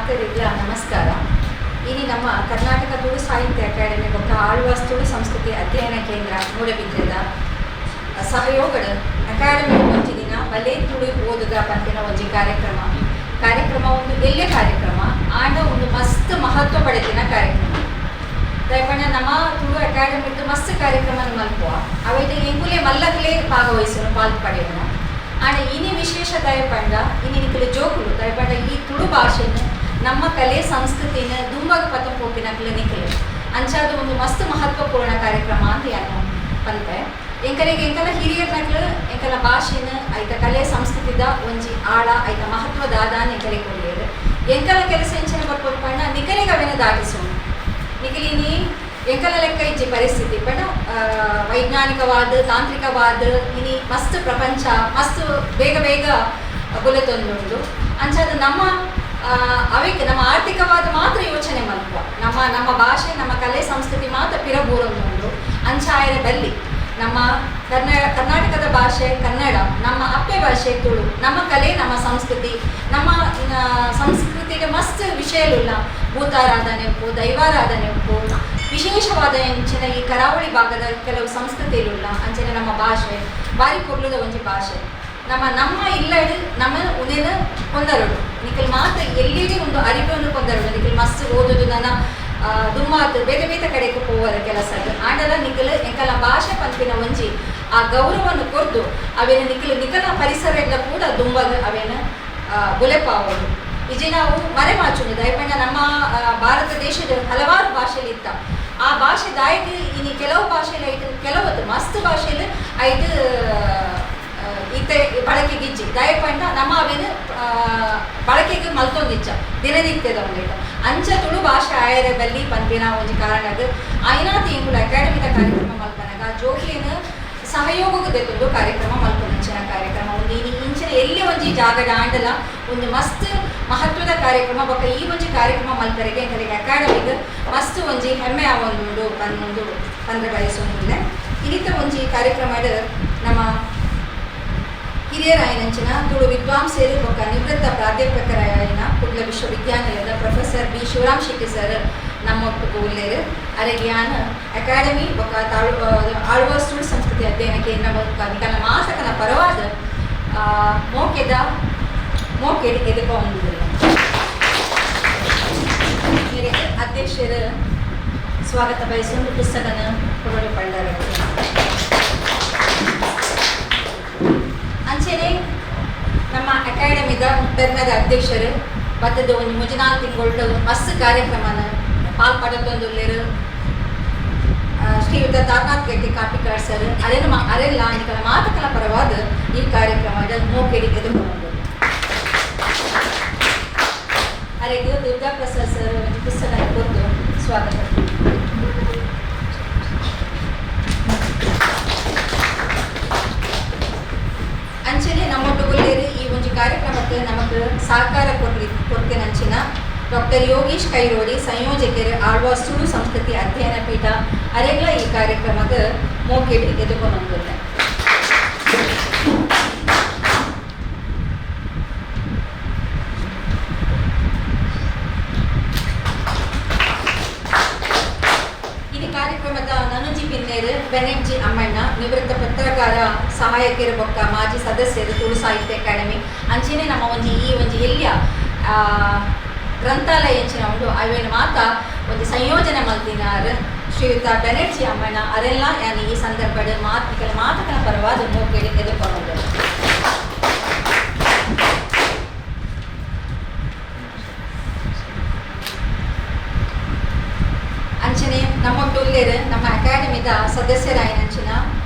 ಮಾತಾಡಿದ್ರ ನಮಸ್ಕಾರ. ಇನಿ ನಮ್ಮ ಕರ್ನಾಟಕ ತುಳು ಸಾಹಿತ್ಯ ಅಕಾಡೆಮಿ ಬೊಕ್ಕ ಆಳ್ವಾಸ್ ತುಳು ಸಂಸ್ಕೃತಿ ಅಧ್ಯಯನ ಕೇಂದ್ರ ಮೂಡಬಿದ್ರೆದ ಸಹಯೋಗದ ಅಕಾಡೆಮಿ ಒಂಜಿ ದಿನ ಬಲೆ ತುಳು ಓದುಗ ಪಂಪಿನ ಒಂಜಿ ಕಾರ್ಯಕ್ರಮ ಒಂದು ಎಲ್ಲೆ ಕಾರ್ಯಕ್ರಮ ಆಂಡ ಒಂದು ಮಸ್ತ್ ಮಹತ್ವ ಪಡೆದಿನ ಕಾರ್ಯಕ್ರಮ ದಯಪಂಡ ನಮ್ಮ ತುಳು ಅಕಾಡೆಮಿದು ಮಸ್ತ್ ಕಾರ್ಯಕ್ರಮ ಮಲ್ಪುವ ಅವೈತೆ ಎಂಕುಲೆ ಮಲ್ಲಕಲೆ ಭಾಗವಹಿಸಲು ಪಾಲ್ಪಡೆಯೋಣ. ಆಂಡ ಇನಿ ವಿಶೇಷ ದಯಪಂಡ ಇನಿ ನಿಕಲು ಜೋಕುಲು ದಯಪಂಡ ಈ ತುಳು ಭಾಷೆನ ನಮ್ಮ ಕಲೆ ಸಂಸ್ಕೃತಿನ ದುಂಬಗ ಪಥ ಪೋಪಿನಕ್ಲು ನಿಕಲು ಅಂಚಾದ ಒಂದು ಮಸ್ತ್ ಮಹತ್ವಪೂರ್ಣ ಕಾರ್ಯಕ್ರಮ ಅಂತ ಯಾನು ಪಂತೆ ಎಂಕಲಿಗೆ ಎಂಕಲ ಹಿರಿಯರ್ನಕ್ಲು ಎಂಕಲ ಭಾಷೆನ ಐತ ಕಲೆ ಸಂಸ್ಕೃತಿದ ಒಂಜಿ ಆಳ ಐತ ಮಹತ್ವದಾದ ಎಂಕಲಿಗೆ ಕೊಡಿಯರು ಎಂಕಲ ಕೆಲಸ ಎಂಚಿನ ಬರ್ಬೋದು ಪಂಡ ನಿಕಲಿಗೆ ಅವೇನ ದಾಟಿಸೋಣ ನಿಕಲಿನಿ ಎಂಕಲ ಲೆಕ್ಕ ಇಜ್ಜಿ ಪರಿಸ್ಥಿತಿ ಪಂಡ ವೈಜ್ಞಾನಿಕವಾದ ತಾಂತ್ರಿಕವಾದ ಇನಿ ಮಸ್ತ್ ಪ್ರಪಂಚ ಮಸ್ತ್ ಬೇಗ ಬುಲೆತೊಂದುಂಡು ಅಂಚಾದ ನಮ್ಮ ಅವಕ್ಕೆ ನಮ್ಮ ಆರ್ಥಿಕವಾದ ಮಾತ್ರ ಯೋಚನೆ ಮಲ್ಪುವ ನಮ್ಮ ಭಾಷೆ ನಮ್ಮ ಕಲೆ ಸಂಸ್ಕೃತಿ ಮಾತ್ರ ಪಿರಬೂರೊಂದುಂಡು ಅಂಚಾಯರದಲ್ಲಿ ನಮ್ಮ ಕರ್ನಾಟಕದ ಭಾಷೆ ಕನ್ನಡ, ನಮ್ಮ ಅಪ್ಪೆ ಭಾಷೆ ತುಳು, ನಮ್ಮ ಕಲೆ ನಮ್ಮ ಸಂಸ್ಕೃತಿ, ನಮ್ಮ ಸಂಸ್ಕೃತಿಗೆ ಮಸ್ತ್ ವಿಷಯಲುಲ್ಲ ಭೂತಾರಾಧನೆ ಉಪ್ಪು ದೈವಾರಾಧನೆ ಉಪ್ಪು ವಿಶೇಷವಾದ ಎಂಚಿನ ಈ ಕರಾವಳಿ ಭಾಗದ ಕೆಲವು ಸಂಸ್ಕೃತಿಯಲ್ಲ ಅಂಚನೆ ನಮ್ಮ ಭಾಷೆ ಬಾರಿ ಕೊರ್ಲುದ ಒಂಜಿ ಭಾಷೆ ನಮ್ಮ ಇಲ್ಲಡು ನಮ್ಮ ಉನೇನ ಕೊಂದರುಡು ನಿಖಲ್ ಮಾತ್ರ ಎಲ್ಲಿಗೆ ಒಂದು ಅರಿವನ್ನು ಕೊಂದರುಡು ನಿಖಲ್ ಮಸ್ತ್ ಓದುದು ನನ್ನ ದುಮ್ಮಾತು ಬೇತೆ ಕಡೆಗೆ ಹೋಗುವ ಕೆಲಸ ಆಂಡಲ ನಿಖಲ್ ಎಂಕಲ ಭಾಷೆ ಪಂಪಿನ ಒಂಜಿ ಆ ಗೌರವವನ್ನು ಕೊರ್ದು ಅವೇನ ನಿಖಲ ಪರಿಸರ ಎಲ್ಲ ಕೂಡ ದುಂಬಗ ಅವೇನ ಬುಲೆಪಾವುದು ಇಜಿ ನಾವು ಮರೆಮಾಚುಂಡು ದಯಪಂಡ ನಮ್ಮ ಭಾರತ ದೇಶದ ಹಲವಾರು ಭಾಷೆಲಿ ಇತ್ತ ಆ ಭಾಷೆ ದಾಯಕ ಇನಿ ಕೆಲವು ಭಾಷೆಲಿ ಐದು ಕೆಲವತ್ತು ಮಸ್ತ್ ಭಾಷೆಲಿ ಐದು ಈತ ಬಳಕೆಗೆ ಇಜ್ಜಿ ದಯಪಂಡ ನಮ್ಮ ಅವೇನು ಬಳಕೆಗೆ ಮಲ್ತೊಂದಿಚ್ಚ ದಿನನಿತ್ಯದ ಒಂದಿಟ್ಟು ಅಂಚ ತುಳು ಭಾಷೆ ಆಯರದಲ್ಲಿ ಪಂಪಿನ ಒಂಜಿ ಕಾರಣಕ್ಕೆ ಐನಾತಿ ಎಂಬುದು ಅಕಾಡೆಮಿದ ಕಾರ್ಯಕ್ರಮ ಮಲ್ಪನಾಗ ಜೋಕ್ಲಿನ ಸಹಯೋಗಕ್ಕೆ ತೆಗೆದು ಕಾರ್ಯಕ್ರಮ ಮಲ್ಪೊಂದಿಂಚಿನ ಕಾರ್ಯಕ್ರಮ ಒಂದು ಇಂಚಿನ ಎಲ್ಲಿ ಒಂಜಿ ಜಾಗದ ಆಂಡಲ ಒಂದು ಮಸ್ತ್ ಮಹತ್ವದ ಕಾರ್ಯಕ್ರಮ ಬೊಕ್ಕ ಈ ಒಂಜಿ ಕಾರ್ಯಕ್ರಮ ಮಲ್ಪರಿಗೆ ಎಂಕಲಿಗೆ ಅಕಾಡೆಮಿಗೆ ಮಸ್ತ್ ಒಂಜಿ ಹೆಮ್ಮೆ ಆವೊಂದುಂಡು ಪನ್ನೊಂದು ಪಂದ್ರ ಬಯಸೊಂದಿಲ್ಲ ಇನಿತ ಒಂಜಿ ಕಾರ್ಯಕ್ರಮದ ನಮ್ಮ ಹಿರಿಯರಾಯನಂಚಿನ ತುಳು ವಿದ್ವಾಂಸರು ಬೊಕ್ಕ ನಿವೃತ್ತ ಪ್ರಾಧ್ಯಾಪಕರಾಯನ ಕುಡ್ಲ ವಿಶ್ವವಿದ್ಯಾನಿಲಯದ professor B Shivaram Shetty sir ನಮ್ಮೊಟ್ಟಿಗೆ ಉಲ್ಲೇರು ಅರೆಗ್ಯಾನ ಅಕಾಡೆಮಿ ಬೊಕ್ಕ ಆಳ್ವಾಸ್ ತುಳು ಸಂಸ್ಕೃತಿ ಅಧ್ಯಯನ ಕೇಂದ್ರ ಬೊಕ್ಕ ನಿಕಲ ಮಾಸಕನ ಪರವಾದ ಮೋಕೆಡ್ ಎದುಕೊಂದಿಲ್ಲ ಅಧ್ಯಕ್ಷರ ಸ್ವಾಗತ ಬಯಸೊಂದು ಪುಸ್ತಕನ ಕೊಡಲು ಪಂಡರ ಅಂಚೆನೆ ನಮ್ಮ ಅಕಾಡೆಮಿದ ಬೆರ್ನದ ಅಧ್ಯಕ್ಷರು ಬತ್ತದ ಒಂದು ಮುಂಜಾನೆ ತಿಂಗಳು ಮಸ್ತ್ ಕಾರ್ಯಕ್ರಮನ ಪಾಲ್ಪಡತೊಂದುಲ್ಲೇರು ಶ್ರೀಯುತ ತಾರನಾಥ್ ಗೆಟ್ಟಿ ಕಾಪಿಕಾಡ್ ಸರ್ ಅರೆಲ್ಲ ನಿಕಲ ಮಾತಕಲ ಪರವಾದ ಈ ಕಾರ್ಯಕ್ರಮದ ಮೋಕೆಡಿ ಎದುರುಗೊಂಡು ಅರೆಗೆ ದುರ್ಗಾ ಪ್ರಸಾದ್ ಸರ್ ಒಂದು ಪುಸ್ತಕ ಕೊಟ್ಟು ಸ್ವಾಗತ ಅಂಚನೆ ನಮ್ಮೊಟ್ಟುಗುಲ್ಲೇರಿ ಈ ಒಂದು ಕಾರ್ಯಕ್ರಮಕ್ಕೆ ನಮಗೆ ಸಹಕಾರ ಕೊಡ್ತೆ ನಂಚಿನ ಡಾಕ್ಟರ್ ಯೋಗೀಶ್ ಕೈರೋಡಿ ಸಂಯೋಜಕರು ಆಳ್ವಾಸ್ ತುಳು ಸಂಸ್ಕೃತಿ ಅಧ್ಯಯನ ಪೀಠ ಅರೆಗ್ಲ ಈ ಕಾರ್ಯಕ್ರಮಕ್ಕೆ ಮೋಕೆಡಿ ಎದುಕೊಂಡೊಂದಿಲ್ಲ ಕಾರ್ಯಕ್ರಮದ ನನಂಜಿ ಪಿನ್ನೇರು ಬೆನೆಟ್ಜಿ ಅಮ್ಮಣ್ಣ ನಿವೃತ್ತ ಪತ್ರಕಾರ ಸಹಾಯಕರು ಬೊಕ್ಕ ಮಾಜಿ ಸದಸ್ಯರು ತುಳು ಸಾಹಿತ್ಯ ಅಕಾಡೆಮಿ ಅಂಚೆನೆ ನಮ್ಮ ಈ ಎಲ್ಲಿಯ ಗ್ರಂಥಾಲಯ ಎಂಚಿನ ಉಂಡು ಅವೇನು ಮಾತ ಒಂದು ಸಂಯೋಜನೆ ಮಲ್ತಿನಾರು ಶ್ರೀಯುತ ಬೆನೆಟ್ಜಿ ಅಮ್ಮಣ್ಣ ಅರೆಲ್ಲ ಯಾನು ಈ ಸಂದರ್ಭದ ಮಾತಕನ ಪರವಾದ ಮೋಕೆಡಿ ಎದುಕೊಂಡು ಅಂಚನೆ ನಮ್ಮೊಟ್ಟುಲ್ಲೇರು ನಮ್ಮ ಅಕಾಡೆಮಿದ ಸದಸ್ಯರಾಯನಂಚಿನ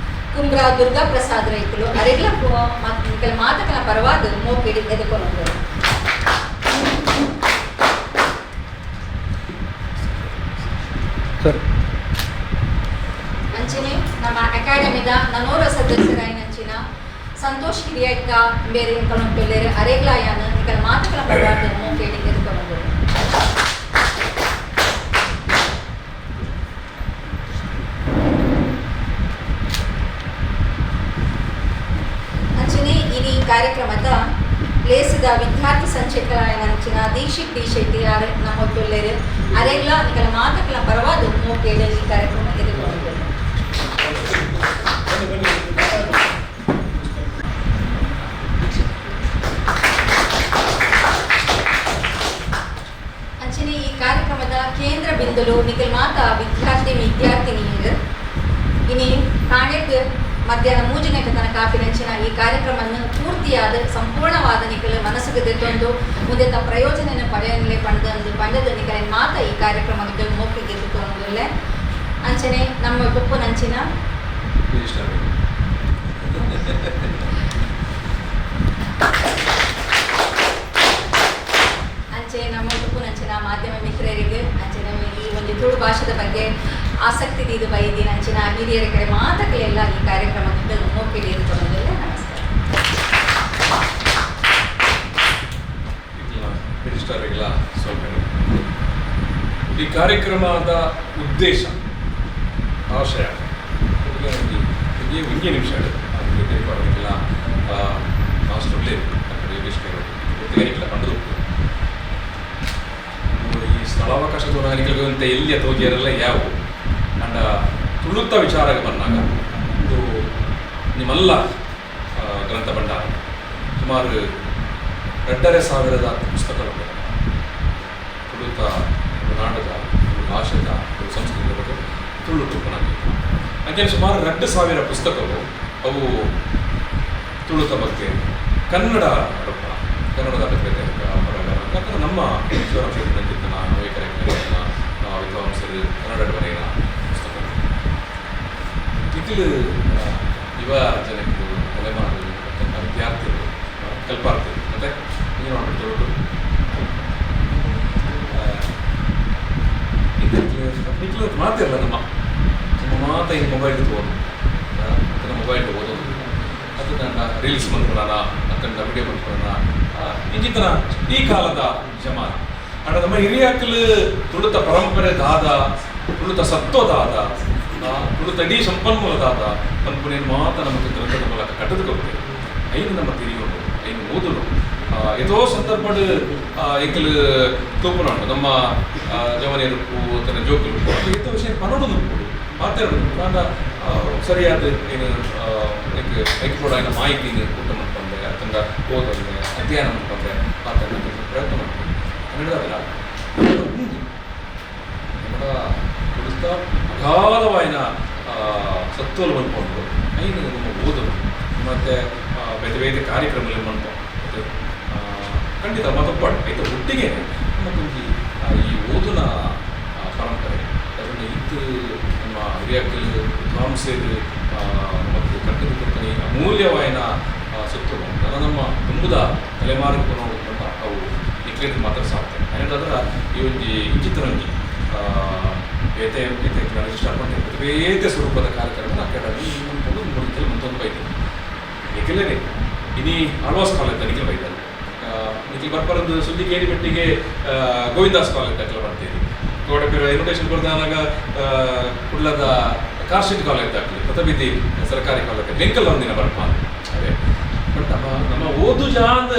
ಕುಂಬ್ರ ದುರ್ಗಾ ಪ್ರಸಾದ್ ರೈತರು ಅರೆಲ್ಲ ಮಾತಕನ ಪರವಾದ ಮೋಕೆಡಿ ಎದುಕೊಂಡು ಅಂಚನೆ ನಮ್ಮ ಅಕಾಡೆಮಿದ ನನ್ನೂರ ಸದಸ್ಯರಾಯನಂಚಿನ ಸಂತೋಷ್ ಹಿರಿಯಕ್ಕ ಬೇರೆ ಎಂಕಲೊಂಟುಲ್ಲೇರು ಅರೆಗ್ಲಾಯನ ನಿಕಲ ಮಾತಕನ ಪರವಾದ ಮೋಕೆಡಿ ಎದುಕೊಂಡು ಕಾರ್ಯಕ್ರಮದ ಪ್ಲೇಸ್ ಪ್ರಸಿದ್ಧ ವಿದ್ಯಾರ್ಥಿ ಸಂಚೇತನಂಚಿನ ದೀಕ್ಷಿತ್ ಡಿ ಶೆಟ್ಟಿ ನಮ್ಮೊಟ್ಟುಳ್ಳೇರು ಅರೆಗ್ಲ ನಿಕಲ ಮಾತಕಲ ಪರವಾದ ಮೋಕೇಡ ಈ ಕಾರ್ಯಕ್ರಮ ಎದುರುಗೊಂಡಿದ್ದಾರೆ. ಅಂಚನೆ ಈ ಕಾರ್ಯಕ್ರಮದ ಕೇಂದ್ರ ಬಿಂದುಲು ನಿಕಲ್ ಮಾತ ವಿದ್ಯಾರ್ಥಿನಿಯರು ಇನಿ ಕಾಣೆಡ್ ಮಧ್ಯಾಹ್ನ 3 ಗಂಟೆ ತನಕ ಆಪಿನಂಚಿನ ಈ ಕಾರ್ಯಕ್ರಮವನ್ನು ಪೂರ್ತಿಯಾದ ಸಂಪೂರ್ಣವಾದ ನಿಕಲು ಮನಸ್ಸಿಗೆ ತೆತ್ತೊಂದು ಮುಂದೆ ಪ್ರಯೋಜನ ಪಡೆಯಲೇ ಪಂಡದ ನಿಕಲ ಮಾತ ಈ ಕಾರ್ಯಕ್ರಮದ ಮೋಕಿಗೆ ತೆತ್ತೊಂದುಲ್ಲೆ ಅಂಚನೆ ನಮ್ಮ ಉಪ್ಪುನಂಚಿನ ಅಂಚೆ ನಮ್ಮ ಉಪ್ಪುನಂಚಿನ ಮಾಧ್ಯಮ ಮಿತ್ರರಿಗೆ ಅಂಚನೆ ಈ ಒಂದು ತುಳು ಭಾಷೆದ ಬಗ್ಗೆ ಆಸಕ್ತಿ ಇದು ಬೈದಿ ನಂಚಿನ ಹಿರಿಯರ ಕಡೆ ಮಾತುಗಳೆಲ್ಲ ಈ ಕಾರ್ಯಕ್ರಮದಿಂದ ಮೋಕಿಗೆ ಇರುತ್ತಲ್ಲ. ನಮಸ್ಕಾರ. ಈ ಕಾರ್ಯಕ್ರಮದ ಉದ್ದೇಶ ಆಶಯ ಒಂದೇ ನಿಮಿಷ ಎಲ್ಲ ನಾಷ್ಟೊಳ್ಳೆ ಪಂಡದು ಈ ಸ್ಥಳಾವಕಾಶ ತೋರಣಗಳಿಗಂತ ಎಲ್ಲಿ ತೋಗಿಯರೆಲ್ಲ ಯಾವುವು ಅಂಡ ತುಳುತ್ತ ವಿಚಾರಕ್ಕೆ ಬಂದಾಗ ಇದು ನಿಮ್ಮಲ್ಲ ಗ್ರಂಥ ಭಂಡಾರ ಸುಮಾರು 2,500 ಪುಸ್ತಕಗಳು ತುಳುತ ನಾಡದ ಭಾಷೆದ ಸಂಸ್ಕೃತಿಯ ಬಗ್ಗೆ ತುಳು ನನಗೆ ಹಾಗೆ ಸುಮಾರು 2,000 ಪುಸ್ತಕಗಳು ಅವು ತುಳುತ ಬಗ್ಗೆ ಕನ್ನಡದ ಅಭಿಪ್ರಾಯ ನಮ್ಮ ಶಿವರಾಮ ವಿದ್ವಾಂಸರು ಕನ್ನಡ ಬರೆಯ ಪುಸ್ತಕ ಇದಿಲು ಯುವ ಜನಗಳು ತಲೆಮಾರು ವಿದ್ಯಾರ್ಥಿಗಳು ಕಲ್ಪಾರ್ತಿಗಳು ಮತ್ತೆ ಏನು ಮಾಡ್ಬಿಟ್ಟು ನಿಖಿಲ ಮಾತಿರಲ್ಲ ನಮ್ಮ ಮಾತ ಇನ್ನು ಮೊಬೈಲ್ ಓದು ಅದನ್ನ ಮೊಬೈಲ್ ಓದೋದು ಅದನ್ನ ರೀಲ್ಸ್ ಬಂದ್ಕೊಳೋಣ ಅದನ್ನ ವಿಡಿಯೋ ಬಂದ್ಕೊಳೋಣ ಇಂಜಿತನ ಈ ಕಾಲದ ಜಮಾನ ಅಂಡ ನಮ್ಮ ಹಿರಿಯಕ್ಕಲು ತುಳುತ ಪರಂಪರೆ ದಾದ ತುಳುತ ಸತ್ವದಾದ ತುಳುತ ಇಡೀ ಸಂಪನ್ಮೂಲದಾದ ಪನ್ಪುನೇನು ಮಾತ ನಮಗೆ ಗ್ರಂಥದ ಮೂಲಕ ಕಟ್ಟದುಕೊಳ್ತೇವೆ ಐನು ನಮ್ಮ ತಿರಿಯೋದು ಐನು ಓದಲು ಎದೋ ಸಂದರ್ಭ ಎಂಕಲು ತೂಪುನ ಉಂಟು ನಮ್ಮ ಜವನಿಯರು ತನ್ನ ಜೋಕುಲು ಅದು ಎತ್ತೋ ವಿಷಯ ಪನೋಡು ಮಾತಾಡೋದು ನಾನು ಸರಿಯಾದ ಏನು ಐಕ್ ಕೂಡ ಏನ ಮಾಹಿತಿನ ಊಟ ಮಾಡ್ಕೊಂಡೆ ಅದನ್ನ ಓದೊಂದೆ ಅಧ್ಯಯನ ಮಾಡ್ಕೊಂಡೆ ಮಾತಾಡೋದು ಪ್ರಯತ್ನ ಮಾಡ್ಕೊಂಡೆ ಕನ್ನಡದಲ್ಲ ಕನ್ನಡ ಕುಡಿಸ್ತಾ ಅಗಾಧವಾಯಿನ ಸತ್ವಲು ಬಂದ್ಕೊಂಡು ಐನು ನಮ್ಮ ಓದಲು ಮತ್ತು ಬೇರೆ ಬೇರೆ ಕಾರ್ಯಕ್ರಮಗಳು ಮಾಡ್ಕೊಂಡು ಖಂಡಿತ ಮತ್ತೊಬ್ಬಟ್ಟು ಆಯ್ತು ಒಟ್ಟಿಗೆ ನಮಗೊಂದು ಈ ಓದಿನ ಪರಂಪರೆ ಅದನ್ನು ಇದ್ದು ನಮ್ಮ ಹಿರಿಯಕ್ಕಲು ವಿದ್ವಾಂಸರು ಮತ್ತು ಕಟ್ಟದ ಕೊಡ್ತಾನೆ ಅಮೂಲ್ಯವಾಯಿನ ಸುತ್ತು ನಮ್ಮ ತುಂಬದ ತಲೆಮಾರಿಗೆ ನೋಡಿಕೊಂಡ ಅವು ನಿಖಿಲಿಗೆ ಮಾತ್ರ ಸಾಧ್ಯ ಏನಂದ್ರೆ ಈ ಒಂದು ಇಂಚಿತರಂಗಿ ಏತೆ ರಿಜಿಸ್ಟರ್ ಮಾಡಿ ಬೇರೆ ಸ್ವರೂಪದ ಕಾರ್ಯಕ್ರಮ ಅಕಾಡೆಮಿ ಮುಂದೊಂದು ಬೈದೆ ನಿಖಿಲೇ ಇನಿ ಆಳ್ವಾಸ್ ಕಾಲೇಜ್ ನಿಖಿಲ್ ಬೈತಾರೆ ನಿಖಿಲ್ ಬರ್ಬಾರದು ಸುದ್ದಿ ಕೇಳಿ ಮಟ್ಟಿಗೆ ಗೋವಿಂದಾಸ್ ಕಾಲೇಜ್ ದಾಖಲೆ ಬರ್ತೀರಿ ಗೋಡೆ ಪೇರು ಇನ್ವಿಟೇಷನ್ ಕೊಡ್ದಾಗ ಕುಳ್ಳದ ಕಾರ್ಶಿಟ್ ಕಾಲೇಜ್ ದಾಖಲೆ ಪ್ರಥಮಿತಿ ಸರ್ಕಾರಿ ಕಾಲೇಜ್ ಬೆಂಕಲ್ ಒಂದಿನ ಬರ್ಪ ಅದೇ ಬಟ್ ನಮ್ಮ ಓದು ಜಾಂದ್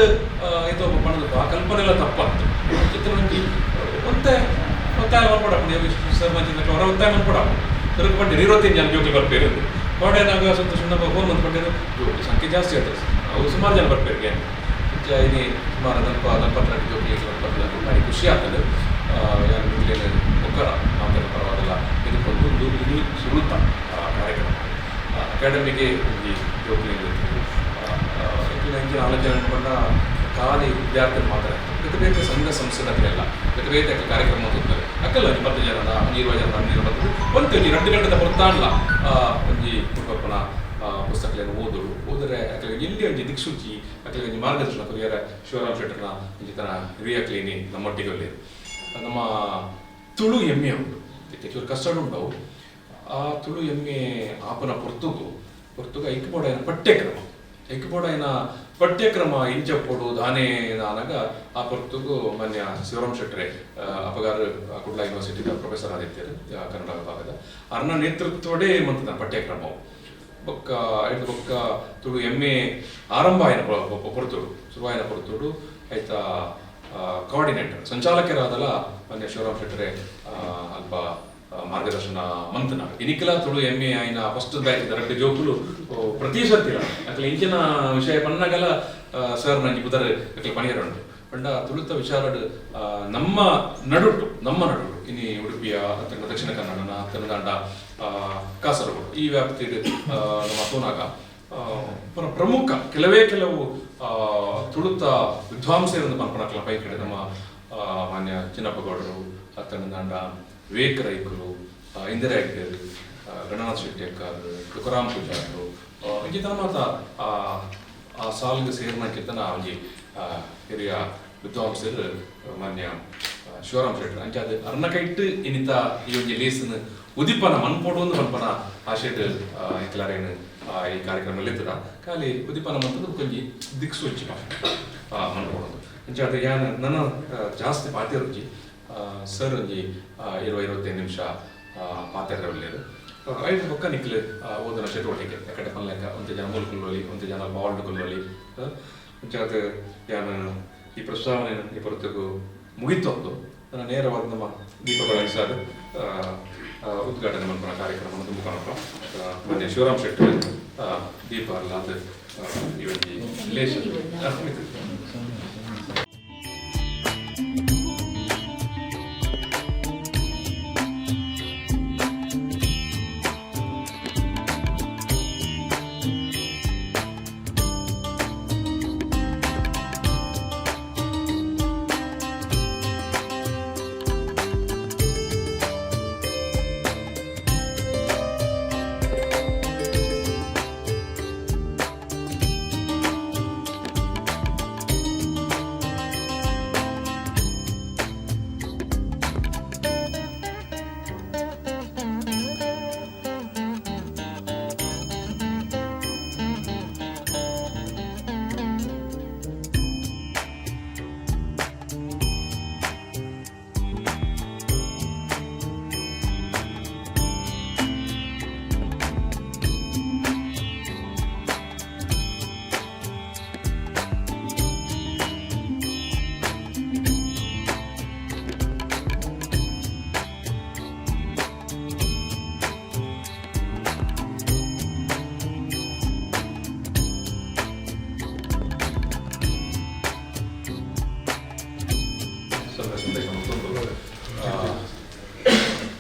ಇದು ಪಣದು ಆ ಕಲ್ಪನೆ ಎಲ್ಲ ತಪ್ಪಾಗ್ತು ಚಿತ್ರರಂಗಿ ಒಂದೇ ಒತ್ತಾಯ ಮಾಡ್ಕೊಡಪ್ಪ ಸರ್ ಮಂಚಿನ ಹೊರ ಒತ್ತಾಯ ಮಾಡ್ಕೊಡಪ್ಪ ತಿರುಗಿ ಬಂದಿರಿ 25 ಜನ ಜೋಕಿ ಬರ್ಪೇರು ಗೋಡೆನಾಗ ಸಂತೋಷ ಫೋನ್ ಬಂದ್ಕೊಂಡಿರು ಜೋಕಿ ಸಂಖ್ಯೆ ಜಾಸ್ತಿ ಆಗ್ತದೆ ಅವ್ರು ಸುಮಾರು ಜನ ಬರ್ಪೇರಿಗೆ ini ಸುಮಾರು ದಂಪತಿ ಜೋಕಿ ಭಾರಿ ಖುಷಿ ಆಗ್ತದೆ ಯಾರು ಮುಖರ ಮಾತಾಡ ಪರವಾಗಿಲ್ಲ ಇದಕ್ಕೊಂದು ಇಡೀ ಸುರುತ್ತ ಕಾರ್ಯಕ್ರಮ ಅಕಾಡೆಮಿಗೆ ಒಂದು ಜೋಕಿ ಇಂಚಿನ ಆಲೋಚನೆ ಅನ್ಕೊಂಡ ಖಾಲಿ ವಿದ್ಯಾರ್ಥಿಗಳು ಮಾತಾಡ್ತಾರೆ ಬೇರೆ ಬೇರೆ ಸಂಘ ಸಂಸ್ಥೆಗಳೆಲ್ಲ ಬೇರೆ ಬೇರೆ ಕಾರ್ಯಕ್ರಮ ಹೋಗ್ತಾರೆ ಅಕ್ಕಲ್ಲ 20 ಜನದ 20 ಜನ 20 ಒಂದು 2 ಗಂಟೆದ ಹೊರತಾಣಲ್ಲ ಒಂದು ಪೂರ್ವಪನ ಪುಸ್ತಕಗಳನ್ನು ಓದರೆ ಅಕ್ಲೆ ಎಲ್ಲಿ ಒಂದು ದಿಕ್ಸೂಚಿ ಅಕ್ಲೆ ಒಂದು ಮಾರ್ಗದರ್ಶನ ಕೊರಿಯರ ಶಿವರಾಮ್ ಶೆಟ್ಟರ್ನ ಒಂದು ತರ ಹಿರಿಯಕ್ಲೇನಿ ನಮ್ಮೊಟ್ಟಿಗೆ ಒಳ್ಳೆ ನಮ್ಮ ತುಳು ಎಮ್ಮೆ ಉಂಟು ಇವರು ಕಷ್ಟ ಉಂಟವು ಆ ತುಳು ಎಮ್ಮೆ ಆಪನ ಪೊರ್ತುಗ ಐಕ್ಬೋಡೈನ ಪಠ್ಯಕ್ರಮ ಇಂಚಪ್ಪೋಡು ದಾನೆ ಅನಾಗ ಆ ಪೊರ್ತುಗು ಮಾನ್ಯ ಶಿವರಾಮ್ ಶೆಟ್ಟರೆ ಅಪಗಾರ ಕುಡ್ಲ ಯೂನಿವರ್ಸಿಟಿದ ಪ್ರೊಫೆಸರ್ ಆದಿತ್ಯರು ಕನ್ನಡ ವಿಭಾಗದ ಅರ್ನ ನೇತೃತ್ವಡೇ ಮಂತದ ಪಠ್ಯಕ್ರಮವು ಬೊಕ್ಕ ಐತ ಬೊಕ್ಕ ತುಳು ಎಮ್ಮೆ ಆರಂಭ ಆಯ್ನ ಪೊರ್ತುಡು ಶುರುವಾಯಿನ ಪೊರ್ತುಡು ಐತ ಕೋಆರ್ಡಿನೇಟರ್ ಸಂಚಾಲಕರಾದಲ ಮೊನ್ನೆ ಶಿವರಾಮ್ ಶೆಟ್ಟರೆ ಅಲ್ಪ ಮಾರ್ಗದರ್ಶನ ಮಂತನ ಇನಿಕಲ ತುಳು ಎಮ್ಮೆ ಆಯ್ನ ಫಸ್ಟ್ ಬ್ಯಾಚ್ ದರಕ್ಕೆ ಜೋಕುಲು ಪ್ರತಿ ಸರ್ತಿಲ ಅಕ್ಲೆ ಇಂಚಿನ ವಿಷಯ ಪನ್ನಗಲ ಸರ್ ನಂಜಿ ಬುದರ್ ಅಕ್ಲೆ ಪಣಿಯರ ಉಂಟು ಪಂಡ ತುಳುತ ವಿಚಾರಡ್ ನಮ್ಮ ನಡುಟು ಇನಿ ಉಡುಪಿಯ ದಕ್ಷಿಣ ಕನ್ನಡನ ತಮಿಳುನಾಡ ಕಾಸರಗೋಡು ಈ ವ್ಯಾಪ್ತಿಡ್ ನಮ್ಮ ಸೋನಾಗ ಪ್ರಮುಖ ಕೆಲವು ತುಳುತ ವಿದ್ವಾಂಸರಿಂದ ಪಂಪನಕ್ಲ ಪೈಕಡೆ ನಮ್ಮ ಮಾನ್ಯ ಚಿನ್ನಪ್ಪಗೌಡರು ತಮಿಳುನಾಡ ವಿವೇಕ್ ರೈಕರು ಇಂದಿರಾ ಹೆಗ್ಡೆ ಗಣನಾಥ್ ಶೆಟ್ಟಿ ಅಕ್ಕಾರ್ ತುಕಾರಾಮ್ ಪೂಜಾರು ಇಂಚಿತನ ಮಾತ ಆ ಸಾಲ್ಗೆ ಸೇರ್ನಕ್ಕಿಂತನ ಒಂಜಿ ಹಿರಿಯ ವಿದ್ವಾಂಸರು ಮಾನ್ಯ ಶಿವರಾಮ್ ಶೆಟ್ಟರ್ ಅಂಚೆ ಅದು ಅರ್ನಕೈಟ್ ಇನ್ನಿತ ಈ ಒಂಜಿ ಲೇಸನ್ ಉದಿಪನ ಮನ್ಪೋಡು ಒಂದು ಮನ್ಪನ ಆಶೆಟ್ ಇಕ್ಲಾರೇನು ಈ ಕಾರ್ಯಕ್ರಮದಲ್ಲಿ ಇರ್ತದ ಖಾಲಿ ಉದಿಪನ ಮಂತದ್ದು ಕೊಂಚಿ ದಿಕ್ಸೂಚಿ ಮನ್ಪೋಡೋದು ಅಂಚೆ ಅದು ಯಾನ್ ನನ್ನ ಜಾಸ್ತಿ ಪಾತಿರುಜಿ ಸರ್ ಒಂಜಿ 20-25 ನಿಮಿಷ ಪಾತಿರಲಿರು ಐದು ಬೊಕ್ಕ ನಿಕ್ಲು ಓದನ ಚಟುವಟಿಕೆ ಯಾಕಡೆ ಪನ್ಲೆಕ್ಕ ಒಂದು ಜನ ಮೂಲ ಕುಲ್ಲೋಲಿ ಒಂದು ಜನ ಬಾಲ್ಡ್ ಕುಲ್ಲೋಲಿ ಅಂಚೆ ಅದು ಯಾನ್ ಈ ಪ್ರಸ್ತಾವನೆ ಈ ಹೊರತು ಮುಗಿತೊಂದು ನನ್ನ ನೇರವಾದ ನಮ್ಮ ದೀಪಗಳ ಸರ್ ಉದ್ಘಾಟನೆ ಮಾಡ್ಕೊಂಡ ಕಾರ್ಯಕ್ರಮದ ಮುಖಾಂತರ ಮೊನ್ನೆ ಶಿವರಾಮ್ ಶೆಟ್ಟಿ ದೀಪ ಅಲ್ಲ ಅದು ಈ ರಿಲೇಷನ್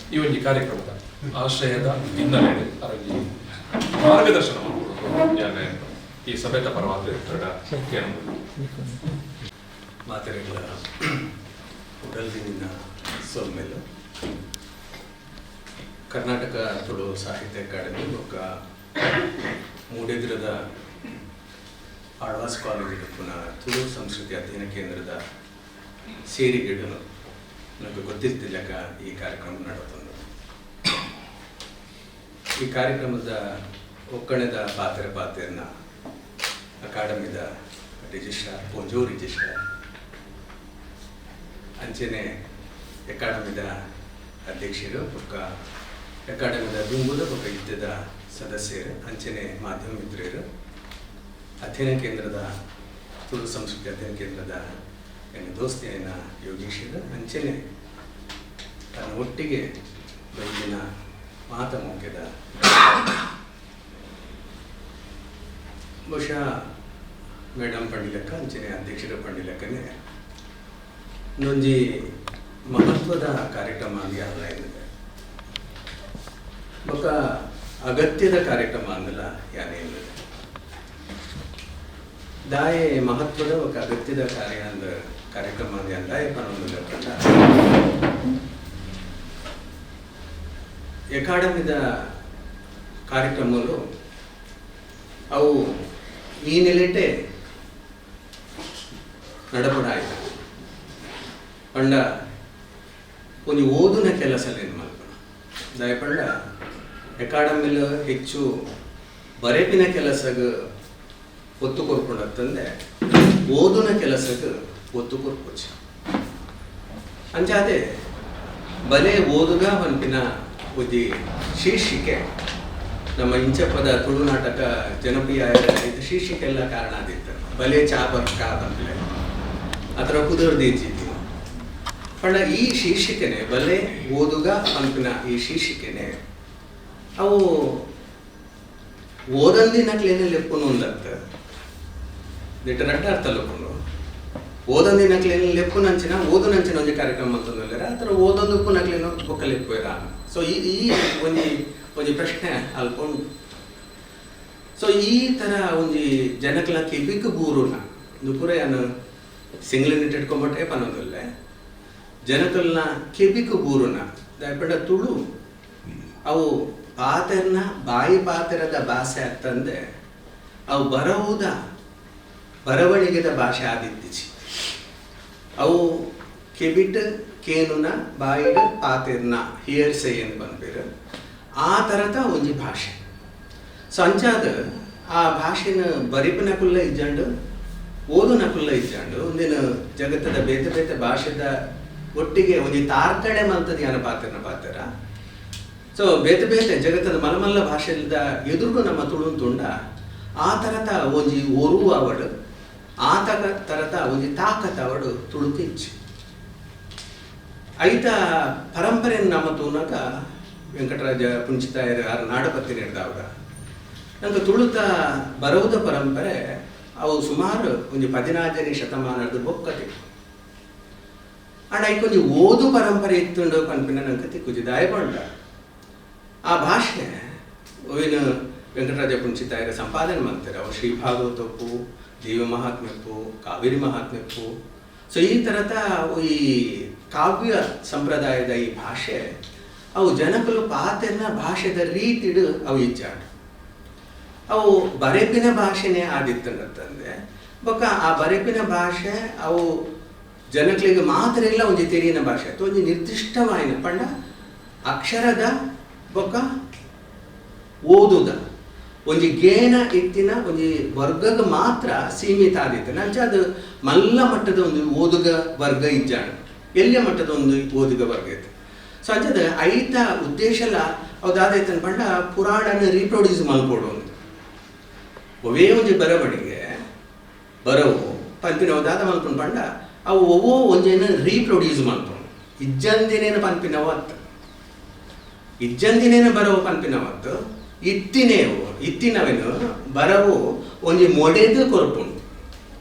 ಈ ಒಂದು ಕಾರ್ಯಕ್ರಮದ ಆಶ್ರಯದ ಹಿನ್ನೆಲೆ ಅವರಿಗೆ ಮಾರ್ಗದರ್ಶನ ಮಾಡುವುದು ಈ ಸಭೆಯ ಪರವಾದ ಮಾತೆರೆಗಳ ಉಡಲ್ದಿನ ಸೊಲ್ಮೆಲು ಕರ್ನಾಟಕ ತುಳು ಸಾಹಿತ್ಯ ಅಕಾಡೆಮಿ ఒక ಮೂಡೆದಿರದ ಆಳ್ವಾಸ್ ಕಾಲೇಜು ಪುನಃ ತುಳು ಸಂಸ್ಕೃತಿ ಅಧ್ಯಯನ ಕೇಂದ್ರದ ಸೇರಿಗೆಡು ನನಗೆ ಗೊತ್ತಿರ್ತಿಲ್ಲಕ ಈ ಕಾರ್ಯಕ್ರಮ ನಡೆಯುತ್ತದೆ. ಈ ಕಾರ್ಯಕ್ರಮದ ಒಕ್ಕಣದ ಪಾತ್ರನ ಅಕಾಡೆಮಿದ ರಿಜಿಸ್ಟ್ರಾರ್ ಪೊಂಜೋ ರಿಜಿಸ್ಟ್ರಾರ್ ಅಂಚೆನೆ ಅಕಾಡೆಮಿದ ಅಧ್ಯಕ್ಷರು ಒಕ್ಕ ಅಕಾಡೆಮಿದ ದುಂಬುದ ಒಕ್ಕ ಯುದ್ಧದ ಸದಸ್ಯರು ಅಂಚೆನೆ ಮಾಧ್ಯಮ ಮಿತ್ರರು ಅಧ್ಯಯನ ಕೇಂದ್ರದ ತುಳು ಸಂಸ್ಕೃತಿ ಅಧ್ಯಯನ ಕೇಂದ್ರದ ನನ್ನ ದೋಸ್ತಿಯನ್ನ ಯೋಗೀಶರು ಅಂಚೆನೆ ತನ್ನ ಒಟ್ಟಿಗೆ ಬೈದಿನ ಮಾತ ಮುಖ್ಯದ ಬಹುಶಃ ಮೇಡಮ್ ಪಂಡಿಲಕ್ಕ ಅಂಚೆನೆ ಅಧ್ಯಕ್ಷರ ಪಂಡಿಲಕ್ಕನೇ ಇನ್ನೊಂದು ಮಹತ್ವದ ಕಾರ್ಯಕ್ರಮ ಆಗಿ ಅಲ್ಲ ಏನಿದೆ ಬೊಕ್ಕ ಅಗತ್ಯದ ಕಾರ್ಯಕ್ರಮ ಅಂದಲ್ಲ ಯಾನೇನಿದೆ ದಾಯೆ ಮಹತ್ವದ ఒక ಅಗತ್ಯದ ಕಾರ್ಯಕ್ರಮ ಅಂದ ಪನ್ನೊಂದು ಕಂಡ ಅಕಾಡೆಮಿದ ಕಾರ್ಯಕ್ರಮಗಳು ಅವು ಈ ನೆಲೆಟೆ ನಡಪಡಾಯಿತು ಪಂಡ ಒಂದು ಓದಿನ ಕೆಲಸಲೇನು ಮಲ್ಪಣ ದಯಪಂಡ ಅಕಾಡೆಮಿಲ್ ಹೆಚ್ಚು ಬರೆಪಿನ ಕೆಲಸಗ ಒತ್ತು ಕೊರ್ಕೊಂಡಂತಂದೆ ಓದಿನ ಕೆಲಸಕ್ಕೆ ಒತ್ತು ಕೊರ್ಕೋಚ ಅಂಚಾದೆ ಬಲೆ ಓದುಗ ಹೊಂಪಿನ ಒಂದು ಶೀರ್ಷಿಕೆ ನಮ್ಮ ಇಂಚಪ್ಪದ ತುಳು ನಾಟಕ ಜನಪ್ರಿಯ ಇದು ಶೀರ್ಷಿಕೆಲ್ಲ ಕಾರಣ ಆದಿತ್ತು ಬಲೆ ಚಾಬರ್ಕ ಬಂದ್ಲೆ ಅದರ ಕುದುರ್ದಿದ್ದೀವಿ ಪಂಡ ಈ ಶೀರ್ಷಿಕೆನೆ ಬಲೆ ಓದುಗ ಪಂಪಿನ ಈ ಶೀರ್ಷಿಕೆನೆ ಅವು ಓದಂದಿನಕ್ಲೇನೆ ಲೆಪ್ಪುನು ಒಂದತ್ತ ದಿಟ್ಟರಟ್ಟ ಅರ್ಥ ಲೆಪ್ಪುನು ಓದಂದಿನಕ್ಲೇನೆ ಲೆಪ್ಪು ನಂಚಿನ ಓದು ನಂಚಿನ ಒಂದು ಕಾರ್ಯಕ್ರಮ ಅಂತಂದ್ರೆ ಅದರ ಓದೊಂದಕ್ಕೂ ನಕ್ಲೇನೋ ಬೊಕ್ಕ ಲೆಪ್ಪುವೆರ ಸೊ ಈ ಒಂದು ಪ್ರಶ್ನೆ ಅಲ್ಕೊಂಡು ಸೊ ಈ ಥರ ಒಂದು ಜನಕ್ಲ ಕೆಬಿಕ್ ಬೂರುನ ಇದು ಪೂರ ಏನು ಸಿಂಗ್ಲನ್ನ ಇಟ್ಕೊಂಡ್ಬಿಟ್ಟೆ ಪನ್ನೋದಲ್ಲೇ ಜನಕಲ್ನ ಕೆಬಿಕ್ ಬೂರುನ ದಯಪಡ ತುಳು ಅವು ಪಾತೆರ್ನ ಬಾಯಿ ಪಾತೆರದ ಭಾಷೆ ಅಂತಂದೆ ಅವು ಬರವಣಿಗೆದ ಭಾಷೆ ಆದಿತ್ತೀಚಿ ಅವು ಕೆಬಿಟ್ ಕೇನುನ ಬಾಯಿಡ್ ಪಾತೆರ್ನ ಹಿಯರ್ಸೆ ಎಂದು ಬಂದ್ಬೇರು ಆ ಥರದ ಒಂದು ಭಾಷೆ ಸೊ ಅಂಚಾದ ಆ ಭಾಷೆನ ಬರಿಪಿನಕುಲ್ಲ ಇಜ್ಜಂಡು ಓದುನಕುಲ್ಲ ಇಜ್ಜಂಡು ಒಂದಿನ ಜಗತ್ತದ ಬೇತೆ ಬೇತೆ ಭಾಷೆದ ಒಟ್ಟಿಗೆ ಒಂದು ತಾರ್ಕಡೆ ಮಲ್ತದ ಯಾನ ಪಾತ್ರ ಸೊ ಬೇತೆ ಬೇತೆ ಜಗತ್ತದ ಮಲಮಲ್ಲ ಭಾಷೆದ ಎದುರು ನಮ್ಮ ತುಳು ತುಂಡ ಆ ಥರದ ಒಂಜಿ ಒರು ಅವಡು ಆ ಥರದ ಒಂದು ತಾಕತ್ ಅವಡು ತುಳುಕಿಚ್ಚಿ ಐತ ಪರಂಪರೆಯನ್ನು ನಮ್ಮ ತೂನಕ ವೆಂಕಟರಾಜ ಪುಂಚಿತಾಯರ ನಾಡಪತ್ತಿ ನಡೆದವ್ರ ನಂಗೆ ತುಳುತ ಬರವುದ ಪರಂಪರೆ ಅವು ಸುಮಾರು ಒಂದು 16ನೇ ಶತಮಾನದ ಬೊಕ್ಕತಿ ಅಂಡ್ ಐಕೊಂದು ಓದು ಪರಂಪರೆ ಇತ್ತುಂಡು ಪನ್ಪಿನ ನಂಗೆ ತಿಕ್ಕುಜಿ ದಾಯಪಂಡ ಆ ಭಾಷೆ ಏನು ವೆಂಕಟರಾಜ ಪುಂಚಿತಾಯರ ಸಂಪಾದನೆ ಮಾಡ್ತಾರೆ ಅವು ಶ್ರೀಭಾಗವತಪ್ಪು ದೇವ ಮಹಾತ್ಮ್ಯಪ್ಪು ಕಾವೇರಿ ಮಹಾತ್ಮ್ಯಪ್ಪು ಸೊ ಈ ಥರದ ಈ ಕಾವ್ಯ ಸಂಪ್ರದಾಯದ ಈ ಭಾಷೆ ಅವು ಜನಕಲು ಪಾತೆರ್ನ ಭಾಷೆದ ರೀತಿಡು ಅವು ಇಚ್ಚಾಡು ಅವು ಬರೆಪಿನ ಭಾಷೆನೇ ಆದಿತ್ತಂದ್ರೆ ಬೊಕ್ಕ ಆ ಬರೆಪಿನ ಭಾಷೆ ಅವು ಜನಕ್ಲಿಗೆ ಮಾತ್ರ ಇಲ್ಲ ಒಂದು ತೆರಿಯಿನ ಭಾಷೆ ಅಥವಾ ಒಂದು ನಿರ್ದಿಷ್ಟವಾಯಿನ ಪಂಡ ಅಕ್ಷರದ ಬೊಕ್ಕ ಓದುದ ಒಂದು ಗೇನ ಇತ್ತಿನ ಒಂದು ವರ್ಗದ ಮಾತ್ರ ಸೀಮಿತ ಆದಿತ್ತು ನಂಚ ಅದು ಮಲ್ಲ ಮಟ್ಟದ ಒಂದು ಓದುಗ ವರ್ಗ ಇಜ್ಜಾಣ ಎಲ್ಲಿಯ ಮಟ್ಟದ ಒಂದು ಓದುಗ ವರ್ಗ ಇತ್ತು ಸೊ ಅಂಚದ ಐತ ಉದ್ದೇಶಲ ಅದಾದೈತನ್ ಪಂಡ ಪುರಾಣನ ರೀಪ್ರೊಡ್ಯೂಸ್ ಮಲ್ಕೊಡು ಒವೇ ಒಂದು ಬರವಣಿಗೆ ಬರವು ಪಂಪಿನ ಅದಾದ ಮಲ್ಕೊಂಡು ಪಂಡ ಅವು ಒವೋ ಒಂದೇನ ರೀಪ್ರೊಡ್ಯೂಸ್ ಮಾಡ್ಕೊಂಡು ಇಜ್ಜಂದಿನೇನು ಪಂಪಿನವತ್ತು ಇಜ್ಜಂದಿನೇನು ಬರವು ಪಂಪಿನವತ್ತು ಇತ್ತಿನವೇನು ಬರವು ಒಂದು ಮೊಡೆದು ಕೊರಪುಂಡು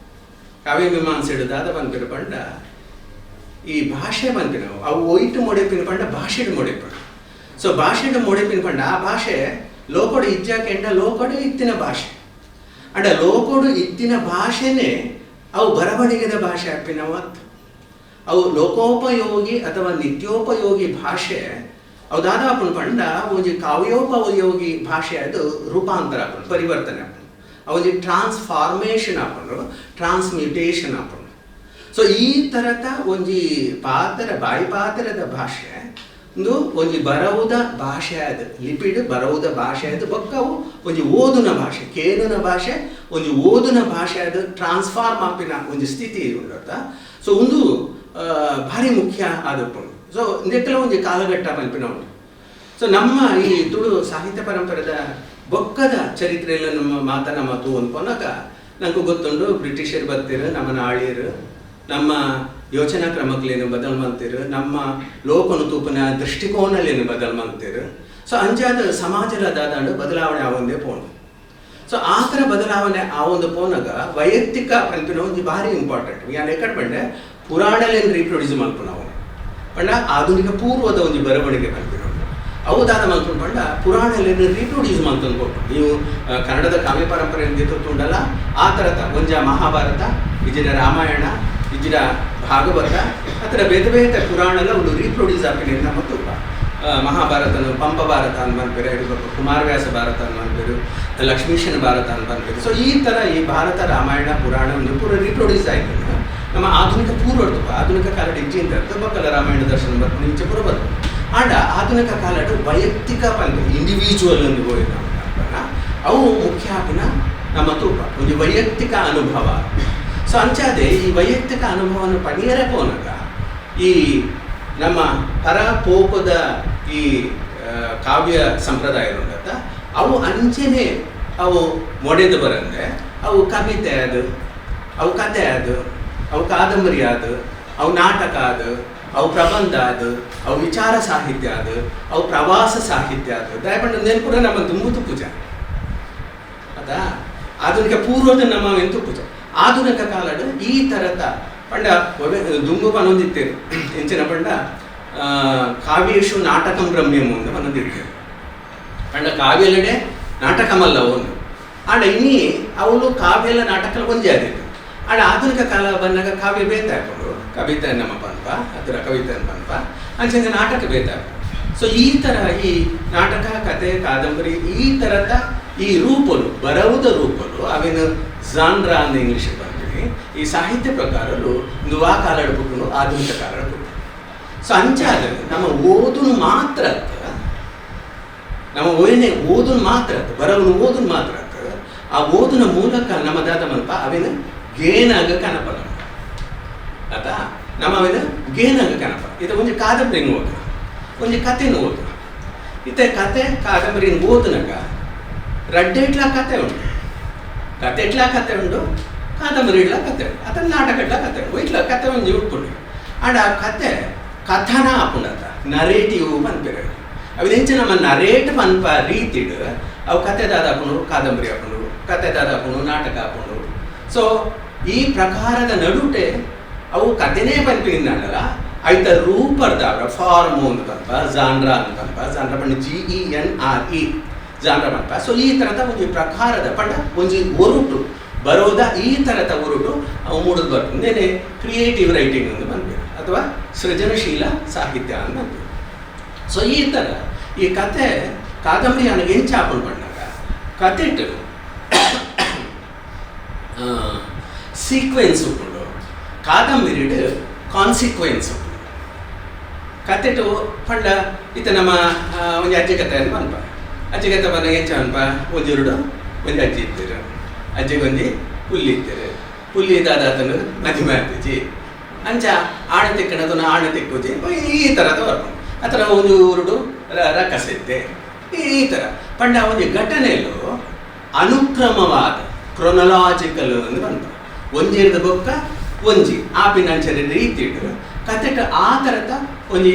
ಕಾವ್ಯ ಮೀಮಾಂಸೆ ಹಿಡಿದಾದ ಪಂಪಿನ ಪಂಡ ಈ ಭಾಷೆ ಪಂಪಿನವು ಅವು ಒಯ್ಟು ಮೊಡೆಪಿನ ಪಂಡ ಭಾಷೆಡು ಮೊಡೆಪು ಸೊ ಭಾಷೆಡು ಮೊಡೆಪಿನ ಪಂಡ ಆ ಭಾಷೆ ಲೋಕೊಡು ಇಜ್ಜಾಕೆಂಡ ಲೋಕೊಡು ಇತ್ತಿನ ಭಾಷೆ ಅಂಡ ಲೋಕೊಡು ಇತ್ತಿನ ಭಾಷೆನೇ ಅವು ಬರವಣಿಗೆದ ಭಾಷೆ ಅಪ್ಪಿನವತ್ತು ಅವು ಲೋಕೋಪಯೋಗಿ ಅಥವಾ ನಿತ್ಯೋಪಯೋಗಿ ಭಾಷೆ ಅವು ದಾದಾಪುನ ಪಂಡ ಒಂದು ಕಾವ್ಯೋಪಯೋಗಿ ಭಾಷೆ ಅದು ರೂಪಾಂತರ ಆಪುಂಡು ಪರಿವರ್ತನೆ ಆಪುಂಡು ಅವೊಂದು ಟ್ರಾನ್ಸ್ಫಾರ್ಮೇಷನ್ ಆಪುಂಡು ಟ್ರಾನ್ಸ್ಮ್ಯೂಟೇಷನ್ ಆಪುಂಡು ಸೊ ಈ ಥರದ ಒಂದು ಬಾಯಿ ಪಾತ್ರದ ಭಾಷೆ ಒಂದು ಬರವುದ ಭಾಷೆ ಅದು ಲಿಪಿಡ್ ಬರವುದ ಭಾಷೆ ಅದು ಬೊಕ್ಕವು ಒಂದು ಓದುನ ಭಾಷೆ ಕೇನುನ ಭಾಷೆ ಒಂದು ಓದುನ ಭಾಷೆ ಅದು ಟ್ರಾನ್ಸ್ಫಾರ್ಮ್ ಆಪಿನ ಒಂದು ಸ್ಥಿತಿ ಉಂಡತ್ತ ಸೊ ಒಂದು ಭಾರಿ ಮುಖ್ಯ ಆದಪ್ಪುಂಡು ಸೊ ಇದಕ್ಕೆಲ್ಲ ಒಂದು ಕಾಲಘಟ್ಟ ಮಲ್ಪಿನ ಉಂಟು ಸೊ ನಮ್ಮ ಈ ತುಳು ಸಾಹಿತ್ಯ ಪರಂಪರೆದ ಬೊಕ್ಕದ ಚರಿತ್ರೆಯಲ್ಲಿ ನಮ್ಮ ಮಾತು ಅನ್ಕೊನಾಗ ನಂಗೆ ಗೊತ್ತುಂಡು ಬ್ರಿಟಿಷರು ಬರ್ತಿರು ನಮ್ಮನ್ನ ಆಳಿಯರು ನಮ್ಮ ಯೋಚನಾ ಕ್ರಮಗಳೇನು ಬದಲು ಮಾಡ್ತೀರು ನಮ್ಮ ಲೋಕನು ತೂಪನ ದೃಷ್ಟಿಕೋನಲ್ಲೇನು ಬದಲು ಮಾಡ್ತೀರು ಸೊ ಅಂಚಾದ ಸಮಾಜದ ದಾದಾಂಡು ಬದಲಾವಣೆ ಆವೊಂದೇ ಪೋಣು ಸೊ ಆ ಥರ ಬದಲಾವಣೆ ಆವೊಂದು ಪೋನಾಗ ವೈಯಕ್ತಿಕ ಪಂಪಿನ ಒಂದು ಭಾರಿ ಇಂಪಾರ್ಟೆಂಟ್ ಯಾರು ಎಕಡೆ ಬಂಡೆ ಪುರಾಣಲೇನು ರೀಪ್ರೊಡ್ಯೂಸ್ ಮಾಡ್ಕೊಂಡು ನಾವು ಪಂಡ ಆಧುನಿಕ ಪೂರ್ವದ ಒಂದು ಬರವಣಿಗೆ ಪಂಪಿನ ಅವು ದಾದ ಮಾಡ್ಕೊಂಡು ಪಂಡ ಪುರಾಣಲೇನು ರೀಪ್ರೊಡ್ಯೂಸ್ ಮಾಡ್ಕೊಂಡು ಕೊಟ್ಟು ನೀವು ಕನ್ನಡದ ಕಾವ್ಯ ಪರಂಪರೆ ತೊತ್ತುಂಡಲ್ಲ ಆ ಥರದ ಒಂಜ ಮಹಾಭಾರತ ಇಜಿನ ರಾಮಾಯಣ ಇಜಿನ ಭಾಗವತ ಆ ಥರ ಬೇತೆ ಬೇತೆ ಪುರಾಣಲ್ಲ ಒಂದು ರೀಪ್ರೊಡ್ಯೂಸ್ ಆಪಿನಿಂದ ಮತ್ತು ಮಹಾಭಾರತನು ಪಂಪ ಭಾರತ ಅಂತ ಬಂದ್ಬೇರು ಹಿಡಿಬೇಕು ಕುಮಾರವ್ಯಾಸ ಭಾರತ ಅಂತ ಬಂದ್ಬೇರು ಲಕ್ಷ್ಮೀಶನ ಭಾರತ ಅಂತ ಬಂದ್ಬೇರು ಸೊ ಈ ಥರ ಈ ಭಾರತ ರಾಮಾಯಣ ಪುರಾಣ ಒಂದು ಪೂರ ರೀಪ್ರೊಡ್ಯೂಸ್ ಆಯ್ತು ನಮ್ಮ ಆಧುನಿಕ ಪೂರ್ವಡ್ತು ಆಧುನಿಕ ಕಾಲದ ಇಜ್ಜಿಂತ ಬಕ್ಕಲ ರಾಮಾಯಣ ದರ್ಶನ ಬರ್ಕೊಂಡು ಇಂಚೆ ಪೂರ ಬರ್ತು ಆಂಡ ಆಧುನಿಕ ಕಾಲದ ವೈಯಕ್ತಿಕ ಪಂದ್ಯ ಇಂಡಿವಿಜುವಲ್ ಎಂದು ಹೋಯ್ತು ಅವು ಮುಖ್ಯ ಆಪಿನ ನಮ್ಮ ತೂಪ ಒಂದು ವೈಯಕ್ತಿಕ ಅನುಭವ ಸೊ ಅಂಚಾದೆ ಈ ವೈಯಕ್ತಿಕ ಅನುಭವವನ್ನು ಪಡೆಯರೆ ಪೋನಾಗ ಈ ನಮ್ಮ ಪರ ಪೋಪದ ಈ ಕಾವ್ಯ ಸಂಪ್ರದಾಯ ಉಂಡತ್ತ ಅವು ಅಂಚೆನೆ ಅವು ಮೊಡೆದು ಬರಂದ್ರೆ ಅವು ಕವಿತೆ ಅದು, ಅವು ಕತೆ ಅದು, ಅವು ಕಾದಂಬರಿ ಅದು, ಅವು ನಾಟಕ ಅದು, ಅವು ಪ್ರಬಂಧ ಅದು, ಅವು ವಿಚಾರ ಸಾಹಿತ್ಯ ಅದು, ಅವು ಪ್ರವಾಸ ಸಾಹಿತ್ಯ ಅದು. ದಯಪಂಡ ನೆನಪುರ ನಮ್ಮ ದುಂಬುತು ಪೂಜೆ ಅದಾ ಆಧುನಿಕ ಪೂರ್ವದ ನಮ್ಮ ಎಂತು ಪೂಜೆ. ಆಧುನಿಕ ಕಾಲದ ಈ ಥರದ ಪಂಡ ದುಂಬು ಪನೊಂದಿತ್ತೇರು ಎಂಚಿನ ಪಂಡ ಕಾವ್ಯೇಶು ನಾಟಕಂ ಬ್ರಹ್ಮ್ಯಂ ಒಂದು ಪನೊಂದಿತ್ತೇರು. ಪಂಡ ಕಾವ್ಯಲಡೆ ನಾಟಕಮಲ್ಲ ಒಂದು ಆಂಡ ಇನ್ನಿ ಅವಳು ಕಾವ್ಯಲ ನಾಟಕ ಒಂದೇ ಆದಿತ್ತು. ಆಂಡ ಆಧುನಿಕ ಕಾಲ ಬಂದಾಗ ಕಾವ್ಯ ಬೇತ ಹಾಕೊಂಡು ಕವಿತೆ ನಮ್ಮ ಪನ್ಪ ಅದರ ಕವಿತೆ ಪನ್ಪ ಅಂಚೆ ನಾಟಕ ಬೇತ. ಸೊ ಈ ಥರ ಈ ನಾಟಕ ಕತೆ ಕಾದಂಬರಿ ಈ ಥರದ ಈ ರೂಪಲು ಬರವುದ ರೂಪಲು ಅವೇನು ಜಾನ್ರ ಅಂತ ಇಂಗ್ಲೀಷ್ ಬಂದ್ವಿ. ಈ ಸಾಹಿತ್ಯ ಪ್ರಕಾರಲು ಒಂದು ಆ ಕಾಲದ ಬುಕ್ನು ಆಧುನಿಕ ಕಾಲದ ಬುಕ್. ಸೊ ಅಂಚಾದ ನಮ್ಮ ಓದುನು ಮಾತ್ರ ನಮ್ಮ ಓದುನು ಮಾತ್ರ ಬರವನು ಓದುನು ಮಾತ್ರ ಆ ಓದಿನ ಮೂಲಕ ನಮ್ಮದಾದ ಮಲ್ಪ ಅವೇನು ಗೇನಾಗ ಕನಪಲ ಆತ ನಮ್ಮ ಅವೇನು ಗೇನಾಗ ಕನಪ. ಇದು ಒಂದು ಕಾದಂಬರಿನ ಓದು, ಒಂದು ಕಥೆನ ಓದು. ಇತ್ತೆ ಕತೆ ಕಾದಂಬರಿನ ಓದಿನಾಗ ರಡ್ಡೆ ಇಟ್ಲ ಕತೆ ಉಂಟು, ಕತೆ ಇಟ್ಲ ಕತೆ ಉಂಟು, ಕಾದಂಬರಿ ಇಡ್ಲ ಕತೆ ಉಂಟು, ಅಥವಾ ನಾಟಕ ಇಡ್ಲ ಕತೆ ಉಂಟು. ಇಟ್ಲ ಕತೆ ಒಂದು ಉಟ್ಕೊಂಡು ಆಂಡ ಆ ಕತೆ ಕಥನ ಆಪುಂಡತ ನರೇಟಿವ್ ಪನ್ಪೇರೆ. ಅವು ಹೆಂಚೆ ನಮ್ಮ ನರೇಟ್ ಪನ್ಪ ರೀತಿಡ್ ಅವು ಕತೆದಾದ ಹಾಕೊಂಡು ಕಾದಂಬರಿ ಹಾಕೊಂಡು ಕತೆದಾದ ಹಾಕೊಂಡು ನಾಟಕ ಹಾಕೊಂಡು. ಸೊ ಈ ಪ್ರಕಾರದ ನಡುಟೆ ಅವು ಕಥೆನೇ ಪನ್ಪಿನಿಂದಲ್ಲ ಐತ ರೂಪರ್ದಾವ್ರ ಫಾರ್ಮ್ ಒಂದು ಪನ್ಪ ಜಾನ್ರ ಅಂತ ಪನ್ಪ ಜಾನ್ರ ಪಂಡ GENRE ಜಾನ್ರ ಪನ್ಪ. ಸೊ ಈ ಥರದ ಒಂದು ಪ್ರಕಾರದ ಪಂಡ ಒಂದು ಒರುಟು ಬರೋದ ಈ ಥರದ ಒರುಟು ಅವು ಮೂಡುದು ಬರ್ತದೆ. ಕ್ರಿಯೇಟಿವ್ ರೈಟಿಂಗ್ ಅಂತ ಬಂದ್ಬೇಕು ಅಥವಾ ಸೃಜನಶೀಲ ಸಾಹಿತ್ಯ ಅಂತ ಬಂದ್ಬೇಕು. ಸೊ ಈ ಥರ ಈ ಕತೆ ಕಾದಂಬರಿ ನನಗೆ ಹೆಂಚು ಹಾಕೊಂಡು ಬಂದಾಗ ಕತೆಟು ಸೀಕ್ವೆನ್ಸ್ ಉಂಟು, ಕಾದಂಬರಿಡು ಕಾನ್ಸಿಕ್ವೆನ್ಸ್ ಉಂಟು. ಕತೆಟು ಪಂಡ ಇತ್ತ ನಮ್ಮ ಒಂದು ಅಜ್ಜಿ ಕತೆ ಅಂತ ಬಂದ್ಪ. ಅಜ್ಜಿ ಕತೆ ಬಂದಾಗ ಹೆಂಚ ಅನ್ಪ ಒಂದು ಎರಡು ಒಂದು ಅಜ್ಜಿ ಇದ್ದೀರು, ಅಜ್ಜಿಗೊಂದು ಪುಲ್ಲಿ ಇದ್ದೀರು, ಪುಲ್ಲಿ ಇದ್ದಾದನು ಮದುವೆ ಆಗ್ತಿಜಿ ಅಂಚ ಆಣ ತಿಕ್ಕಣದನ್ನ ಆಣ ತಿಕ್ಕುಜಿ ಈ ಥರದ ಬರ್ಕೊಂಡು ಆ ಥರ ಒಂದು ಉರುಡು ರಕಸಿದ್ದೆ ಈ ಥರ ಪಂಡ ಒಂದು ಘಟನೆಯಲ್ಲೂ ಅನುಕ್ರಮವಾದ ಕ್ರೊನಲಾಜಿಕಲ್ ಅಂತ ಬಂತು. ಒಂಜಿರದ ಬೊಕ್ಕ ಒಂಜಿ ಆಪಿನಂಚರ ರೀತಿ ಇಟ್ಟು ಕತೆಟ ಆ ಥರದ ಒಂದು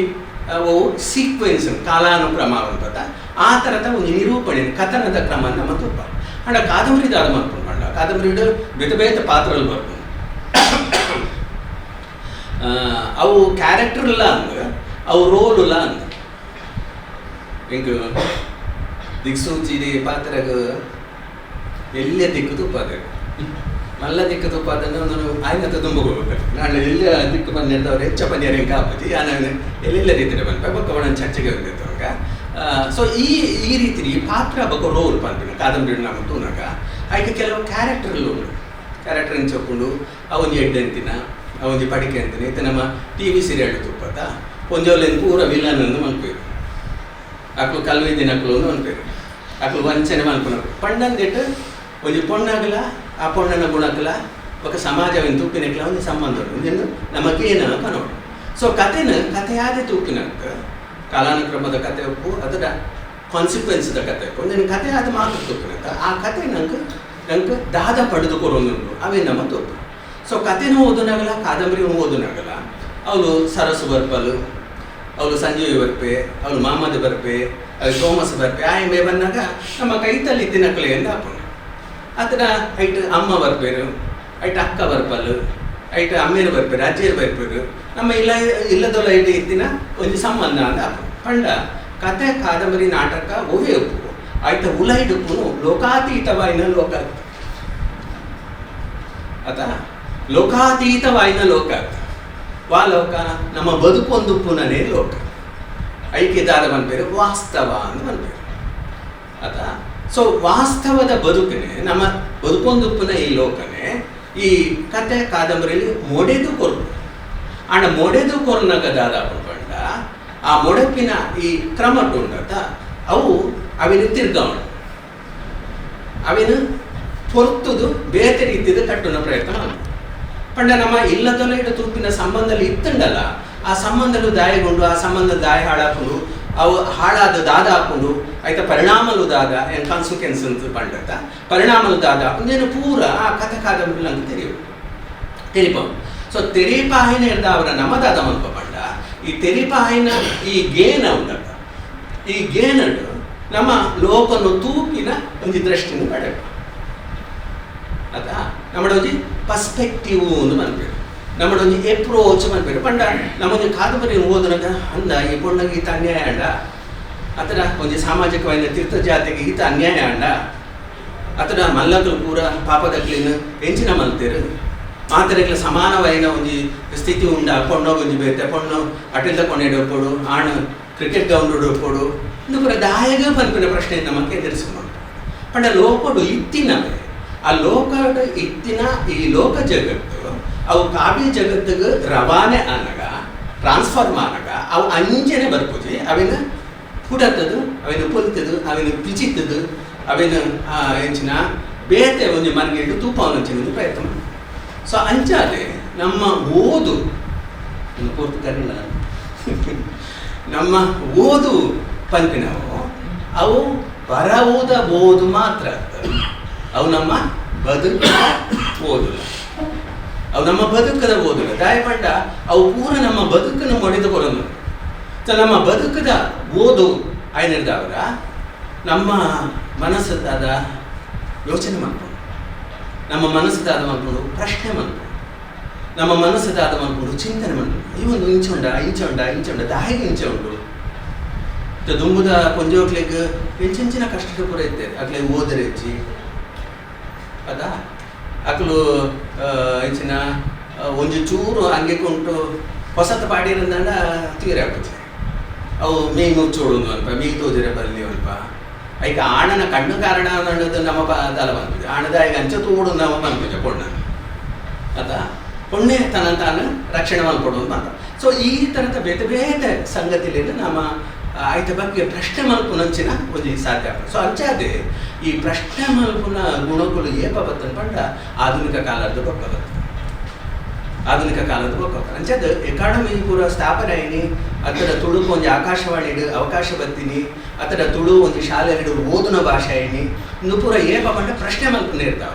ಸೀಕ್ವೆನ್ಸ್ ಕಾಲಾನುಕ್ರಮ ಅಂತ ಆ ಥರದ ಒಂದು ನಿರೂಪಣೆ ಕಥನದ ಕ್ರಮ ನಮ್ಮ ತುಪ್ಪ ಅಂಡ ಕಾದಂಬರಿದಾದ ಮಾಡ್ಕೊಂಡು ಪಂಡ ಕಾದಂಬರಿ ಬೇತೆ ಬೇತೆ ಪಾತ್ರಗಳು ಬರ್ಕೊಂಡು ಅವು ಕ್ಯಾರೆಕ್ಟರ್ಲ ಅಂದ ಅವು ರೋಲುಲ ಅಂದ ಹಿಂಗೆ ದಿಕ್ಸೂಚಿದೆ ಪಾತ್ರಗ ಎಲ್ಲೇ ದಿಕ್ಕು ತುಪ್ಪಾದ ಮಲ್ಲ ದಿಕ್ಕು ತುಪ್ಪಾದನ್ನು ನಾನು ಆಯ್ನತ್ತ ತುಂಬ ಹೋಗ್ಬೇಕು. ನಾಳೆ ಎಲ್ಲ ದಿಕ್ಕು ಬಂದಿರ್ದವ್ರು ಹೆಚ್ಚ ಪನ್ಯಾರ ಹಿಂಗೆ ಹಾಪತಿ ನಾನು ಎಲ್ಲೆಲ್ಲ ರೀತಿಯ ಬಂದ ಬೊಕ್ಕ ಒಣ ಚರ್ಚೆಗೆ ಬಂದಿತ್ತು ಅವಾಗ. ಸೊ ಈ ರೀತಿ ಈ ಪಾತ್ರ ಬೊಕ್ಕ ರೋಲ್ ಬಂದ್ಬಿಟ್ಟು ಕಾದಂಬರಿ ನಮ್ಮ ತೂನಾಗ ಆಯ್ಕೆ ಕೆಲವು ಕ್ಯಾರೆಕ್ಟರ್ಲು ಉಂಟು. ಕ್ಯಾರೆಕ್ಟರ್ ಹಂಚಕೊಂಡು ಅವೊಂದು ಎಡ್ಡೆಂತಿನ ಅವೊಂದು ಪಡಿಕೆ ಅಂತೀನಿ ಇತ್ತು ನಮ್ಮ TV ಸೀರಿಯಲ್ ತುಪ್ಪತ್ತ ಒಂಜೋಲೆಂದು ಪೂರ ವಿಲನ್ ಅಂದು ಮನ್ಪೇರು ಅಕ್ಲು ಕಲ್ವಿದ್ದಿನ ಅಕ್ಲು ಒಂದು ಮನ್ಪೇರು ಅಕ್ಲು ವಂಚನೆ ಮನ್ಪುನರು ಪಂಡಂದಿಟ್ಟು ಒಂದು ಪೊಣ್ಣಾಗಲ ಆ ಪೊಣ್ಣನ ಗುಣಕಲ ఒక ಸಮಾಜವನ್ನು ತೂಪಿನಕ್ಲ ಒಂದು ಸಂಬಂಧ ಉಂಟು ನಮಗೇನ ಕನೋಡು. ಸೊ ಕಥೆಯಾದೆ ತೂಪಿನಂತ ಕಾಲಾನುಕ್ರಮದ ಕತೆ ಒಪ್ಪು ಅದರ ಕಾನ್ಸಿಕ್ವೆನ್ಸ್ದ ಕತೆ ಒಪ್ಪು ನಿನ್ನ ಕತೆ ಆದ ಮಾತ್ರ ತೂಪಿನಂತ ಆ ಕತೆ ನಂಗೆ ದಾದ ಪಡೆದುಕೊಡೋನುಂಟು ಅವೇ ನಮ್ಮ ತೂಪು. ಸೊ ಕಥೆನೂ ಓದೋನಾಗಲ್ಲ ಕಾದಂಬರಿ ಓದೋನಾಗಲ್ಲ. ಅವಳು ಸರಸು ಬರ್ಪಲು, ಅವಳು ಸಂಜೀವಿ ಬರ್ಪೆ, ಅವಳು ಮಹಮ್ಮದ್ ಬರ್ಪೆ, ಅವಳು ಥೋಮಸ್ ಬರ್ಪೆ ಆ ಎಮ್ಮೆ ಬಂದಾಗ ನಮ್ಮ ಕೈತಲ್ಲಿ ತಿನ್ನಕಲೆ ಎಂದು ಹಾಕೊಂಡು ಅದರ ಐಟ್ ಅಮ್ಮ ಬರ್ಪೇರು, ಐಟ್ ಅಕ್ಕ ಬರ್ಪಲು, ಐಟ್ ಅಮ್ಮೇರು ಬರ್ಪೇರು, ಅಜ್ಜಿಯರು ಬರ್ಪೇರು, ನಮ್ಮ ಇಲ್ಲದೊಲ ಐಟ್ ಇತ್ತಿನ ಒಂದು ಸಂಬಂಧ ಅಂತ ಹಾಕೊಂಡು ಪಂಡ ಕತೆ ಕಾದಂಬರಿ ನಾಟಕ ಒವೇ ಉಪ್ಪು ಆಯ್ತ ಉಲೈಡುಪ್ಪು ಲೋಕಾತೀತವಾಯಿನ ಲೋಕ ಆತ ಲೋಕಾತೀತವಾಯಿನ ಲೋಕ ವಾ ಲೋಕ ನಮ್ಮ ಬದುಕೊಂದು ಪುನನೇ ಲೋಕ ಐಕ್ಯದಾದ ಬಂದ್ಪೇರು ವಾಸ್ತವ ಅಂತ ಬಂದ್ಪೇರು ಆತ. ಸೊ ವಾಸ್ತವದ ಬದುಕನೆ ನಮ್ಮ ಬದುಕೊಂದು ಪುನಃ ಈ ಲೋಕನೆ ಈ ಕತೆ ಕಾದಂಬರಿಯಲ್ಲಿ ಮೊಡೆದು ಕೊರ್ಪು ಆಂಡ ಮೊಡೆದು ಕೊರ್ನಗದಾದ ಪಂಡ ಆ ಮೊಡಪಿನ ಈ ಕ್ರಮ ಉಂಡತ ಅವು ಅವಿನ ತಿರ್ಗಾವಣ ಅವಿನ ಪೊರ್ತುದು ಬೇತೆ ರೀತಿದ ಕಟ್ಟುನ ಪ್ರಯತ್ನ ಮಾಡ ಪಂಡ ನಮ್ಮ ಇಲ್ಲದಲ್ಲ ಇಡ ತೂಪಿನ ಸಂಬಂಧದಲ್ಲಿ ಇತ್ತಂಡಲ್ಲ ಆ ಸಂಬಂಧಲು ದಾಯಗೊಂಡು ಆ ಸಂಬಂಧ ದಾಯ ಹಾಳಾಕೊಂಡು ಅವು ಹಾಳಾದ ದಾದ ಹಾಕೊಂಡು ಆಯ್ತಾ ಪರಿಣಾಮಲು ದಾದ ಏನು ಕಾನ್ಸಿಕ್ವೆನ್ಸ್ ಅಂತ ಪಂಡತ ಪರಿಣಾಮಲು ದಾದ ಒಂದೇನು ಪೂರ ಆ ಕಥೆ ಕಾದಂಬರಿ ಅಂತ ತೆರಿಪಂ ಸೊ ತೆರಿಪಾಯಿನ ಇರ್ದ ಅವರ ನಮ್ಮದಾದ ಮಲ್ಪ ಪಂಡ ಈ ತೆರಿಪಾಯಿನ ಈ ಗೇನ ಉಂಟತ್ತ ಈ ಗೇನಡು ನಮ್ಮ ಲೋಕನು ತೂಪಿನ ಒಂದು ದೃಷ್ಟಿನ ಪಡೆಪ ಆಯ್ತಾ ನಮ್ಮಡೊಂದು ಪರ್ಸ್ಪೆಕ್ಟಿವ್ ಅಂತ ಬಂದ್ಬೇರು ನಮ್ಮಡೊಂದು ಎಪ್ರೋಚ್ ಬಂದ್ಬೇರು ಪಂಡ ನಮ್ಮೊಂದು ಕಾದಂಬರಿ ಓದನಗ ಅಂದ ಈ ಪೊಣ್ಣಗೆ ಈತ ಅನ್ಯಾಯ ಅಂಡ ಅತರ ಒಂದು ಸಾಮಾಜಿಕವಾದ ತೀರ್ಥ ಜಾತಿಗೆ ಈತ ಅನ್ಯಾಯ ಅಂಡ ಅತರ ಮಲ್ಲಗಳು ಪೂರ ಪಾಪದಕ್ಲಿನ ಹೆಂಚಿನ ಮಲ್ತೇರು ಮಾತರೆಗಳ ಸಮಾನವಾದ ಒಂದು ಸ್ಥಿತಿ ಉಂಡ ಪೊಣ್ಣೋ ಗುಂಜಿ ಬೇತೆ ಪೊಣ್ಣು ಅಟೆಲ್ ತಗೊಂಡು ಆಣ ಕ್ರಿಕೆಟ್ ಗ್ರೌಂಡ್ ಹೋಗ್ಕೊಡು ಇನ್ನು ಪೂರ ದಾಯಗ ಪನ್ಪಿನ ಪ್ರಶ್ನೆಯಿಂದ ನಮಗೆ ಎದುರಿಸ್ಕೊಂಡು ಪಂಡ ಲೋಕಡು ಇತ್ತಿನವೇ ಆ ಲೋಕದ ಇತ್ತಿನ ಈ ಲೋಕ ಜಗತ್ತು ಅವು ಕಾವ್ಯ ಜಗತ್ತಿಗೆ ರವಾನೆ ಆನಗ ಟ್ರಾನ್ಸ್ಫಾರ್ಮ್ ಆನಗ ಅವು ಅಂಜನೆ ಬರ್ಪುಜಿ ಅವಿನ ಹುಡತದು ಅವಿನ ಪೊಲ್ತದು ಅವಿನ ಪಿಚಿತ್ತದು ಅವಿನ ಹೆಂಚಿನ ಬೇತೆ ಒಂದು ಮನೆಗೆ ತೂಪ ಹಂಚಿನ ಪ್ರಯತ್ನ ಸೊ ಅಂಚಾದೆ ನಮ್ಮ ಓದು ಪೂರ್ತಿ ಕರೀಲ ನಮ್ಮ ಓದು ಪಂಪಿನವು ಅವು ಬರ ಓದಬಹುದು ಮಾತ್ರ ಅವು ನಮ್ಮ ಬದುಕ ಓದುಲ್ಲ ಅವು ನಮ್ಮ ಬದುಕದ ಓದುಲ್ಲ ದಯಪಂಡ ಅವು ಪೂರ ನಮ್ಮ ಬದುಕನ್ನು ಮೊಡೆದು ಕೊಡೋದು ಸೊ ನಮ್ಮ ಬದುಕದ ಓದು ಆಯ್ನಿರ್ದವರ ನಮ್ಮ ಮನಸ್ಸದಾದ ಯೋಚನೆ ಮಾಡ್ಕೊಂಡು ನಮ್ಮ ಮನಸ್ಸದಾದ ಮಾಡ್ಕೊಂಡು ಪ್ರಶ್ನೆ ಮಾಡ್ಕೊಂಡು ನಮ್ಮ ಮನಸ್ಸದಾದ ಮಾಡ್ಕೊಂಡು ಚಿಂತನೆ ಮಾಡ್ಕೊಂಡು ಇವೊಂದು ಇಂಚ ದಾಯಿಗೆ ಇಂಚ ಉಂಟು ದುಂಬುದ ಕೊಂಜೋಕ್ಲಿಗೆ ಹೆಂಚಿನ ಕಷ್ಟಕ್ಕೆ ಪೂರ ಇರ್ತೇವೆ ಅಕ್ಲೆ ಓದರೆ ಹೆಚ್ಚಿ ಅದಾ ಅಕ್ಲು ಹೆಂಚಿನ ಒಂದು ಚೂರು ಹಂಗೆ ಕೊಂಟು ಹೊಸತು ಪಾಡಿರಂದಂಡ ತೀರಾಗ್ತದೆ ಅವು ಮೇ ಮುಚ್ಚೋಡು ಅಲ್ಪ ಮೇ ತೋಜರೆ ಬರಲಿ ಅಲ್ಪ ಈಗ ಆಣನ ಕಣ್ಣು ಕಾರಣ ಅನ್ನೋದು ನಮ್ಮ ತಲ ಬಂದಿದೆ ಆಣದ ಈಗ ಅಂಚ ತೋಡು ನಮ್ಮ ಬಂದಿದೆ ಪೊಣ್ಣ ಅದ ಪುಣ್ಯ ತನ್ನ ತಾನು ರಕ್ಷಣೆ ಮಾಡ್ಕೊಡೋದು ಮಾತ ಸೊ ಈ ಥರದ ಬೇತೆ ಬೇತೆ ಸಂಗತಿಲಿಂದ ನಮ್ಮ ಆಯ್ತ ಬಗ್ಗೆ ಪ್ರಶ್ನೆ ಮಲ್ಪುನಂಚಿನ ಒಂದು ಸಾಧ್ಯ ಸೊ ಅಂಚಾದೆ ಈ ಪ್ರಶ್ನೆ ಮಲ್ಪುನ ಗುಣಗಳು ಏಪ ಬರ್ತದೆ ಪಂಡ ಆಧುನಿಕ ಕಾಲದ ಬರ್ತದೆ ಅಂಚದ ಎಕಾಡೆಮಿ ಪೂರ ಸ್ಥಾಪನೆ ಆಯ್ನಿ ಅದರ ತುಳುಕು ಒಂದು ಆಕಾಶವಾಣಿ ಅವಕಾಶ ಬರ್ತೀನಿ ಅದರ ತುಳು ಒಂದು ಶಾಲೆ ಓದಿನ ಭಾಷೆ ಆಯ್ನಿ ಇನ್ನು ಪೂರ ಏಪ ಪಂಡ ಪ್ರಶ್ನೆ ಮಲ್ಪನೆ ಇರ್ತಾವ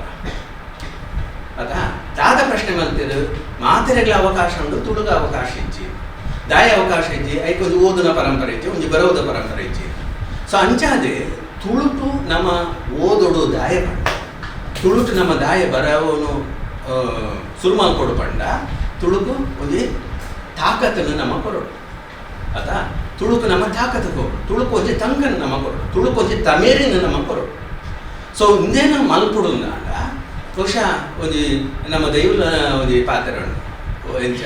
ಅದಾ ದಾದ ಪ್ರಶ್ನೆ ಮಲ್ತಿರು ಮಾತೆರೆಗಳ ಅವಕಾಶ ಉಂಟು ತುಳುಗ ಅವಕಾಶ ಇಜ್ಜಿ ದಾಯ ಅವಕಾಶ ಇಜ್ಜಿ ಐಕೊಂದು ಓದಿನ ಪರಂಪರೆ ಇಜ್ಜಿ ಒಂದು ಬರೋದ ಪರಂಪರೆ ಇಜ್ಜಿ ಸೊ ಅಂಚಾದೆ ತುಳುಟು ನಮ್ಮ ಓದೋಡು ದಾಯ ಪಂಡ ತುಳುಟು ನಮ್ಮ ದಾಯ ಬರವನು ಸುರುಮಾಲ್ ಕೊಡು ಪಂಡ ತುಳುಕು ಒಂದು ತಾಕತ್ತನ್ನು ನಮ್ಮ ಕೊರಡು ಆಯ್ತಾ ತುಳುಕು ನಮ್ಮ ತಾಕತ್ತು ಕೊಡು ತುಳುಕು ಒಂದು ತಂಕನ್ನು ನಮ್ಮ ಕೊರಡು ತುಳುಕು ಒಂದು ತಮೇರಿನ ನಮ್ಮ ಕೊರಡು ಸೊ ಇಂದೇನು ಮಲ್ಪುಡು ನಾಡ ಬಹುಶಃ ಒಂದು ನಮ್ಮ ದೈವಲ ಒಂದು ಪಾತ್ರ ಎಂಚ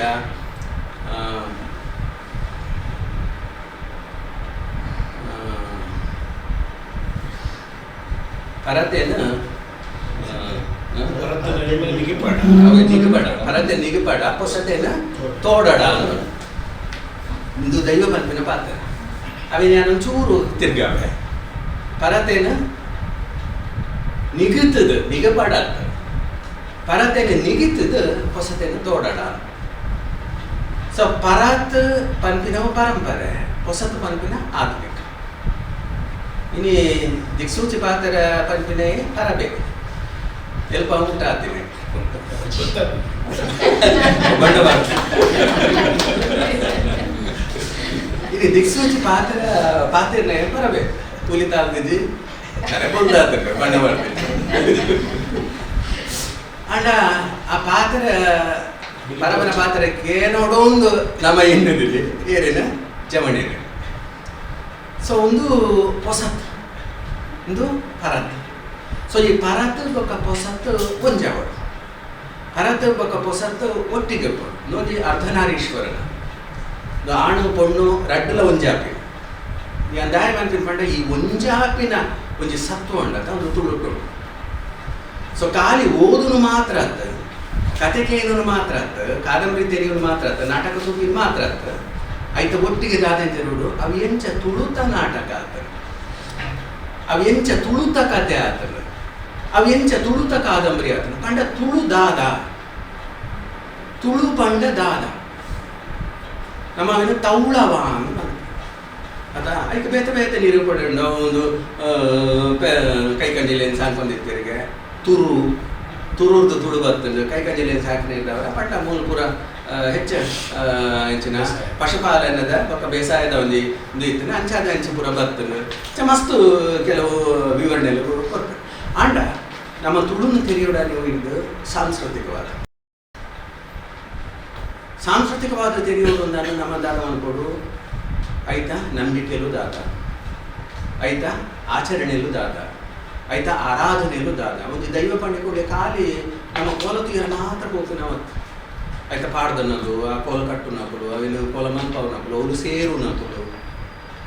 ಪರತೆಯನ್ನು ಪರತೆ ನಿಗಿಪಾಡ ಪೊಸತೆನ ತೋಡಡ ಇದು ದೈವ ಪಂಪಿನ ಪಾತ್ರ ಅವೇನು ಚೂರು ತಿರ್ಗಾವೆ ಪರತೆನ ನಿಗುತ್ತದು ನಿಗಪಾಡ ಪರತೆನ ನಿಗಿತದು ಹೊಸತೆನ ತೋಡಡ ಸೊ ಪರತ್ ಪಂಪಿನ ಪರಂಪರೆ ಹೊಸತು ಪಂಪಿನ ಆಧುನಿಕ ಇನಿ ದಿಕ್ಸೂಚಿ ಪಾತ್ರ ಪಂಪಿನೇ ಪರಬೇಕು ಎಲ್ಪ ಊಟ ಆಗ್ತೀನಿ ಇದು ದಿಕ್ಸೂಚಿ ಪಾತ್ರನೇ ಬರಬೇಕು ತುಲಿತಾಲ್ದಿಜಿ ಬಂದಾದ್ರೆ ಬಣ್ಣ ಬರಬೇಕು ಅಂಡ ಆ ಪಾತ್ರ ಪರಮನ ಪಾತ್ರಕ್ಕೆ ನೋಡೊಂದು ನಮ್ಮ ಹೆಣ್ಣಿದಿದೆ ಏರಿನ ಜಮಣಿ ಸೊ ಒಂದು ಹೊಸತ್ತು ಒಂದು ಪರತ್ ಸೊ ಈ ಪರತ್ ಬೊಕ್ಕ ಪೊಸತ್ತು ಒಂಜಾವಡು ಪರತ್ ಬೊಕ್ಕ ಪೊಸತ್ತು ಒಟ್ಟಿಗೆ ಪಡು ನೋಡಿ ಅರ್ಧನಾರೀಶ್ವರನ ಆಣು ಪೊಣ್ಣು ರಡ್ಡಲ ಒಂಜಾಪಿ ಈ ಅಂದಾಯ ಮನ್ಪಿನ ಪಂಡ ಈ ಒಂಜಾಪಿನ ಒಂಜಿ ಸತ್ವ ಉಂಡತ ಒಂದು ತುಳುಟು ಸೊ ಖಾಲಿ ಓದುನು ಮಾತ್ರ ಅತ್ತ ಕತೆ ಕೇಳೋನು ಮಾತ್ರ ಅತ್ತ ಕಾದಂಬರಿ ತೆರೆಯೋನು ಮಾತ್ರ ಅತ್ತ ನಾಟಕ ತೂಗಿನ ಮಾತ್ರ ಅತ್ತ ಆಯ್ತು ಒಟ್ಟಿಗೆ ದಾದಂತಿರುಡು ಅವು ಎಂಚ ತುಳುತ ನಾಟಕ ಆತನು ಅವು ಎಂಚ ತುಳುತ ಕತೆ ಆತನು ಅವು ಎಂಚ ತುಳುತ ಕಾದಂಬರಿ ಆತನು ಪಂಡ ತುಳು ದಾದ ತುಳು ಪಂಡ ದಾದ ನಮ್ಮ ಅವನು ತೌಳವ ಅಂತ ಅದ ಅದಕ್ಕೆ ಬೇತೆ ನಿರೂಪಣೆ ಉಂಡು ಒಂದು ಕೈಕಂಜಿಲೇನು ಸಾಕೊಂದಿತ್ತರಿಗೆ ತುರುರ್ದು ತುಳು ಬರ್ತದೆ ಕೈಕಂಜಿಲೇನು ಸಾಕನೆ ಇದ್ದವರ ಪಟ್ಟ ಮೂಲ ಪೂರ ಹೆಚ್ಚು ಹೆಂಚಿನ ಪಶುಪಾಲನದ ಪಕ್ಕ ಬೇಸಾಯದ ಒಂದು ಇತ್ತು ಅಂಚಾದ ಹೆಂಚು ಪೂರ ಬರ್ತದೆ ಮಸ್ತು ಕೆಲವು ವಿವರಣೆಗಳು ಕೊಡ್ತಾರೆ ಆಂಡ ನಮ್ಮ ತುಳುನು ತೆರೆಯೋಡ ನೀವು ಇದು ಸಾಂಸ್ಕೃತಿಕವಾದ ತೆರೆಯೋದು ಒಂದಾದ್ರೆ ನಮ್ಮ ದಾದ ಅನ್ಕೊಡು ಆಯ್ತಾ ನಂಬಿಕೆಯಲ್ಲೂ ದಾದ ಆಯ್ತಾ ಆಚರಣೆಯಲ್ಲೂ ದಾದ ಆಯ್ತಾ ಆರಾಧನೆಯಲ್ಲೂ ದಾದ ಒಂದು ದೈವ ಪಂಡಿಗೆ ಖಾಲಿ ನಮ್ಮ ಕೋಲತೀರ ಮಾತ್ರ ಹೋಗ್ತು ನಾವು ಆಯ್ತಾ ಪಾಡ್ದನ್ನದು ಆ ಕೋಲ ಕಟ್ಟು ನಕಲು ಅವಿನ ಕೋಲ ಮಲ್ಪವು ನಕಲು ಅವರು ಸೇರು ನಕಲು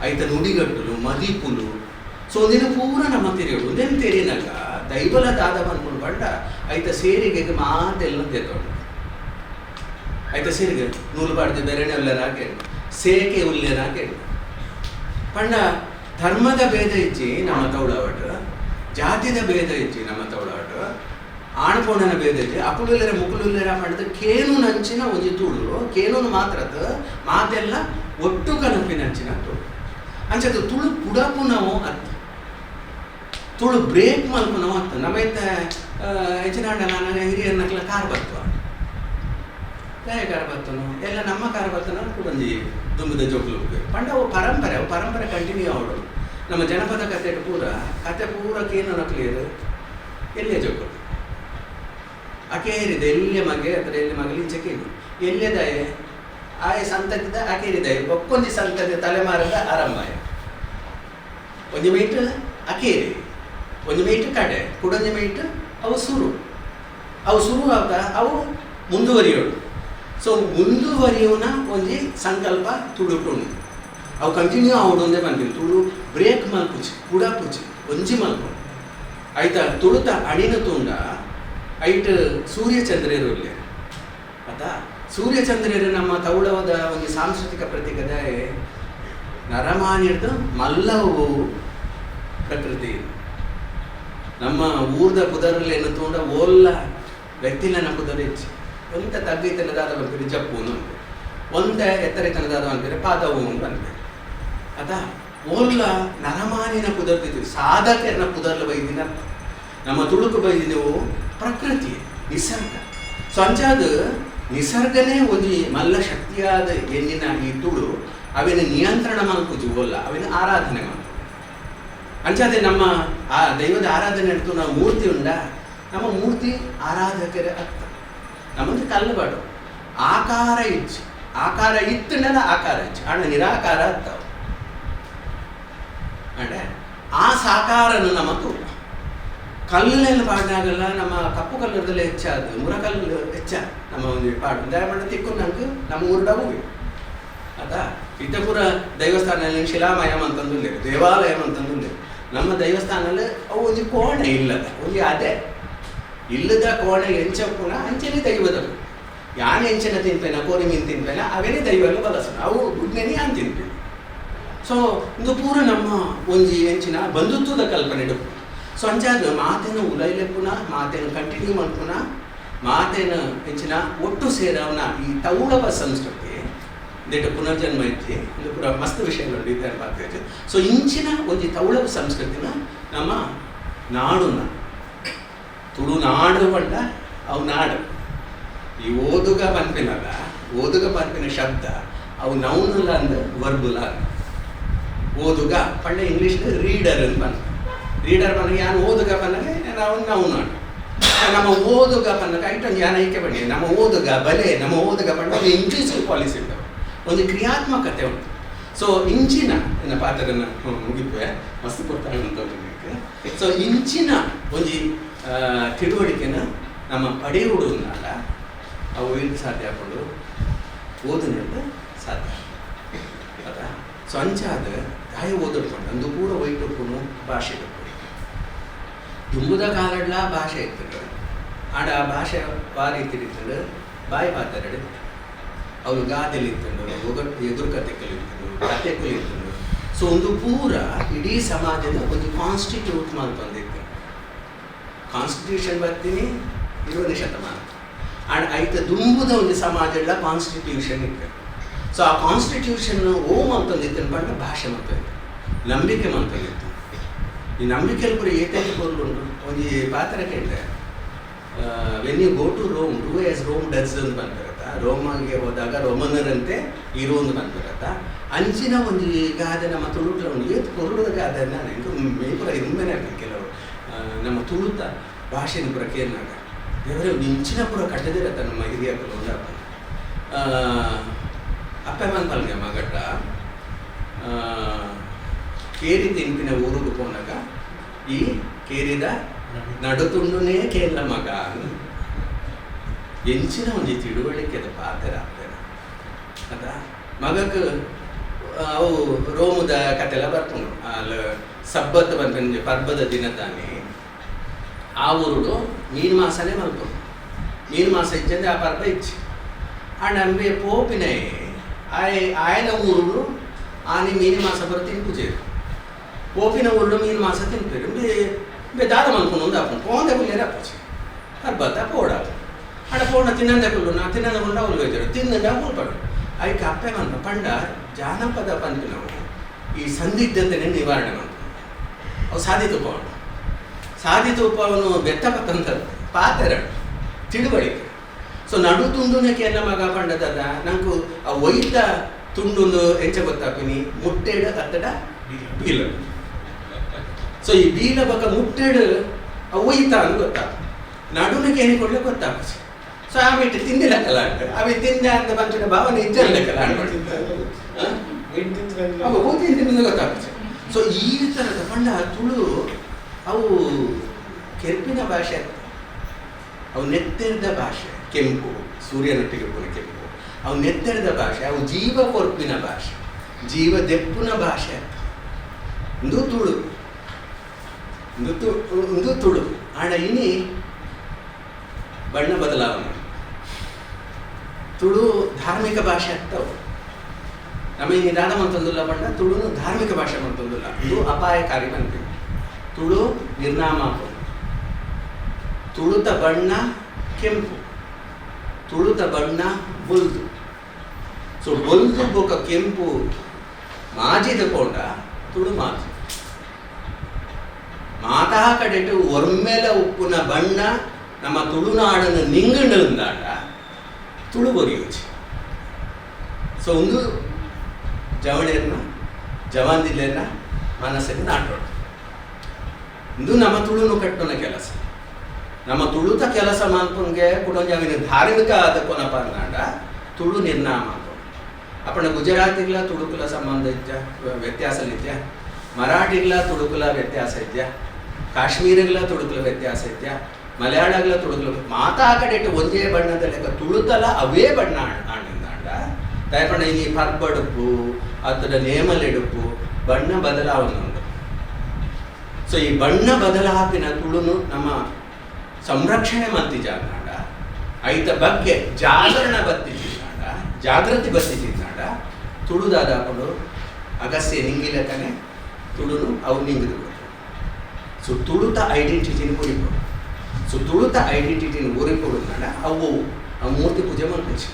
ಆಯ್ತಾ ನುಡಿಗಟ್ಟಲು ಮದಿಪುಲು ಸೊ ಒಂದಿನ ಪೂರ ನಮ್ಮ ತೆರೆಯೋಡು ಒಂದೇನು ತೆರೆಯನಾಗ ದೈವಲ ದಾದ ಅನ್ಕೊಂಡು ಪಂಡ ಆಯ್ತಾ ಸೇರಿಗೆ ಮಾತೆಲ್ಲ ತೆತ್ತೋಡು ಆಯ್ತಾ ಸೇರಿಗೆ ನೂಲು ಪಾಡ್ದು ಬೆರಣೆ ಉಲ್ಲೇನ ಹಾಕೇಳು ಸೇಕೆ ಉಲ್ಲೇನ ಹಾಕೇಳು ಪಂಡ ಧರ್ಮದ ಭೇದ ಇಚ್ಚಿ ನಮ್ಮ ತೌಳಾವಟ ಜಾತಿದ ಭೇದ ಇಚ್ಚಿ ನಮ್ಮ ತೌಳಾವಟ ಆಣಪೋಣನ ಭೇದ ಇಚ್ಚಿ ಅಪುಲುಲ್ಲೇರ ಮುಕುಲುಲ್ಲೇರ ಮಾಡಿದ ಕೇನು ನಂಚಿನ ಒಂಜಿ ತುಳು ಕೇನೂನು ಮಾತ್ರದ ಮಾತೆಲ್ಲ ಒಟ್ಟು ಕನಪಿನಂಚಿನ ತುಳು ಅಂಚದು ತುಳು ಪುಡಪು ನಾವು ಅತ್ತ ತುಳು ಬ್ರೇಕ್ ಮಲ್ಪು ನಾವು ಅತ್ತ ನಮ್ಮೈತ ಹೆಚ್ಚಿನ ನಾನು ಹಿರಿಯರ್ ನಕ್ಲ ಕಾರ್ ಬರ್ತವ ಕಾರ್ ಬರ್ತನು ಎಲ್ಲ ನಮ್ಮ ಕಾರ್ ಬರ್ತನ ಕೂಡೊಂದು ದುಂಬದ ಜೋಕ್ಲು ಪಂಡ ಅವು ಪರಂಪರೆ ಕಂಟಿನ್ಯೂ ಆವಡು ನಮ್ಮ ಜನಪದ ಕತೆ ಪೂರ ಕೇನು ನಕ್ಲಿಯರು ಎಲ್ಲೇ ಜೋಕ್ಲು ಅಕೇರಿದೆ ಎಲ್ಲೇ ಮಗೆ ಅದರ ಎಲ್ಲಿ ಮಗಲಿ ಚಕೇನು ಎಲ್ಲೇದಾಯೆ ಆಯ ಸಂತತಿದ ಅಕೇರಿದಾಯ ಒಕ್ಕೊಂದು ಸಂತತಿ ತಲೆಮಾರದ ಆರಂಭಾಯ ಒಂದು ಮೀಟ್ ಅಕೇರಿ ಒಂದು ಮೀಟ್ ಕಡೆ ಕುಡೊಂದು ಮೀಟ್ ಅವು ಸುರು ಆಗ ಅವು ಮುಂದುವರಿಯೋಳು ಸೊ ಮುಂದುವರಿಯೋನ ಒಂದು ಸಂಕಲ್ಪ ತುಳುಟುಂಡು ಅವು ಕಂಟಿನ್ಯೂ ಆವಡು ಒಂದೇ ಬಂದಿಲ್ಲ ತುಳು ಬ್ರೇಕ್ ಮಲ್ಪುಚಿ ಪುಡಪುಚಿ ಒಂಜಿ ಮಲ್ಪು ಆಯ್ತಾ ತುಳುತ ಅಣಿನ ತುಂಡ ಐಟ್ ಸೂರ್ಯಚಂದ್ರರು ಇರಲಿ ಆಯ್ತಾ ಸೂರ್ಯಚಂದ್ರರು ನಮ್ಮ ತೌಳವಾದ ಒಂದು ಸಾಂಸ್ಕೃತಿಕ ಪ್ರತೀಕದ ನರಮಾನ್ಯದ ಮಲ್ಲವು ಪ್ರಕೃತಿ ನಮ್ಮ ಊರ್ದ ಕುದರಲ್ಲಿ ತಗೊಂಡ ಓಲ್ಲ ವ್ಯಕ್ತಿಲನ ಕುದರ ಹೆಚ್ಚು ಒಂದ ತಗ್ಗಿತನದಾದ ಬಂದ್ಬಿಟ್ಟು ಜಪ್ಪು ಅಂತ ಒಂದ ಎತ್ತರಿತನದಾದ ಬಂದ್ಬಿಟ್ಟು ಪಾದವು ಅಂತ ಬಂದ್ಬಿಟ್ಟು ಅದಾ ಓಲ್ಲ ನರಮಾನಿನ ಕುದರ್ತಿದ್ವಿ ಸಾಧಕರನ್ನ ಕುದರ್ಲ ಬೈದಿನ ನಮ್ಮ ತುಳುಕು ಬೈದಿದ್ದೆವು ಪ್ರಕೃತಿ ನಿಸರ್ಗ ಸೊ ಅಂಚಾದ ನಿಸರ್ಗನೇ ಒಂದು ಮಲ್ಲ ಶಕ್ತಿಯಾದ ಎನ್ನಿನ ಈ ತುಳು ಅವಿನ ನಿಯಂತ್ರಣ ಮಾಡ್ಕೋತೀವಿ ಓಲ್ಲ ಅವಿನ ಆರಾಧನೆ ಮಾಡ್ತೀವಿ ಅಂಚಾದೆ ನಮ್ಮ ಆ ದೈವದ ಆರಾಧನೆ ಅಂತೂ ನಾವು ಮೂರ್ತಿ ಉಂಡ ನಮ್ಮ ಮೂರ್ತಿ ಆರಾಧಕರ ಅರ್ಥ ನಮ್ಮದು ಕಲ್ಲುಬಾಡು ಆಕಾರ ಇತ್ತಂಡಲ ಆಕಾರ ಇಚ್ಚು ಅಣ್ಣ ನಿರಾಕಾರ ಅರ್ಥವು ಅಂದ್ರೆ ಆ ಸಾಕಾರನು ನಮ್ಮ ತೂಕ ಕಲ್ಲುಲೆಲ್ಲ ಪಾಡಿನಾಗಲ್ಲ ನಮ್ಮ ಕಪ್ಪು ಕಲ್ಲುದಲ್ಲಿ ಹೆಚ್ಚಾದ ಮುರಕಲ್ಲು ಹೆಚ್ಚ ನಮ್ಮ ಒಂದು ಪಾಡು ದಯಮಾಡ ತಿಕ್ಕು ನಂಗೆ ನಮ್ಮ ಊರ್ಡ ಹೋಗಿ ಅದಾ ಇತಪುರ ದೈವಸ್ಥಾನದಲ್ಲಿ ಶಿಲಾಮಯಂ ಅಂತಂದು ದೇವಾಲಯಂ ಅಂತಂದು ನಮ್ಮ ದೈವಸ್ಥಾನದಲ್ಲಿ ಅವು ಒಂದು ಕೋಣೆ ಇಲ್ಲದ ಒಂದು ಅದೇ ಇಲ್ಲದ ಕೋಣೆ ಎಂಚಪ್ಪುನ ಅಂಚನೆ ದೈವದವು ಯಾನೆ ಎಂಚನ ತಿನ್ಪೇನ ಕೋರಿ ಮೀನು ತಿನ್ಪೇನ ಅವೇನೇ ದೈವಗಳು ಬಲಸನ ಅವು ಗುಡ್ನೇನೆ ಯಾನ್ ತಿನ್ಪೇನೆ ಸೊ ಇದು ಪೂರ ನಮ್ಮ ಒಂಜಿ ಎಂಚಿನ ಬಂಧುತ್ವದ ಕಲ್ಪನೆ ಸೊ ಅಂಚಾದ ಮಾತೇನು ಉಲೈಲೆಪ್ಪುನ ಮಾತೇನು ಕಂಟಿನ್ಯೂ ಮಾಡ್ಪುನ ಮಾತೇನು ಹೆಚ್ಚಿನ ಒಟ್ಟು ಸೇರವನ ಈ ತೌಳವ ಸಂಸ್ಕೃತಿ ದೇಟ ಪುನರ್ಜನ್ಮ ಐತಿ ಇದು ಪೂರ ಮಸ್ತ್ ವಿಷಯಗಳು ಇದ್ದಾರೆ ಪಾತ್ರೆ ಸೊ ಇಂಚಿನ ಒಂದು ತೌಳವ ಸಂಸ್ಕೃತಿನ ನಮ್ಮ ನಾಡುನ ತುಳುನಾಡು ಪಂಡ ಅವು ನಾಡು ಈ ಓದುಗ ಪನ್ಪಿನಲ್ಲ ಓದುಗ ಪನ್ಪಿನ ಶಬ್ದ ಅವು ನೌನುಲ ಅಂದ ವರ್ಬುಲ ಓದುಗ ಪಂಡ ಇಂಗ್ಲೀಷ್ನ ರೀಡರ್ ಅಂತ ಬಂದ ರೀಡರ್ ಪನ್ನಗೆ ಯಾನು ಓದುಗ ಪನ್ನಗೆ ನಾವು ನೌನಾಡು ನಮ್ಮ ಓದುಗ ಪನ್ನಗೆ ಐಟೊಂದು ಯಾನ ಐಕೆ ಬನ್ನಿ ನಮ್ಮ ಓದುಗ ಬಲೆ ನಮ್ಮ ಓದುಗ ಪಂಡ ಒಂದು ಇಂಕ್ಲೂಸಿವ್ ಪಾಲಿಸಿ ಉಂಟು ಒಂದು ಕ್ರಿಯಾತ್ಮಕತೆ ಉಂಟು ಸೊ ಇಂಚಿನ ನನ್ನ ಪಾತ್ರನ ಮುಗಿಪೆ ಮಸ್ತ್ ಕೊಡ್ತಾನೆ ಸೊ ಇಂಚಿನ ಒಂದು ತಿಳುವಳಿಕೆನ ನಮ್ಮ ಪಡೆಯುವುದು ಅಲ್ಲ ಅವು ಏನು ಸಾಧ್ಯ ಹಾಕೊಂಡು ಓದನೆಲ್ಲ ಸಾಧ್ಯ ಅದ ಸೊ ಅಂಚಾದ ಗಾಯ ಓದಿಡ್ಕೊಂಡು ಅಂದು ಕೂಡ ಒಯ್ಟುಕೊಂಡು ಭಾಷೆ ದುಂಬುದ ಕಾಲಡ್ಲ ಭಾಷೆ ಇರ್ತದೆ ಆಡ ಆ ಭಾಷೆ ಬಾರಿ ತಿರುತ್ತಂಡು ಬಾಯಿ ಮಾತಾಡೋದು ಅವರು ಗಾದೆಲಿ ಇರ್ತಂಡು ಎದುರು ಕತೆ ಕಲಿತಂಡು ಕತೆ ಕಲಿತಂಡು ಸೊ ಒಂದು ಪೂರ ಇಡೀ ಸಮಾಜದ ಒಂದು ಕಾನ್ಸ್ಟಿಟ್ಯೂಟ್ ಮಾಡ್ಕೊಂಡಿತ್ತು ಕಾನ್ಸ್ಟಿಟ್ಯೂಷನ್ ಬರ್ತೀನಿ 20ನೇ ಶತಮಾನ ಆ್ಯಂಡ್ ಐತ ದುಂಬುದ ಒಂದು ಸಮಾಜದ ಕಾನ್ಸ್ಟಿಟ್ಯೂಷನ್ ಇತ್ತು ಸೊ ಆ ಕಾನ್ಸ್ಟಿಟ್ಯೂಷನ್ ಓಮ್ ಅಂತಂದಿತ್ತು ಪಂಡ ಭಾಷೆ ಮಾಡ್ತಾ ನಂಬಿಕೆ ಮಂತಲಿತ್ತು. ಈ ನಂಬಿಕೆಯಲ್ಲಿ ಕೂಡ ಏತೈತೆ ಕೊರ್ಲುಂಟು ಒಂಜಿ ಪಾತ್ರ ಕೇಳಿದೆ, when you go to Rome do as Rome does ಅಂತ ಬಂದಿರತ್ತ. ರೋಮಾಗೆ ಹೋದಾಗ ರೋಮನರಂತೆ ಇರೋ ಅಂತ ಬಂದಿರತ್ತ. ಅಂಚಿನ ಒಂದು ಗಾದೆ ನಮ್ಮ ತುಳುಟ್ಲ ಒಂದು ಏತು ಕೊರಳದ ಗಾದೆ ನಾನು ಮೇಪುರ ಹಿಂದೆನೇ ಕೆಲವರು ನಮ್ಮ ತುಳುತ ಭಾಷೆನ ಪುರ ಕೇಳಿನಾಗ ದೇವರೇ ಇಂಚಿನ ಪುರ ಕಟ್ಟದಿರತ್ತ ನಮ್ಮ ಹಿರಿಯಕ್ಕಲು ಒಂದು ಅಪ್ಪ ಮನ್ಪಲ್ಗೆ ಮಗಟ್ಟ ಕೇರಿ ತಿಂಪಿನ ಊರಿಗೆ ಹೋದಾಗ ಈ ಕೇರಿದ ನಡುತುಂಡುನೇ ಕೇಳ ಮಗ ಎಂಚಿನ ಒಂದು ತಿಳುವಳಿಕೆದ ಪಾತ್ರ ಆಗ್ತದೆ ಅದ ಮಗಕ್ಕೆ ಅವು ರೋಮದ ಕಥೆಲ್ಲ ಬರ್ಕೊಂಡು ಅಲ್ಲಿ ಸಬ್ಬತ್ ಬಂದ ಪರ್ಬದ ದಿನ ತಾನೇ ಆ ಊರುಡು ಮೀನು ಮಾಸನೇ ಮಲ್ಕೊಂಡು ಮೀನು ಮಾಸ ಇಚ್ಚಂದ್ರೆ ಆ ಪರ್ಬ ಇಚ್ಚಿ ಆ ನಂಬೆ ಪೋಪಿನೇ ఆయన ఊరుడు ఆని మీని మాస బర తినిపుచేరు పోపిన ఊళ్ళో మీని మాస తినిపారు దాదం అనుకున్నాం అప్పుడు పోందకు లేరు అప్పచ్చి తర్వాత పోడాలి అక్కడ పోన తిన్నందకులు నా తిన్నందకుండా ఊళ్ళు వేచాడు తిన్నందా ఊరుపడు అవి కప్పేమన్నా పండ జానపద పనికినాము ఈ సందిగ్ధతని నివారణ అనుకున్నాం అವು ಸಾಧಿತೋಪವನ್ನು ಬೆತ್ತಪತ್ತಂತ ಪಾತೆರಡು ತಿಳುವಳಿಕೆ. ಸೊ ನಡು ತುಂಡುನೆ ಕೆಲ ಮಗ ಪಂಡದ ನಂಕು ಆ ಒಯ್ದ ತುಂಡು ಎಂಚ ಗೊತ್ತಾಪಿನಿ ಮುಟ್ಟೆಡು ಅತ್ತಡ ಬೀಲ. ಸೊ ಈ ಬೀಲ ಬಕ ಮುಟ್ಟೆಡು ಒಯ್ತ ಅಂತ ಗೊತ್ತಾಪ ನಡುನಿಗೆ ಏನು ಕೊಡ್ಲೆ ಗೊತ್ತಾಪ. ಸೊ ಆಮೇಲೆ ತಿಂದಿಲ್ಲ ಕಲಾಂಡ ಅవి ತಿಂದ ಅಂತ ಬಂಚಿನ ಭಾವನೆ ಇಜ್ಜಲ್ಲ ಕಲಾಂಡ ತಿಂದ ಗೊತ್ತಾಪ. ಸೊ ಈ ಥರದ ಪಂಡ ತುಳು ಅವು ಕೆಂಪಿನ ಭಾಷೆ, ಅವು ನೆತ್ತೆರೆದ ಭಾಷೆ. ಕೆಂಪು ಸೂರ್ಯನೊಟ್ಟಿಗೆ ಪುನ ಕೆಂಪು, ಅವು ನೆತ್ತೆರೆದ ಭಾಷೆ, ಅವು ಜೀವ ಕೊರ್ಪಿನ ಭಾಷೆ, ಜೀವ ದೆಪ್ಪುನ ಭಾಷೆ. ಇಂದು ತುಳು ಇಂದು ತುಳು ಆಡ ಇನಿ ಬಣ್ಣ ಬದಲಾವಣೆ. ತುಳು ಧಾರ್ಮಿಕ ಭಾಷೆ ಆಗ್ತಾವೆ. ನಮಗೆ ನಿಧಾನ ಮಂತಂದಿಲ್ಲ ಬಣ್ಣ ತುಳುನು ಧಾರ್ಮಿಕ ಭಾಷೆ ಮಂತಂದಿಲ್ಲ. ಇದು ಅಪಾಯಕಾರಿ ಬಂತೀವಿ. ತುಳು ನಿರ್ನಾಮ. ತುಳುತ ಬಣ್ಣ ಕೆಂಪು, ತುಳುತ ಬಣ್ಣ ಬೊಲ್ದು. ಸೊ ಬೊಲ್ದು ಬೊಕ ಕೆಂಪು ಮಾಜಿದ ಕೊಂಡ ತುಳು ಮಾಜಿ ಮಾತಾ ಕಡೆಟು ಒಮ್ಮೆಲ ಉಪ್ಪುನ ಬಣ್ಣ ನಮ್ಮ ತುಳುನಾಡನ್ನು ನಿಂಗಂಡಾಡ ತುಳು ಬರೆಯೋಚಿ. ಸೊ ಒಂದು ಜವಳಿಯನ್ನ ಜವಾಂದಿಲೆಯನ್ನ ಮನಸ್ಸಿಗೆ ನಾಟೋಣ. ಇದು ನಮ್ಮ ತುಳುನು ಕಟ್ಟುನ ಕೆಲಸ. ನಮ್ಮ ತುಳುತ ಕೆಲಸ ಮಾಡ್ಕೊಂಡ್ಗೆ ಕುಟುಂಬ ಧಾರ್ಮಿಕ ಆದ ಕೊನಪ ಅಂದಾಂಡ ತುಳು ನಿರ್ನಾಮ ಮಾಡ್ಕೊಂಡು ಅಪ್ಪಣ ಗುಜರಾತಿಗ್ಲ ತುಳುಕುಲ ಸಂಬಂಧ ಇದ್ಯಾ ವ್ಯತ್ಯಾಸ ಇದೆಯಾ, ಮರಾಠಿಗ್ಲ ತುಳುಕುಲ ವ್ಯತ್ಯಾಸ ಇದೆಯಾ, ಕಾಶ್ಮೀರಿಗ್ಲ ತುಳುಕುಲ ವ್ಯತ್ಯಾಸ ಇದೆಯಾ, ಮಲಯಾಳಗ್ಲ ತುಳುಕುಲ ಮಾತಾ ಕಡೆ ಒಂದೇ ಬಣ್ಣದ ಲೆಕ್ಕ ತುಳುತಲ ಅವೇ ಬಣ್ಣ ಆಂಡ ದಯಪಣ್ಣ ಈ ಪರ್ಬಡುಪ್ಪು ಅದರ ನೇಮಲೆಡುಪ್ಪು ಬಣ್ಣ ಬದಲಾವಣೆ ಉಂಟು. ಸೊ ಈ ಬಣ್ಣ ಬದಲಾಪಿನ ತುಳುನು ನಮ್ಮ ಸಂರಕ್ಷಣೆ ಮಲ್ತಿಜಾಗ ಐತ ಬಗ್ಗೆ ಜಾಗರಣ ಬತ್ತಿದ್ದಾಡ, ಜಾಗೃತಿ ಬತ್ತಿದ್ದಾಡ. ತುಳುದಾದಪಡು ಅಗಸ್ಯ ನಿಂಗಿಲಕನೆ ತುಳುನು ಅವು ನಿಂಗಿದು. ಸೊ ತುಳುತ ಐಡೆಂಟಿಟಿನ ಉರಿಕೊಡು. ಸೊ ತುಳುತ ಐಡೆಂಟಿಟಿನ ಉರಿಕೊಡು ನಾಡ ಅವು ಆ ಮೂರ್ತಿ ಪೂಜೆ ಮಾಡ್ಬೇಕು.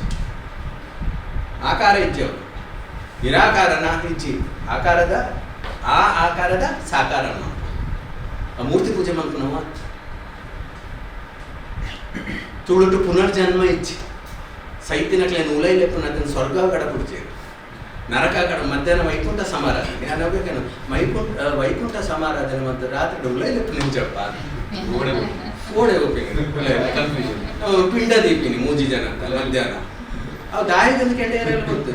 ಆಕಾರ ಇಜ್ಜವು ನಿರಾಕಾರನ ಇಜ್ಜಿ ಆಕಾರದ ಆಕಾರದ ಸಾಕಾರ ಆ ಮೂರ್ತಿ ಪೂಜೆ ಮಾಡ್ಕೊಂಡು ನಾವು ತುಳುಟು ಪುನರ್ಜನ್ಮ ಇಚ್ಚಿ ಸೈತಿನಕ್ಲೇನು ಉಲೈಲೆ ಪುನಃ ಸ್ವರ್ಗ ಗಡ ಪುಡ್ಚೇರು ನರಕ ಗಡ ಮಧ್ಯಾಹ್ನ ವೈಕುಂಠ ಸಮಾರಾಧನೆ ಅನ್ನಬೇಕೇನು ವೈಕುಂಠ ಸಮಾರಾಧನೆ ಮತ್ತು ರಾತ್ರಿ ಉಲೈಲೆ ಪುನಿಂಚಪ್ಪ ಓಡೆ ಹೋಗ್ತೀನಿ ಪಿಂಡ ದೀಪಿನಿ ಮೂಜಿ ಜನ ಅಂತ ಮಧ್ಯಾಹ್ನ ಅವು ದಾಯಗಂದು ಕೆಂಡೇರಲ್ಲಿ ಗೊತ್ತು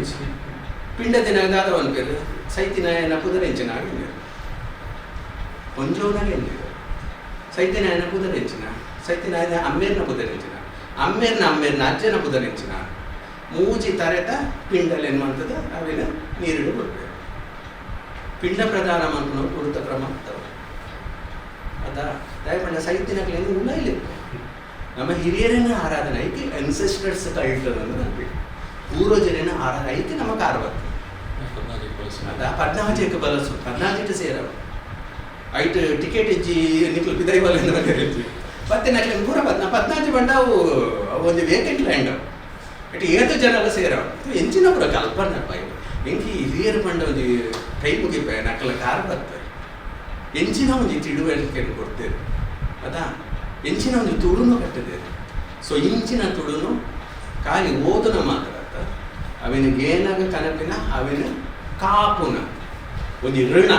ಪಿಂಡ ದಿನ ದಾದವನ್ ಪೇರು ಸೈತಿನಾಯನ ಪುದರೆಂಚಿನ ಆಗಿಲ್ಲ ಒಂಜೋನಾಗ ಎಂದಿರು ಸೈತಿನಾಯನ ಪುದರೆಂಚಿನ ಸೈತಿನಾಯನ ಅಮ್ಮೇರ್ನ ಪುದರೆಂಚಿನ ಅಮ್ಮೇರ್ನ ಅಜ್ಜನ ಪುದರೆಂಚಿನ ಮೂಜಿ ತರೆತ ಪಿಂಡಲ್ ಎನ್ನುವಂಥದ್ದು ಅವಿನ ನೀರಿಡು ಕೊಡ್ಬೇಕು. ಪಿಂಡ ಪ್ರಧಾನ ಮಂತ್ರ ಉಳಿತ ಕ್ರಮ ಆಗ್ತವೆ ಅದ ದಯಪಣ್ಣ ಸೈತಿನಕ್ಲೇನು ಉಲ್ಲ ಇಲ್ಲ ನಮ್ಮ ಹಿರಿಯರನ್ನ ಆರಾಧನೆ ಐತಿ ಅನ್ಸೆಸ್ಟರ್ಸ್ ಕಲ್ಟ್ ಅಂದ್ರೆ ಪೂರ್ವಜರನ್ನ ಆರಾಧನೆ ಐತಿ ನಮಗೆ ಆರ್ವತ್ತು ಅದ 14 ಬಲಸು 14 ಸೇರವು ಐಟ್ ಟಿಕೆಟ್ ಇಜ್ಜಿ ನಿಕ್ಲು ಪಿದೈವಲ್ ಮತ್ತೆ ನಕ್ಲೆ ಪೂರ 14 ಬಂಡವು ಒಂದು ವೇಕೆಂಟ್ ಲ್ಯಾಂಡ್ ಅವು ಇಟ್ಟು 7 ಜನ ಎಲ್ಲ ಸೇರವು ಎಂಚಿನ ಪುರ ಕಲ್ಪನೆ ಎಂಕಿ ಹಿರಿಯರು ಪಂಡ ಒಂದು ಕೈ ಮುಗಿಪ ನಕ್ಕಲ ಕಾರ್ ಬರ್ತಾರೆ ಎಂಚಿನ ಒಂದು ತಿಳುವಳಿಕೆಯನ್ನು ಕೊಡ್ತೇವೆ ಅದಾ ಎಂಚಿನ ಒಂದು ತುಳುನು ಕಟ್ಟಿದ್ದೇವೆ. ಸೊ ಇಂಚಿನ ತುಳುನು ಖಾಲಿ ಓದನ ಮಾತ್ರ ಅವಿನ ಏನಾಗ ಕನಪಿನ ಅವಿನ ಕಾಪುನ ಒಂದು ಋಣ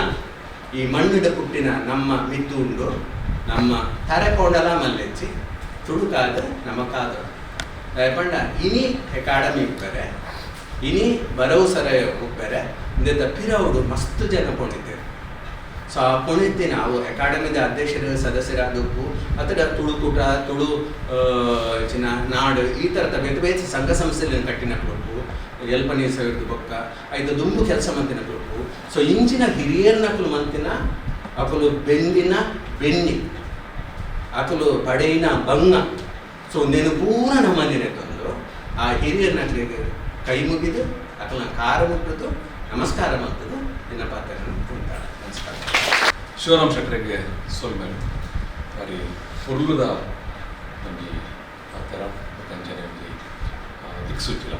ಈ ಮಣ್ಣಿಡ ಪುಟ್ಟಿನ ನಮ್ಮ ಮಿದ್ದುಂಡು ನಮ್ಮ ತರಕೊಂಡಲ ಮಲ್ಲೆಚ್ಚಿ ತುಳುಕಾದ ನಮ್ಮ ಕಾದ ಪಂಡ ಇನಿ ಅಕಾಡೆಮಿ ಉಪ್ಪರೆ ಇನಿ ಭರವಸರ ಉಪ್ಪರೆ ಇಂದ ಪಿರವುಡು ಮಸ್ತ್ ಜನ ಪೊಣಿದ್ದೇವೆ. ಸೊ ಆ ಪೊಣಿದ್ದಿನ ಅವು ಅಕಾಡೆಮಿದ ಅಧ್ಯಕ್ಷರ ಸದಸ್ಯರಾದಪ್ಪು ಅಥವಾ ತುಳುಕೂಟ ತುಳು ಚಿನ್ನ ನಾಡು ಈ ಥರದ ಬೇರೆ ಬೇರೆ ಸಂಘ ಸಂಸ್ಥೆಗಳನ್ನು ಕಟ್ಟಿನ ಗ್ರೂಪು ಎಲ್ಪನಿ ಸಾವಿರದ ಬೊಕ್ಕ ಐದು ದುಂಬು ಕೆಲಸ ಮಂತಿನ ಗ್ರೂಪು. ಸೊ ಇಂಚಿನ ಹಿರಿಯರ್ನಕಲು ಮಂತಿನ ಅಕಲು ಬೆಂದಿನ ಬೆನ್ನಿ ಅಕಲು ಪಡೆಯಿನ ಬಂಗ. ಸೊ ನೆನು ಪೂರ ನಮ್ಮನೆ ತಂದು ಆ ಹಿರಿಯರ್ನಕಲಿಗೆ ಕೈ ಮುಗಿದು ಅಕಲ್ನ ಕಾರ ಮುಟ್ಟದು ನಮಸ್ಕಾರ ಮಾಡ್ತದೆ ನಿನ್ನ ಪಾತ್ರ ಕುಂತಾಳೆ. ನಮಸ್ಕಾರ. ಶಿವರಾಮ್ ಶೆಟ್ಟರಿಗೆ ಸೋಲ್ಮೇಲೆ ಬಾರಿ ಫುಲ್ಲುದ ನಮಗೆ ಆ ಥರ ಅಂಚನೆ ದಿಕ್ಸುತ್ತಿಲ್ಲ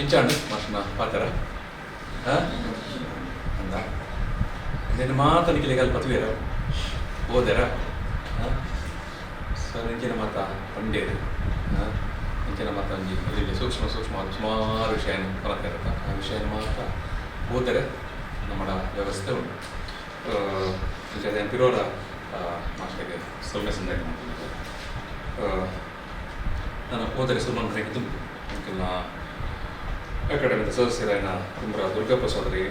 ಎಂಚಾಂಡು ಮಾಸ್ಟರ್ನ ಪಾತ್ರ ಅಂದ నేను మాత నిఖిలిగల పతివేర ఓదెర సో నించిన మాత పండేరు నించిన మాత ಇಲ್ಲಿ ಸೂಕ್ಷ್ಮ ಸುಮಾರು ವಿಷಯನ ಹೊರತಿರತ್ತ ಆ ವಿಷಯನ ಮಾತ್ರ ಓದರೆ ನಮ್ಮ ವ್ಯವಸ್ಥೆ ಉಂಟು. ನಿಜ ಪಿರೋರ ಮಾಸ್ಟರ್ಗೆ ಸ್ವಲ್ಪ ಸಂದೇಹ ನಾನು ಓದರೆ ಸುಮ್ಮನೆ ಹೇಗಿದ್ದು ಅದಕ್ಕೆಲ್ಲ ಅಕಾಡೆಮಿದ ಸದಸ್ಯರಾಯನ ಕುಂಬ್ರ ದುರ್ಗಪ್ಪ ಸೋದರಿ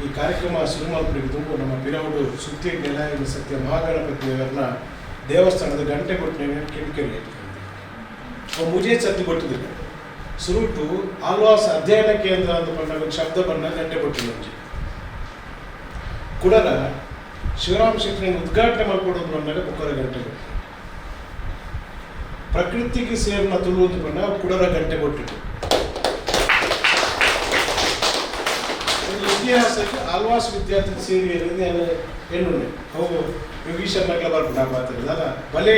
ಈ ಕಾರ್ಯಕ್ರಮ ಶುರು ಮಾಡಬೇಕು. ನಮ್ಮ ಪಿರವಡು ಸುತ್ತಿ ನೆಲ ಸತ್ಯ ಮಹಾಗಣಪತಿಯವರನ್ನ ದೇವಸ್ಥಾನದ ಗಂಟೆ ಕೊಟ್ಟನೆ ಕೆಂಪೆಲ್ಲಿ ಮುಜೆ ಸತ್ತಿ ಕೊಟ್ಟಿದ್ದರು ಸುರುಟು ಆಳ್ವಾಸ್ ಅಧ್ಯಯನ ಕೇಂದ್ರ ಅಂತ ಬಂದಾಗ ಶಬ್ದ ಬಣ್ಣ ಗಂಟೆ ಕೊಟ್ಟಿದ್ದ ಮುಂಚೆ ಕುಡರ ಶಿವರಾಮ್ ಶೆಟ್ಟರ ಉದ್ಘಾಟನೆ ಮಾಡಿಕೊಡೋದು ಬಂದಾಗ ಬುಕ್ಕರ ಗಂಟೆ ಕೊಟ್ಟು ಪ್ರಕೃತಿಗೆ ಸೇರಿನ ತುಳುವುದು ಬಣ್ಣ ಕುಡರ ಗಂಟೆ ಕೊಟ್ಟಿತ್ತು. ಇತಿಹಾಸಕ್ಕೆ ಆಳ್ವಾಸ್ ವಿದ್ಯಾರ್ಥಿ ಸೇರಿ ಎನ್ನುಂಡೆ ಅವು ಯೋಗೀಶ್ವರನಗಲ ಬರ್ಬಿಟ್ಟು ಆ ಪಾತ್ರದ ಅಲ್ಲ ಬಲೆ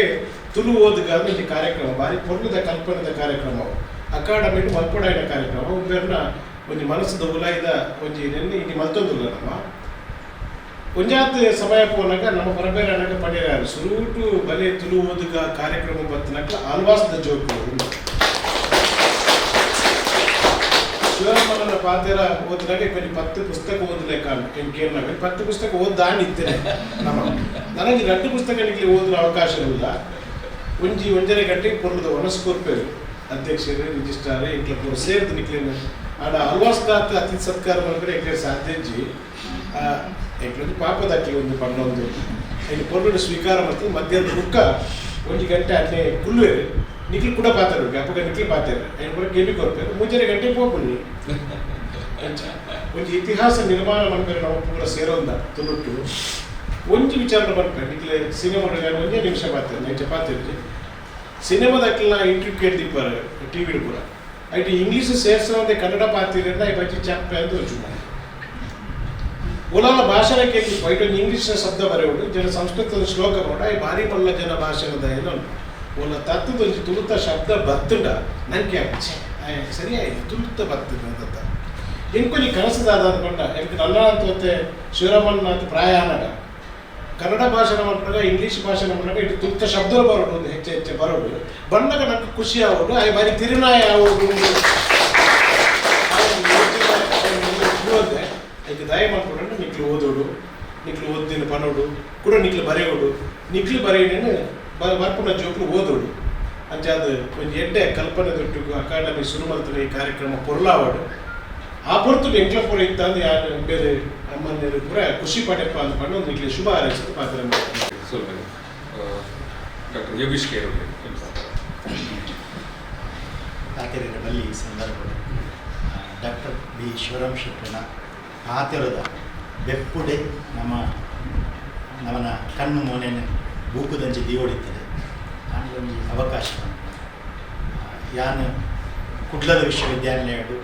ತುಳು ಓದುಗಾರ ಈ ಕಾರ್ಯಕ್ರಮ ಬಾರಿ ಪೊರ್ಲದ ಕಲ್ಪನೆದ ಕಾರ್ಯಕ್ರಮ ಅಕಾಡೆಮಿ ಮಲ್ಪೊಡಾಯಿನ ಕಾರ್ಯಕ್ರಮ ಒಬ್ಬರನ್ನ ಒಂದು ಮನಸ್ಸದ ಉಲಾಯಿದ ಒಂಜಿ ನೆನ್ನೆ ಇಲ್ಲಿ ಮಲ್ತೊಂದಿಲ್ಲ ನಮ್ಮ ಒಂಜಾತ್ ಸಮಯ ಪೋನಾಗ ನಮ್ಮ ಪರಬೇರೆ ಅನಕ ಪಡೆಯಾರು ಸುರುಟು ಬಲೆ ತುಳು ಓದುಗ ಕಾರ್ಯಕ್ರಮ ಬತ್ತನಕ ಆಳ್ವಾಸ್ದ ಜೋಕು ಶಿವರಾಮನ ಪಾತ್ರ ಓದಿದಾಗ ಕೊಂಚ 10 ಪುಸ್ತಕ ಓದಲೇಕ ಕೇಳಿದಾಗ 10 ಪುಸ್ತಕ ಓದಾನಿದ್ದೇನೆ ನಮ್ಮ ನನಗೆ 2 ಪುಸ್ತಕ ನಿಕ್ಲಿ ಓದುವ ಅವಕಾಶ ಇಲ್ಲ. ಒಂಜರೆ ಗಂಟೆಗೆ ಪೊರ್ಲದ ಒನಸ್ಕೋರ್ಪೇರು ಅಧ್ಯಕ್ಷರೇ ರಿಜಿಸ್ಟ್ರಾರೇ ಇಂಟ್ಲ ಪೂರ ಸೇರಿದ ನಿಕ್ಲಿನ ಆಡ ಆಳ್ವಾಸ್ದಾತ ಅತಿಥಿ ಸತ್ಕಾರ ಮಾಡಿದ್ರೆ ಎಂಕ್ಲೆ ಸಾಧ್ಯಜಿ ಎಂಕ್ಲೊಂದು ಪಾಪದಾಕಿ ಒಂದು ಪಣ್ಣೊಂದು ಇನ್ನು ಪೊರ್ಲುಡು ಸ್ವೀಕಾರ ಮಾಡ್ತೀನಿ ಮಧ್ಯಾಹ್ನದ ಬುಕ್ಕ 1 ಗಂಟೆ ಅಲ್ಲೇ ಕುಲ್ಲುವೇರು ನಿಖಿಲ್ ಕೂಡ ಪಾತಾಡ್ಬೇಕು ಅಪ್ಪಗ ನಿಖಿಲ್ ಪಾತಾರ ಏನು ಕೂಡ ಗೆಬಿ ಕೊಡ್ಬೇಕು ಮುಂಜಾನೆ ಗಂಟೆ ಹೋಗ್ಬನ್ನಿ ಒಂದು ಇತಿಹಾಸ ನಿರ್ಮಾಣ ಮಾಡ್ಬೇಕು ನಾವು ಪೂರ ಸೇರೋದ ತುಳುಟ್ಟು ಒಂಜಿ ವಿಚಾರ ಮಾಡ್ಬೇಕು ನಿಖಿಲ್ ಸಿನಿಮಾಗ ಒಂದೇ ನಿಮಿಷ ಪಾತಾರೆ ನೈಜ ಪಾತಿರ್ಜಿ ಸಿನಿಮಾದಕ್ಕೆಲ್ಲ ಇಂಟರ್ವ್ಯೂ ಕೇಳ್ದಿಪ್ಪಾರೆ ಟಿ ವಿ ಕೂಡ ಐಟಿ ಇಂಗ್ಲೀಷ್ ಸೇರ್ಸೋದೆ ಕನ್ನಡ ಪಾತಿರಿಂದ ಈ ಬಜ್ಜಿ ಚಾಪೆ ಅಂತ ಯೋಚನೆ ಮಾಡಿ ಓಲಾಲ ಭಾಷಣ ಕೇಳಿ ಬೈಟೊಂದು ಇಂಗ್ಲೀಷ್ ಶಬ್ದ ಬರೆಯೋಡು ಜನ ಸಂಸ್ಕೃತದ ಶ್ಲೋಕ ನೋಡ ಈ ಭಾರಿ ಮಲ್ಲ ಜನ ಭಾಷಣದ ಏನೋ ಒಲ್ಲ ತತ್ತದ ಒಂಜಿ ತುಳುತ ಶಬ್ದ ಬತ್ತುಂಡ ನನಗೆ ಸರಿಯಾಯಿತು ತುಳುತ ಬತ್ತದ ಅಂತ ಎಂಕೊಂಜಿ ಕನಸದಾದ ಅಂದ್ಕೊಂಡ ಎಂಕ ನನ್ನ ಅಂತ ಶಿವರಾಮಣ್ಣ ಅಂತ ಪ್ರಾಯ ಅನ್ನಾಗ ಕನ್ನಡ ಭಾಷಣ ಮಾಡ್ಕೊಂಡಾಗ ಇಂಗ್ಲೀಷ್ ಭಾಷಣ ಮಾಡಿದಾಗ ಇಟ್ಟು ತುಳುತ ಶಬ್ದ ಬರೋದು ಒಂದು ಹೆಚ್ಚೆ ಬರೋದು ಬಂದಾಗ ನನಗೆ ಖುಷಿ ಆಗೋದು ಆ ಬಾರಿ ತಿರುನಾಯ ಆಗೋದು ಅದಕ್ಕೆ ದಯ ಮಾಡ್ಕೊಂಡು ನಿಕ್ಲು ಓದೋಡು ನಿಕ್ಲು ಓದಿನ ಪನೋಡು ಕೂಡ ನಿಕ್ಲು ಬರೆಯೋಡು ನಿಕ್ಲು ಬರೆಯೋದೇನು ಬರ್ಪುನ ಜೋಕ್ಲು ಓದೋಡು ಅಂಚಾದ ಒಂದು ಎಡ್ಡೆ ಕಲ್ಪನೆ ದೊಟ್ಟಿಗೂ ಅಕಾಡೆಮಿ ಶುರು ಮಾಡ್ತಾರೆ ಈ ಕಾರ್ಯಕ್ರಮ ಪೊರ್ಲಾವಾಡು ಆ ಪೊರ್ತು ಎಂಕ್ಲ ಪೊರ ಇತ್ತ ಅಂದ್ರೆ ಯಾರು ಬೇರೆ ಅಮ್ಮನಿರು ಪೂರ ಖುಷಿ ಪಡೆಪ್ಪ ಅಂದ್ಕೊಂಡು ಒಂದು ನಿಕ್ಲಿ ಶುಭ ಹಾರೈಸಿದ ಪಾತ್ರ ಮಾಡ್ತಾರೆ. ಡಾಕ್ಟರ್ ಯೋಗೀಶ್ ಕೇರ್ ಕಾಕೆರೆಯ ಬಲ್ಲಿ ಈ ಸಂದರ್ಭದಲ್ಲಿ ಡಾಕ್ಟರ್ ಬಿ ಶಿವರಾಮ್ ಶೆಟ್ಟನ ಪಾತಿರದ ಬೆಪ್ಪುಡೆ ನಮ್ಮನ ಕಣ್ಣು ಮೋನೆಯನ್ನು ಬೂಕುದಂಚೆ ದೀವೊಡಿತ್ತದೆ ನನಗೊಂದು ಅವಕಾಶ ಯಾನು ಕುಡ್ಲದ ವಿಶ್ವವಿದ್ಯಾನಿಲಯಡು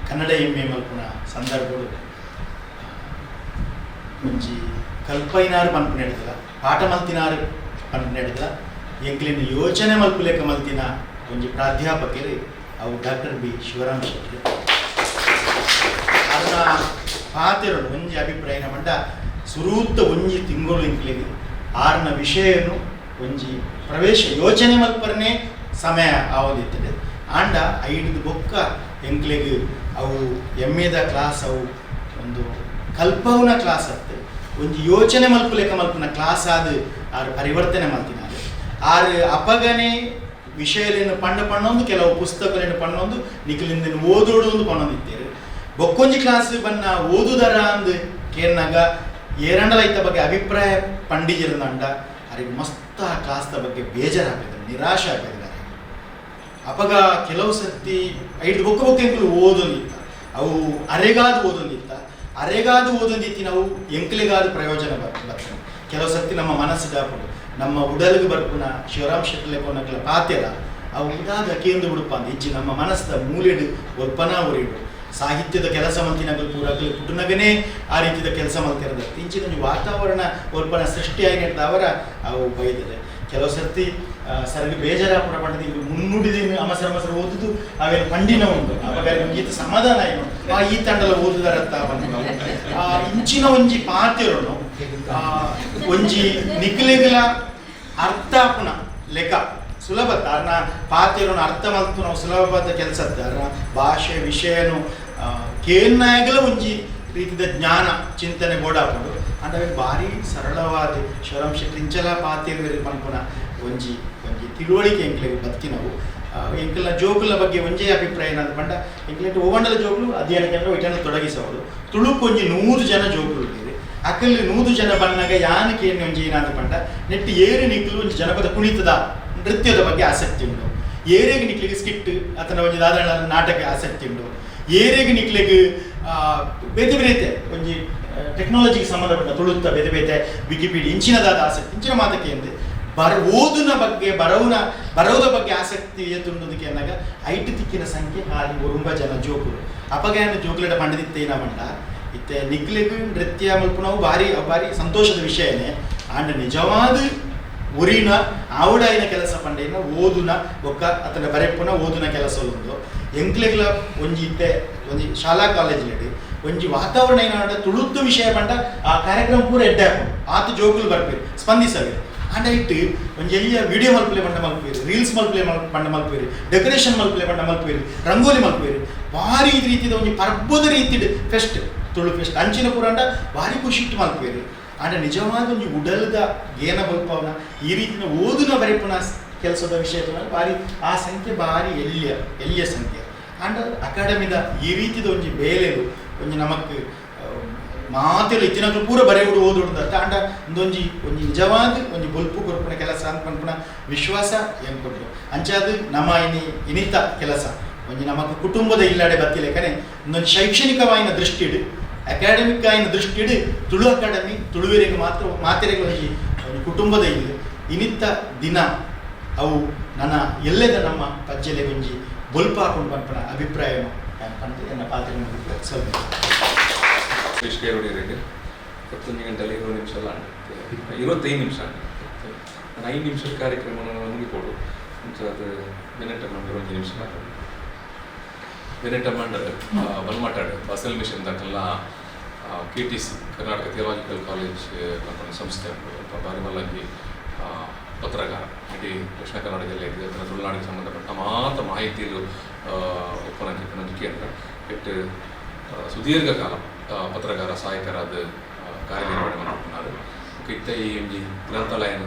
ಕನ್ನಡ MA ಮಲ್ಪುನ ಸಂದರ್ಭಗಳು ಒಂಜಿ ಕಲ್ಪೈನಾರು ಪನ್ಪು ನಡೆದಿಲ್ಲ ಪಾಠ ಮಲ್ತಿನಾರು ಪನ್ಪು ನಡೆದಿಲ್ಲ ಎಂಕ್ಲಿನ ಯೋಚನೆ ಮಲ್ಪುಲೆಕ್ಕ ಮಲ್ತಿನ ಒಂಜಿ ಪ್ರಾಧ್ಯಾಪಕರು ಅವು ಡಾಕ್ಟರ್ ಬಿ ಶಿವರಾಮ್ ಶೆಟ್ಟಿ. ಅದನ್ನ ಪಾತೆರಡು ಒಂಜಿ ಅಭಿಪ್ರಾಯನ ಮಂಡ ಸುರೂತ್ತ ಒಂಜಿ ತಿಂಗಳು ಎಂಕ್ಲಿಗೆ ಆರ್ನ ವಿಷಯನು ಒಂಜಿ ಪ್ರವೇಶ ಯೋಚನೆ ಮಲ್ಪರನೇ ಸಮಯ ಆವದಿತ್ತದೆ. ಆಂಡ ಐದು ಬೊಕ್ಕ ಎಂಕ್ಲೆಗ್ ಅವು ಎಮ್ಮೆದ ಕ್ಲಾಸ್ ಅವು ಒಂದು ಕಲ್ಪವನ ಕ್ಲಾಸ್ ಆಗ್ತದೆ. ಒಂಜಿ ಯೋಚನೆ ಮಲ್ಪುಲೆಕ್ಕ ಮಲ್ಪನ ಕ್ಲಾಸ್ ಆದ ಆರು ಪರಿವರ್ತನೆ ಮಲ್ತಿನ ಆರು ಅಪಗನೆ ವಿಷಯಗಳನ್ನು ಪಣ್ಣೊಂದು ಕೆಲವು ಪುಸ್ತಕಗಳನ್ನು ಪಣ್ಣೊಂದು ನಿಖಲಿಂದ ಓದೋಡು ಒಂದು ಪಣ್ಣೊಂದಿದ್ದೇವೆ. ಬೊಕ್ಕೊಂಜಿ ಕ್ಲಾಸ್ ಬನ್ನ ಓದುದರ ಅಂದು ಕೇರ್ನಾಗ ಏರಂಡಲ ಇತ್ತ ಬಗ್ಗೆ ಅಭಿಪ್ರಾಯ ಪಂಡಿಜಿರಂದಂಡ ಅವರಿಗೆ ಮಸ್ತ್ ಆ ಕ್ಲಾಸ್ದ ಬಗ್ಗೆ ಬೇಜಾರಾಗ್ತದೆ, ನಿರಾಶೆ ಆಗ್ತದೆ. ಅಪಗ ಕೆಲವು ಸರ್ತಿ ಐದು ಬೊಕ್ಕ ಎಂಕಲು ಓದೊಂದಿತ್ತ ಅವು ಅರೆಗಾದು ಓದೊಂದಿತ್ತಿ ನಾವು ಎಂಕ್ಲೆಗಾದ ಪ್ರಯೋಜನ ಬರ್ತದೆ. ಕೆಲವು ಸರ್ತಿ ನಮ್ಮ ಮನಸ್ಸು ದಾಪುಡು ನಮ್ಮ ಉಡಲಿಗೆ ಬರ್ಪುನ ಶಿವರಾಮ್ ಶೆಟ್ಟಿ ಕೊನಕ್ಲ ಪಾತ್ಯರ ಅವು ಉದಾದ ಕೇಂದ್ರ ಬಿಡುಪ ಅಂತ ಇಜ್ಜಿ ನಮ್ಮ ಮನಸ್ಸದ ಮೂಲೆಡು ಒಲ್ಪನ ಒರಿಡು ಸಾಹಿತ್ಯದ ಕೆಲಸ ಮಂತಿನಗಳು ಪೂರಾಗಲಿ ಕುಟುನಗನೇ ಆ ರೀತಿಯ ಕೆಲಸ ಮಲ್ತಿರೋದು ಇಂಚಿನ ವಾತಾವರಣ ಒಲ್ಪನ ಸೃಷ್ಟಿಯಾಗಿ ಅವರ ಅವು ಬೈದಿದೆ. ಕೆಲವು ಸರ್ತಿ ಸರ್ಗೆ ಬೇಜಾರಾಪುರ ಪಂಡದ ಇದು ಮುನ್ನುಡಿದ ಅಮಸರ ಓದುದು ಅವೇನು ಪಂಡಿನ ಉಂಟು ಅವಾಗ ಈತ ಸಮಾಧಾನ ಏನು ಈ ತಂಡಲ ಓದುದಾರತ್ತ ಬಂದು ಇಂಚಿನ ಒಂಜಿ ಪಾತ್ಯರನು ಒಂಜಿ ನಿಖಿಲೆಗಳ ಅರ್ಥ ಪುನ ಲೆಕ್ಕ ಸುಲಭ ಅರ್ನ ಪಾತ್ಯರನ್ನು ಅರ್ಥ ಮಲ್ತು ನಾವು ಸುಲಭವಾದ ಕೆಲಸ ಅರ್ನ ಭಾಷೆ ವಿಷಯನು ಕೇನ್ನಾಗಲ ಒಂಜಿ ರೀತಿಯ ಜ್ಞಾನ ಚಿಂತನೆ ಗೋಡಾಪುಂಡು ಅಂದ್ರೆ ಭಾರಿ ಸರಳವಾದ ಶಿವರಾಮ್ ಶೆಟ್ಟಿ ಇಂಚಲ ಪಾತ್ಯರು ಪನ್ಪುನ ಒಂಜಿ ತಿಳುವಳಿಕೆ ಎಂಕ್ಲೆಗೆ ಬದುಕಿನವು ಎಂಕಲ್ನ ಜೋಕುಲ ಬಗ್ಗೆ ಒಂಜೇ ಅಭಿಪ್ರಾಯ ಏನಾದ್ರು ಪಂಡ ಎಂಕ್ಲೆಟ್ಟು ಓವಂಡಲ ಜೋಕುಲು ಅಧ್ಯಯನಕ್ಕೆ ಇಟನ್ನು ತೊಡಗಿಸಬಹುದು. ತುಳುಕು ಒಂಜಿ 100 ಜನ ಜೋಕುಲು ಇದ್ದೀರಿ ಅಕ್ಕಲ್ಲಿ 100 ಜನ ಬನ್ನಾಗ ಯಾನಕ್ಕೆ ಏನು ಒಂಜಿ ಏನಾದ್ರು ಪಂಡ ನೆಟ್ಟು ಏರು ನಿಕ್ಲು ಒಂಜಿ ಜನಪದ ಕುಣಿತದ ನೃತ್ಯದ ಬಗ್ಗೆ ಆಸಕ್ತಿ ಉಂಟು. ಏರೆಗೆ ನಿಕ್ಲಿಗೆ ಸ್ಕಿಟ್ ಅಥವಾ ಒಂಜಿ ದಾದ ನಾಟಕ ಆಸಕ್ತಿ ಉಂಟು. ಏರೆಗೆ ನಿಕ್ಲಿಗೆ ಬೇತೆ ಬೇತೆ ಒಂಜಿ ಟೆಕ್ನಾಲಜಿಗೆ ಸಂಬಂಧಪಟ್ಟ ತುಳುತ್ತ ಬೇತೆ ಬೇತೆ ವಿಕಿಪೀಡಿಯಾ ಇಂಚಿನದಾದ ಆಸಕ್ತಿ ಇಂಚಿನ ಮಾತಕ್ಕೆ ಎಂದೆ ಓದುನ ಬಗ್ಗೆ ಬರೋದ ಬಗ್ಗೆ ಆಸಕ್ತಿ ತುಂಡೋದಕ್ಕೆ ಅಂದಾಗ ಐಟು ತಿಕ್ಕಿನ ಸಂಖ್ಯೆ ಹಾಲಿ ಒರುಂಬ ಜನ ಜೋಕುಲು ಅಪಗಾಯನ ಜೋಕುಲಡ ಪಂಡದಿತ್ತೇನ ಮಂಡ ಇತ್ತೆ ನಿಕ್ಲೆಗ್ ನೃತ್ಯ ಮಲ್ಪುನವು ಭಾರಿ ಸಂತೋಷದ ವಿಷಯನೇ. ಆಂಡ ನಿಜವಾದ ಉರಿನ ಆವಡಾಯಿನ ಕೆಲಸ ಪಂಡೆನ ಓದುನ ಬೊಕ್ಕ ಅತನ ಬರೆಪ್ಪುನ ಓದುನ ಕೆಲಸ ಒಂದು ಎಂಕ್ಲೆಗ್ಲ ಒಂಜಿ ಇತ್ತೆ ಒಂಜಿ ಶಾಲಾ ಕಾಲೇಜ್ಲಡಿ ಒಂಜಿ ವಾತಾವರಣ ಏನಾಡ ತುಳುತ್ತು ವಿಷಯ ಪಂಡ ಆ ಕಾರ್ಯಕ್ರಮ ಪೂರ ಎಡ್ಡೆ ಹಾಕೊಂಡು ಆತ ಜೋಕುಲು ಬರ್ಪೇರಿ ಸ್ಪಂದಿಸಬೇಕು. ಆಂಡ ಇಟ್ಟು ಒಂಜಿ ಎಲ್ಲಿಯ ವಿಡಿಯೋ ಮಲ್ಪಲೆ ಪಂಡ ಮಲ್ಪೇರಿ, ರೀಲ್ಸ್ ಮಲ್ಪಲೆ ಪಂಡ ಮಲ್ಪೇರಿ, ಡೆಕೋರೇಷನ್ ಮಲ್ಪಲೆ ಪಂಡ ಮಲ್ಪೇರಿ, ರಂಗೋಲಿ ಮಲ್ಪೇರಿ ಭಾರಿ ರೀತಿಯ ಒಂಜಿ ಪರ್ಬದ ರೀತಿಡ್ ಫೆಸ್ಟ್ ತುಳು ಫೆಸ್ಟ್ ಅಂಚಿನ ಪುರಾಂಡ ಭಾರಿ ಖುಷಿ ಇಟ್ಟು ಮಲ್ಪೇರಿ. ಆಂಡ ನಿಜವಾದ ಒಂಜಿ ಉಡಲ್ದ ಏನ ಬಲ್ಪವನ ಈ ರೀತಿಯ ಓದುನ ಬರೆಪುನ ಕೆಲಸದ ವಿಷಯದ ಭಾರಿ ಆ ಸಂಖ್ಯೆ ಭಾರಿ ಎಲ್ಲಿಯ ಸಂಖ್ಯೆ. ಆಂಡ ಅಕಾಡೆಮಿದ ಈ ರೀತಿದ ಒಂಜಿ ಬೇಲೆದು ಒಂಜಿ ನಮಕ್ ಮಾತೆಲ್ಲ ಇತ್ತಿನಗಳು ಪೂರ ಬರೆಯುವುದು ಓದುವುದು ಆಂಡ ಒಂದೊಂಜಿ ನಿಜವಾದ ಒಂಜಿ ಬೊಲ್ಪು ಕೊರ್ಪುನ ಕೆಲಸ ಅಂತ ಪನ್ಪುನ ವಿಶ್ವಾಸ ಏನು ಕೊಟ್ಟು ಅಂಚಾದ ನಮ್ಮ ಇನಿತ ಕೆಲಸ ಒಂಜಿ ನಮಕ್ ಕುಟುಂಬದ ಇಲ್ಲಾಡೆ ಬತ್ತಿಲೆಕ್ಕನೆ ಒಂದೊಂದು ಶೈಕ್ಷಣಿಕವಾಯಿನ ದೃಷ್ಟಿಡು ಅಕಾಡೆಮಿಕ್ ಆಯಿನ ದೃಷ್ಟಿಡು ತುಳು ಅಕಾಡೆಮಿ ತುಳುವೆರೆಗೆ ಮಾತ್ರ ಮಾತೆರೆಗೆ ಒಂಜಿ ಕುಟುಂಬದ ಇಲ್ಲಿ ಇನಿತ್ತ ದಿನ ಅವು ನನ್ನ ಎಲ್ಲೆದ ನಮ್ಮ ಪಜ್ಜೆಲೆ ಒಂಜಿ ಬೊಲ್ಪ ಹಾಕೊಂಡು ಪನ್ಪುನ ಅಭಿಪ್ರಾಯನು ಪಂತು ಎನ್ನ ಪಾತ್ರ ಸ್ವಲ್ಪ 10 ಗಂಟೆಯಲ್ಲಿ 20 ನಿಮಿಷ ಅಲ್ಲ 25 ನಿಮಿಷ 5 ನಿಮಿಷದ ಕಾರ್ಯಕ್ರಮವನ್ನು ಮುಗಿಕೊಡು ಅದು ಬೆನೆಟಮಂಡರ್ 1 ನಿಮಿಷ ಬೆನೆಟಮಂಡರ್ ಬಂದು ಮಾತಾಡು ಬಸಲ್ ಮಿಷನ್ ದಾಖಲ KTC ಕರ್ನಾಟಕ ಥಿಯಲಾಜಿಕಲ್ ಕಾಲೇಜ್ ಸಂಸ್ಥೆ ಬಾರಿ ಮಲ್ಲಂಗಿ ಪತ್ರಗಾರ ಇಡೀ ದಕ್ಷಿಣ ಕನ್ನಡ ಜಿಲ್ಲೆಗೆ ಅದರ ತುಳುನಾಡಿಗೆ ಸಂಬಂಧಪಟ್ಟ ಮಾತ್ರ ಮಾಹಿತಿಯಲ್ಲೂ ಒಪ್ಪನಕ್ಕೆ ಕೇಂದ್ರ ಇಟ್ಟು ಸುದೀರ್ಘ ಕಾಲ ಪತ್ರಗಾರ ಸಹಾಯಕರಾದ ಕಾರ್ಯನಿರ್ವಹಣೆ ಮಾಡಿದ್ದಾರೆ. ಇತ್ತ ಈ ಒಂಜಿ ಗ್ರಂಥಾಲಯನ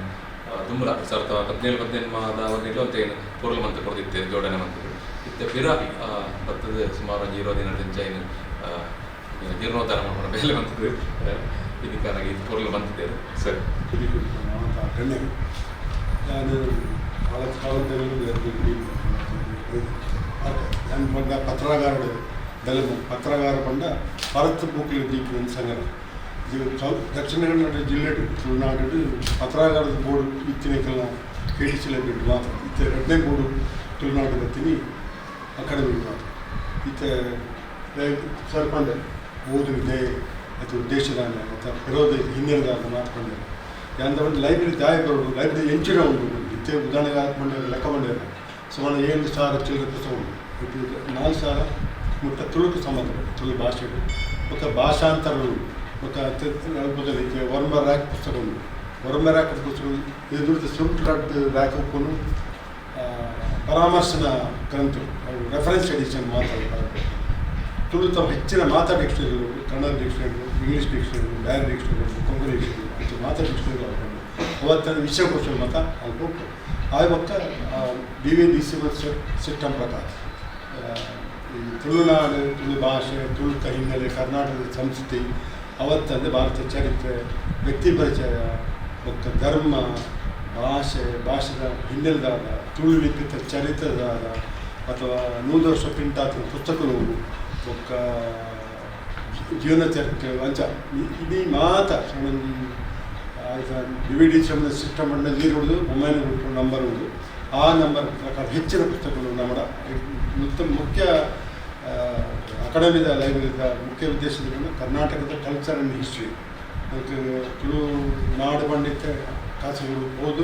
ತುಂಬಲ 2017-18 ಅಂತ ಏನು ಪೂರ್ವ ಮಂತ್ರ ಕೊಡ್ತಿದ್ದೆ ಜೋಡಣೆ ಮಂತ್ರಿ ಇತ್ತ ಬಿರ ಬರ್ತದೆ ಸುಮಾರು 20 ದಿನ ಜೈನು ಜೀರ್ಣೋದ್ಧಾರ ಮಾಡೋಣ ಬೇಲೆ ಬಂತದ್ದು ಇದಕ್ಕಾಗಿ ಪೂರ್ವ ಬಂತಿದ್ದೇನೆ ಸರಿ. ನಾನು ಪಂಡ ಪತ್ರಗಾರಡು ಪತ್ರಗಾರ ಪಂಡ ಭಾರತ ಬುಕ್ಕಿನ ದೀಪಿನ ಸಂಘ ದಕ್ಷಿಣ ಕನ್ನಡ ಜಿಲ್ಲೆ ತುಳುನಾಡು ಪತ್ರಗಾರದ ಬೋರ್ಡು ಇತ್ತಿನಕ್ಕೆಲ್ಲ KTCಲ ಬಿಟ್ಟು ಮಾತ್ರ ಇತ್ತೆ 2ನೇ ಬೋರ್ಡು ತುಳುನಾಡು ಬರ್ತೀನಿ ಅಕಾಡೆಮಿ ಮಾತ್ರ ಇತ್ತೆ ಸರ್ಪಂಡ ಓದು ವಿದ್ಯೆ ಅಥವಾ ಉದ್ದೇಶದಾನ ಅಥವಾ ವಿರೋಧ ಹಿನ್ನೆಲೆದಾರ ಮಾತ್ಕೊಂಡೆ ಅಂತ ಒಂದು ಲೈಬ್ರರಿ ದಾಯಕರು ಲೈಬ್ರರಿ ಎಂಚಿನ ಉಂಟು ಇತ್ತೆ ಇತ್ತೆ ಉದಾಹರಣೆಗೆ ಬಂದ ಲೆಕ್ಕ ಬಂದಿದ್ದಾರೆ ಸುಮಾರು 7,000 ಚಿಲ್ಲರೆ ಪುಸ್ತಕ ಉಂಟು. ಇದು 4,000 ಮುಟ್ಟ ತುಳುಕು ಸಂಬಂಧಪಟ್ಟ ತುಳು ಭಾಷೆಗಳು ಮತ್ತು ಭಾಷಾಂತರಗಳು ಮತ್ತು ಬದಲಿಗೆ ವರ್ಮರಾಕ್ ಪುಸ್ತಕ ಉಂಟು. ವರ್ಮರಾಕ್ ಪುಸ್ತಕ ಎದುರಿದ ಸುಂಟು ರಾಕಪ್ಪನು ಪರಾಮರ್ಶನ ಗ್ರಂಥಗಳು ಅವು ರೆಫರೆನ್ಸ್ ಎಡಿಷನ್ ಮಾತಾಡ್ತಾರೆ. ತುಳು ತಮ್ಮ ಹೆಚ್ಚಿನ ಮಾತಾ ಡಿಕ್ಷನರಿಗಳು, ಕನ್ನಡ ಡಿಕ್ಷನರಿಗಳು, ಇಂಗ್ಲೀಷ್ ಡಿಕ್ಷನರಿಗಳು, ಡೈರಿ ಡಿಕ್ಷನರಿಗಳು, ಕೊಂಕಣಿ ಡಿಕ್ಷನರಿಗಳು ಮತ್ತು ಮಾತಾ ಡಿಕ್ಷನರಿಗಳು ಹಾಕೊಂಡು ಅವತ್ತಿನ ವಿಶ್ವಕೋಶ ಮತ ಅಲ್ಲಿ ಹೋಗ್ತು. ಆವಾಗ DVDC ಸಿಸ್ಟಮ್ ಪ್ರಕಾರ ಈ ತುಳುನಾಡು, ತುಳು ಭಾಷೆ, ತುಳುಕ ಹಿನ್ನೆಲೆ, ಕರ್ನಾಟಕದ ಸಂಸ್ಕೃತಿ, ಅವತ್ತಂದರೆ ಭಾರತದ ಚರಿತ್ರೆ, ವ್ಯಕ್ತಿ ಪರಿಚಯ ಮತ್ತು ಧರ್ಮ, ಭಾಷೆದ ಹಿನ್ನೆಲೆದಾದ, ತುಳು ಲಿಖಿತ ಚರಿತ್ರೆದಾದ ಅಥವಾ 100 ವರ್ಷ ಪ್ರಿಂಟಾದ ಪುಸ್ತಕಗಳು ಒಕ್ಕ ಜೀವನ ಚರಿತ್ರೆ ಅಂಚ ಇಡೀ ಮಾತ DVD ಸಿಸ್ಟಮ್ ಅಣ್ಣಲ್ಲಿ ಇರುವುದು 900 ನಂಬರ್ ಉಂಟು. ಆ ನಂಬರ್ ಪ್ರಕಾರ ಹೆಚ್ಚಿನ ಪುಸ್ತಕಗಳು ನಮ್ಮ ಮುಖ್ಯ ಅಕಾಡೆಮಿದ ಲೈಬ್ರರಿದ ಮುಖ್ಯ ಉದ್ದೇಶದಿಂದ ಕರ್ನಾಟಕದ ಕಲ್ಚರ್ ಆ್ಯಂಡ್ ಹಿಸ್ಟ್ರಿ ಮತ್ತು ತುಳು ನಾಡು ಪಂಡಿತ ಕಾಸುಗಳು ಓದು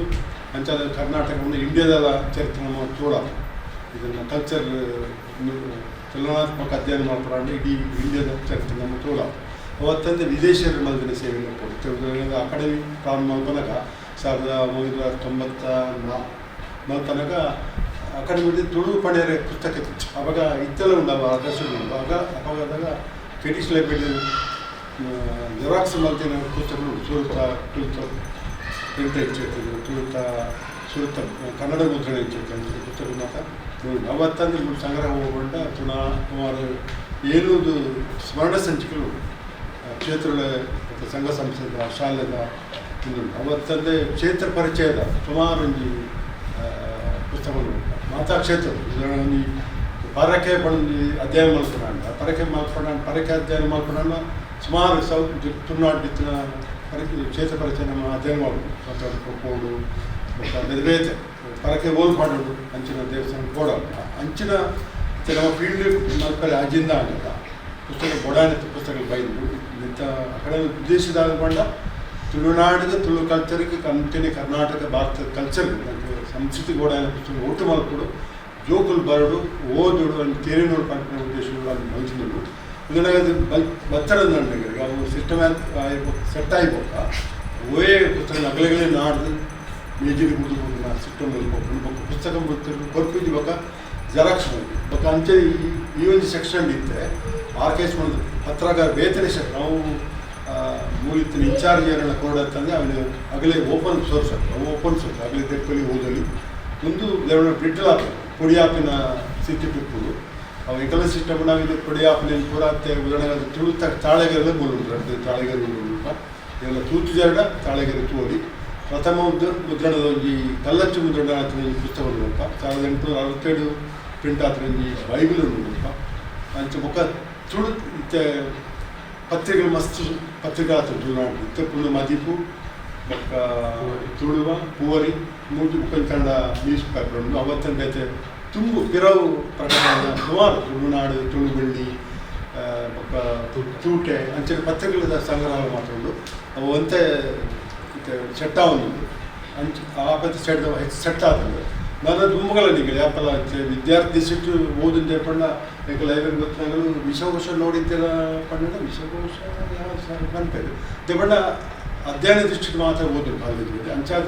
ಅಂಚಾದ ಕರ್ನಾಟಕವನ್ನು ಇಂಡಿಯಾದ ಚರಿತ್ರೆ ನಮ್ಮ ತೋಳ ಇದನ್ನು ಕಲ್ಚರ್ ತುಲನಾತ್ಮಕ ಅಧ್ಯಯನ ಮಾಡ್ಕೊಂಡು ಇಡೀ ಇಂಡಿಯಾದ ಚರಿತ್ರೆ ನಮ್ಮ ತೋಳ ಅವತ್ತಂದು ವಿದೇಶಿಯರ ಮಲ್ದಿನ ಸೇವೆಯನ್ನು ಕೊಡ್ತೇವೆ. ಅಕಾಡೆಮಿ ಪ್ರಾರಂಭ ತನಕ 1994 ತನಕ ಅಕಾಡೆಮಿ ತುಳು ಪಡೆಯರೆ ಪುಸ್ತಕ ಇತ್ತು. ಆವಾಗ ಇತ್ತೆಲ್ಲ ಉಂಟು ಆದರ್ಶಗಳು ಅವಾಗದಾಗ ಕೆಡಿಸ್ ಲೈಬ್ರರಿ ಜೆರಾಕ್ಸ್ ಮಲ್ತಿನ ಪುಸ್ತಕಗಳು ತುಳುತ ಪ್ರಿಂಟ್ ಹೆಚ್ಚಿರ್ತದೆ, ಸುರುತ್ತ ಕನ್ನಡ ಮುದ್ರಣೆ ಹೆಚ್ಚಿರ್ತದೆ ಪುಸ್ತಕ ಮಾತ್ರ ಅವತ್ತಂದು ಸಂಗ್ರಹ ಹೋಗೊಂಡ ಸುಮಾರು 700 ಸ್ಮರಣ ಸಂಚಿಕೆಗಳು ಕ್ಷೇತ್ರಗಳ ಮತ್ತು ಸಂಘ ಸಂಸ್ಥೆದ ಶಾಲೆದ ಇನ್ನುಂಟು. ಅವತ್ತಂದೇ ಕ್ಷೇತ್ರ ಪರಿಚಯದ ಸುಮಾರು ಒಂದು ಪುಸ್ತಕಗಳು ಮಾತಾ ಕ್ಷೇತ್ರ ಒಂದು ಪರಕೆ ಬಂದು ಅಧ್ಯಯನ ಮಾಡ್ಕೊಂಡ ಪರಕೆ ಅಧ್ಯಯನ ಮಾಡ್ಕೊಂಡ ಸುಮಾರು ತುಳುನಾಡು ಬಿತ್ತಿನ ಕ್ಷೇತ್ರ ಪರಿಚಯ ನಮ್ಮ ಅಧ್ಯಯನ ಮಾಡೋದು ಮಾತಾಡಿ ಕೊಪ್ಪೋಡು ಮತ್ತು ಬೇರೆ ಪರಕೆ ಓಲ್ ಮಾಡೋದು ಅಂಚಿನ ದೇವಸ್ಥಾನ ಕೂಡ ಅಂಚಿನ ನಮ್ಮ ಫೀಲ್ಡ್ ಮಲ್ಪಲ್ಲಿ ಅಜಿಂದ ಆಗಲ್ಲ ಪುಸ್ತಕ ಬೊಡಾನೆ ಪುಸ್ತಕಗಳು ಬೈದು ಇಂಥ ಅಕಡೆ ವಿದೇಶದಾಗ ಬಂಡ ತುಳುನಾಡಿನ ತುಳು ಕಲ್ಚರ್ಗೆ ಕಂಟಿನ್ಯೂ ಕರ್ನಾಟಕ ಭಾರತದ ಕಲ್ಚರ್ಗೆ ಸಂಸ್ಕೃತಿ ಗೋಡಾನ ಪುಸ್ತಕ ಓಟು ಮಲ್ಕೊಡು ಜೋಕುಲು ಬರಡು ಓದುಡು ಅಂತ ತೇರಿನೋಡು ಪಂಪಿನ ಉದ್ದೇಶಗಳು ಅಲ್ಲಿ ಮಲ್ಚಿನೋಡು ಇದನ್ನ ಬತ್ತರದ ನನಗೆ ಅವು ಸಿಸ್ಟಮ್ಯಾಟ್ ಸೆಟ್ ಆಗಿಬೋಕ ಓಯೇ ಪುಸ್ತಕ ನಗಲೆಗಳೇ ನಾಡ್ದು ಮೇಜಿಗೆ ಮುಗಿದು ನಾ ಸಿಸ್ಟಮ್ ಮಲ್ಕೊಂಡು ಪುಸ್ತಕ ಕೊರ್ಪಿದ್ದು ಬೊಕ್ಕ ಜೆರಾಕ್ಸ್ ಮಾಡಿ ಬೊಕ್ಕ ಅಂಚೆ ಈ ಒಂದು ಸೆಕ್ಷನ್ ಇತ್ತೆ ಆರ್ಕೈಸ್ ಮಾಡೋದು ಪತ್ರಗಾರ ಬೇತನೆ ಸೆಕ್ಷನ್ ನಾವು ಮೂಲಿತ್ತಿನ ಇನ್ಚಾರ್ಜ್ ಏನೆಲ್ಲ ಕೊಡತ್ತಂದರೆ ಅವನು ಅಗಲೇ ಓಪನ್ ಸೋರ್ಸ್ ಆಗ್ತದೆ ಓಪನ್ ಸೋರ್ಸ್ ಅಗಲೇ ತೆಪ್ಪಲಿ ಓದಲಿ ಒಂದು ಲೆವೆಲ್ ಬ್ರಿಡ್ಲ್ ಆಗ್ತದೆ ಪುಡಿ ಆಪಿನ ಸ್ಥಿತಿ ಪಿಪ್ಪುದು ಅವು ಎಕಲ ಸಿಸ್ಟಮ್ ನಾವಿಲ್ಲಿ ಪುಡಿ ಆಪಿನ ಪೂರಾತ್ತೆ ಉದಾಹರಣೆ ತುಳುತ್ತ ತಾಳೆಗೆಲ್ಲ ಮೂಲು ತಾಳೆಗೆರೆ ಎಲ್ಲ ತೂತು ಜಾಡ ತಾಳೆಗೆರೆ ತೋರಿ ಪ್ರಥಮ ಮುದ್ರಣದ ಒಂದು ಕಲ್ಲಚ್ಚು ಮುದ್ರಣ ಆತನ ಪುಸ್ತಕಗಳು ಉಂಟ 1867 ಪ್ರಿಂಟ್ ಆತನ ಈ ಬೈಬಲ್ ಉಂಟ ಅಂಚ ಮುಖ ತುಳು ಇತ್ತೆ ಪತ್ರಿಕೆಗಳು ಮಸ್ತ್ ಪತ್ರಿಕೆ ಆತನ ತುಳುನಾಡು ಇತ್ತೆ ಪುಲ್ಲು ಮದಿಪು ಬೊಕ್ಕ ತುಳುವ ಪೂವರಿ ಮೂಜು ಮುಖ ಕನ್ನಡ ನ್ಯೂಸ್ ಪೇಪರ್ ಉಂಟು ಅವತ್ತಿನ ಬೇತೆ ತುಂಬು ಪಿರವು ಪ್ರಕರಣ ಸುಮಾರು ತುಳುನಾಡು ತುಳುಬಳ್ಳಿ ಬೊಕ್ಕ ತೂಟೆ ಅಂಚೆ ಪತ್ರಿಕೆಗಳ ಸಂಗ್ರಹ ಮಾತ್ರ ಉಂಟು ಅವು ಅಂತೆ ಸೆಟ್ ಆವೊಂದು ಅಂಚೆ ಆ ಪತ್ತಿ ಸೆಟ್ ಆಗ್ತದೆ ನನ್ನ ತುಂಬಗಳ ನಿಗಲಿ ಯಾಪಲ್ಲ ವಿದ್ಯಾರ್ಥಿ ಸಿಟ್ಟು ಓದಿದ್ದೆ ಪಣ್ಣ ಈಗ ಲೈಬ್ರರಿ ಗೊತ್ತಾಗಲು ವಿಶ್ವಕೋಶ ನೋಡಿದ್ದೆಲ್ಲ ಪಣ್ಣ ವಿಶ್ವಕೋಶ ಯಾವ ಸರ್ ಬಂತೇವೆ ಬಣ್ಣ ಅಧ್ಯಯನ ದೃಷ್ಟಿಗೆ ಮಾತ್ರ ಓದಿದ್ರು ಕಾಲೇಜಿಗೆ ಅಂಚಾದ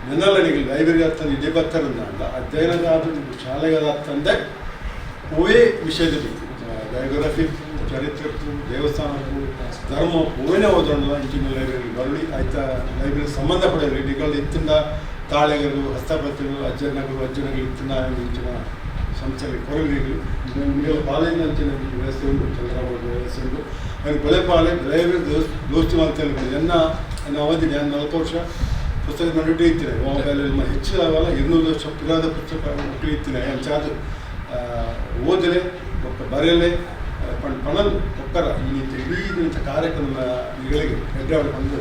ನೆನಲ್ಲ ನಿಗಲಿ ಲೈಬ್ರರಿ ಆಗ್ತದೆ ಇದೇ ಬರ್ತಾರನ್ನ ಅಲ್ಲ ಅಧ್ಯಯನದ ಶಾಲೆಗಳಾಗ್ತಂದೆ ಓವೇ ವಿಷಯದಲ್ಲಿ ಬಯೋಗ್ರಫಿ ಚರಿತ್ರೆ ದೇವಸ್ಥಾನಕ್ಕೂ ಧರ್ಮ ಓವೇನೇ ಓದೋಣ ಇಂಚಿನ ಲೈಬ್ರರಿ ಬರಲಿ ಆಯ್ತಾ ಲೈಬ್ರರಿ ಸಂಬಂಧಪಡಲಿ ಡಿಗಳು ಇತ್ತಿಂದ ತಾಳೆಗಳು ಹಸ್ತಪ್ರತಿಗಳು ಅಜ್ಜನಗಳು ಇತ್ತಿನ ಇಂಚಿನ ಸಂಸ್ಥೆಯಲ್ಲಿ ಕೊರಲಿಗಳು ನಿಮಗೆಲ್ಲ ಪಾಲಿನ ಅಂಚಿನ ವ್ಯವಸ್ಥೆ ಉಂಟು ಚಂದ್ರಬಾಬು ವ್ಯವಸ್ಥೆ ಉಂಟು ಅವ್ರಿಗೆ ಬೆಳೆಪಾಲೆ ಲೈಬ್ರರಿ ದೋಸ್ತಿ ಮಾಡ್ತೇವೆ ಎನ್ನ ಅವಧಿ 40 ವರ್ಷ ಪುಸ್ತಕ ನಡುವೆ ಇರ್ತೀನಿ ಮೊಬೈಲ್ ಹೆಚ್ಚಿನ 200 ವರ್ಷ ಪುರಾದ ಪುಸ್ತಕ ಒಟ್ಟು ಇರ್ತೀನಿ ಅಂಚಾದ ಓದಲೆ ಬರೆಯಲೆ ಪಣಲು ಒಕ್ಕರ ಈ ಇಡೀ ಕಾರ್ಯಕ್ರಮಗಳಿಗೆ ಹೆಡ್ಡಾಡು ಬಂದು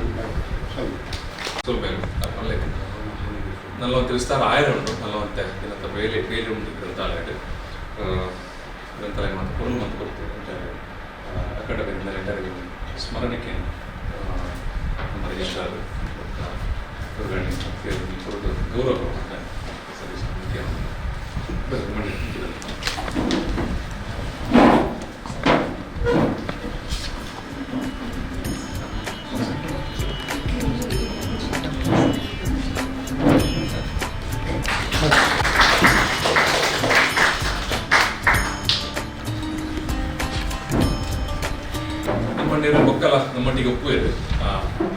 నల్లవంత విస్తార ఆయన ఉండు నల్లవంత ఇంత వేలి ఉండి గ్రంథాలయ ಗ್ರಂಥಾಲಯ ಮತ್ತು ಪೂರ್ಣ ಮತ್ತು ಕೊಡ್ತೀವಿ ಅಕಾಡೆಮಿಯಿಂದ ಲೆಟರ್ ಸ್ಮರಣಕ್ಕೆ ನಮ್ಮ ರಿಜಿಸ್ಟ್ರಾರ್ ಗೌರವ ನಮ್ಮಲ್ಲಿರೋ ಮಕ್ಕಳ ನಮ್ಮೊಟ್ಟಿಗೆ ಒಪ್ಪುವರು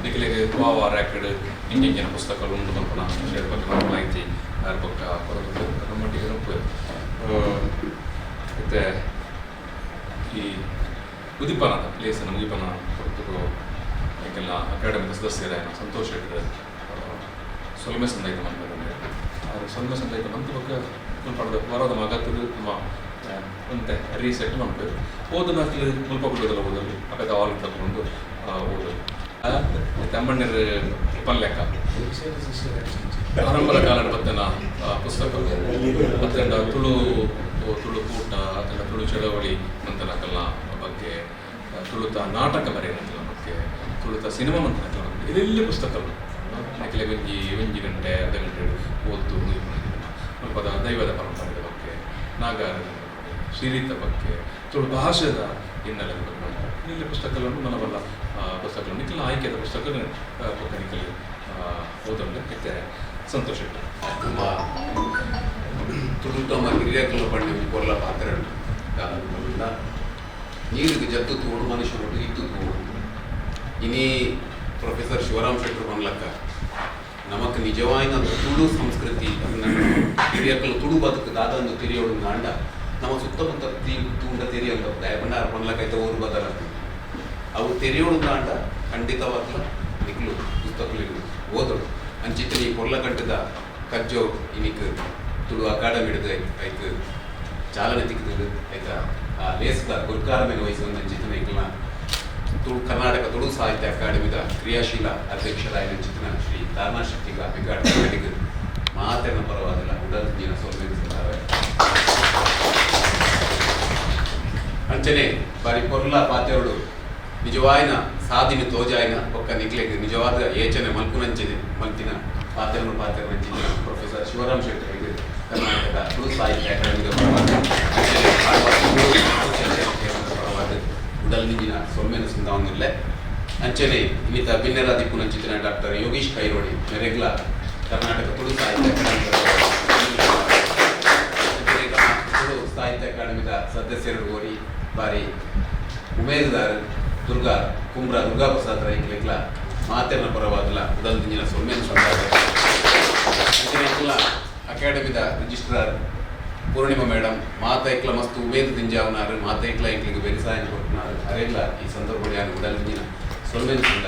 ನಿಖಿಲಿಗೆ ವಾವ ರ್ಯಾಕೆಡ್ ಇಂಜಿನ ಪುಸ್ತಕಗಳು ಉಂಟು ಮಲ್ಪನ ವಿಷಯದ ಬಗ್ಗೆ ನಮ್ಮ ಮಾಹಿತಿ ಯಾರ ಪಕ್ಕ ಹೊರತು ನಮ್ಮೊಟ್ಟಿಗೆ ಒಪ್ಪುವರು ಮತ್ತು ಈ ಉದಿಪನದ ಪ್ಲೇಸನ್ನು ಮುಗಿಪನ ಹೊರತು ಈಗೆಲ್ಲ ಅಕಾಡೆಮಿದ ಸದಸ್ಯರಾಯನ ಸಂತೋಷ ಇಟ್ಟರೆ ಸೊಲ್ಮೆ ಸಂದಾಯಿತ ಮಾಡ್ತಾರೆ ಅದು ಸೊಲ್ಮೆ ಸಂದಾಯಿತ ಮಂತ್ ಬಗ್ಗೆ ಪಡೆದ ವರದ ಮಗತ್ತದು ನಮ್ಮ ಅಂತೆ ರೀಸೆಟ್ ಮಾಡ್ಬೇಕು ಓದು ನಾಲ್ಕು ಮುಲ್ಪ ಕೊಡೋದಲ್ಲ ಓದಲು ಪಕ್ಕದ ಆಲ್ ತಗೊಂಡು ಓದಲು ತಮ್ಮಣ್ಣರ ಪಲ್ಲೆಕ್ಕ ಆರಂಭದ ಕಾಲದ ಬತ್ತನ ಪುಸ್ತಕ ಮತ್ತೆಂಡ ತುಳು ಕೂಟ ಅದೆಲ್ಲ ತುಳು ಚಳವಳಿ ಮಂತನಕಲ್ಲ ಬಗ್ಗೆ ತುಳುತ ನಾಟಕ ಬರೆಯೋದಂತಲ್ಲ ಬಗ್ಗೆ ತುಳುತ ಸಿನಿಮಾ ಮಂತನಕಲ್ಲ ಇದೆಲ್ಲ ಪುಸ್ತಕಗಳು ನಕಲೆ ಒಂಜಿ ಗಂಟೆ ಅರ್ಧ ಗಂಟೆ ಓದ್ದು ಸ್ವಲ್ಪದ ದೈವದ ಪರಂಪರೆಯ ಬಗ್ಗೆ ನಾಗಾರದ ಶ್ರೀರೀತ ಬಗ್ಗೆ ತುಳು ಭಾಷೆದ ಹಿನ್ನೆಲೆದ ಬಗ್ಗೆ ಇಲ್ಲಿ ಪುಸ್ತಕಗಳನ್ನು ಮನವಲ್ಲ ಪುಸ್ತಕಗಳು ನಿಖಿಲ ಆಯ್ಕೆದ ಪುಸ್ತಕ ನಿಖಿಲಿ ಓದಲು ಕೆತ್ತೆ ಸಂತೋಷ ಇತ್ತು ನಮ್ಮ ತುಳು ತಮ್ಮ ಹಿರಿಯಕಲ ಪಂಡಿ ಕೊರ್ಲ ಪಾತ್ರ ನೀರಿಗೆ ಜದ್ದು ತೋಡು ಮನುಷ್ಯರು ಇದ್ದು ತೋಡು ಇನಿ ಪ್ರೊಫೆಸರ್ ಶಿವರಾಮ್ ಶೆಟ್ಟರು ಪನ್ಲಕ್ಕ ನಮಕ್ ನಿಜವಾಯಿನ ತುಳು ಸಂಸ್ಕೃತಿ ಹಿರಿಯಕಲು ತುಳು ಬದುಕು ದಾದಂದು ತೆರೆಯೋಡು ಅಂಡ ನಮ್ಮ ಸುತ್ತಮುತ್ತ ತೂಂಡ ತೆರೆಯಲ್ಲ ದಯಪಂಡ ಪನ್ಲಕ್ಕೈತೆ ಊರು ಬದಲ ಅವು ತೆರೆಯೋಡು ಅಂಡ ಖಂಡಿತವಾಗ್ಲ ನಿಕ್ಲು ಪುಸ್ತಕಗಳು ಓದೋಡು ಅಂಚಿತ ಈ ಕೊರ್ಲ ಕಂಟದ ಕಜ್ಜೋ ಇನಿಕ್ ತುಳು ಅಕಾಡೆಮಿ ಹಿಡಿದು ಐಕ್ ಚಾಲನೆ ತಿಕ್ಕಿದ್ದು ಆಯ್ತಾ ಆ ಲೇಸ್ದ ಗುರ್ಕಾರ ಮೇಲೆ ವಹಿಸುವ ಅಂಚಿತನ ಐಕಲ್ನ ತುಳು ಕರ್ನಾಟಕ ತುಳು ಸಾಹಿತ್ಯ ಅಕಾಡೆಮಿದ ಕ್ರಿಯಾಶೀಲ ಅಧ್ಯಕ್ಷರಾದ ಚಿತ್ರನ ಶ್ರೀ ತಾರನಾ ಶಕ್ತಿಗ ಅಕಾಡೆಮಿಗೆ ಮಾತೆನ ಪರವಾದಲ್ಲ ಉಡಲ್ಜಿನ ಸೋಲ್ಮೆನಿಸಿದ್ದಾರೆ ಅಂಚನೆ ಬಾರಿ ಪೊರ್ಲ ಪಾತೆರಡು ನಿಜವಾಯಿನ ಸಾಧಿನ ತೋಜಾಯಿನ ಒಕ್ಕ ನಿಕ್ಲೆಗೆ ನಿಜವಾದ ಯೋಚನೆ ಮಲ್ಪುನಂಚಿದೆ ಮಲ್ಪಿನ ಪಾತೆರನಂಚಿನ ಪ್ರೊಫೆಸರ್ ಶಿವರಾಮ್ ಶೆಟ್ಟರಿಗೆ ಕರ್ನಾಟಕ ತುಳು ಸಾಹಿತ್ಯ ಅಕಾಡೆಮಿಗೆ ಪರವಾದ ಉಡಲ್ ನಿಂಜಿನ ಸೊಮ್ಮೆನ ಸಿಂಧವನ್ನಿಲ್ಲ ಅಂಚನೆ ಇನ್ನಿತ ಬಿನ್ನೆರ ದಿಪ್ಪುನಂಚಿನ ಡಾಕ್ಟರ್ ಯೋಗೀಶ್ ಕೈರೋಡಿ ಮೆರೆಗ್ಲ ಕರ್ನಾಟಕ ತುಳು ಸಾಹಿತ್ಯ ತುಳು ಸಾಹಿತ್ಯ ಅಕಾಡೆಮಿದ ಸದಸ್ಯರು ಓರಿ ಬಾರಿ ಉಮೇದುದಾರ್ ದುರ್ಗಾ ಪ್ರಸಾದ್ ರೈಕ್ಲೆಗ್ಲ ಮಾತೆನ ಪರವಾದಲ ಉಡಲ್ ನಿಂಜಿನ ಸೊಮ್ಮೆನ ಸಂಘ ಅಕಾಡೆಮಿದ ರಿಜಿಸ್ಟ್ರಾರ್ ಪೂರ್ಣಿಮಾ ಮೇಡಮ್ ಮಾತೈಕ್ಲ ಮಸ್ತ್ ಉಮೇದು ದಿಂಜಾವನಾರು ಮಾತೈಕ್ಲ ಇಂಕ್ಲಿಗೆ ಬೆರಿಸಾಯನ ಕೊಟ್ಟನಾರು ಅರೆಗ್ಲ ಈ ಸಂದರ್ಭದಲ್ಲಿ ಉಡಲ್ ನಿಂಜಿನ ಸೊಲ್ಮೆನ ಸಂಘ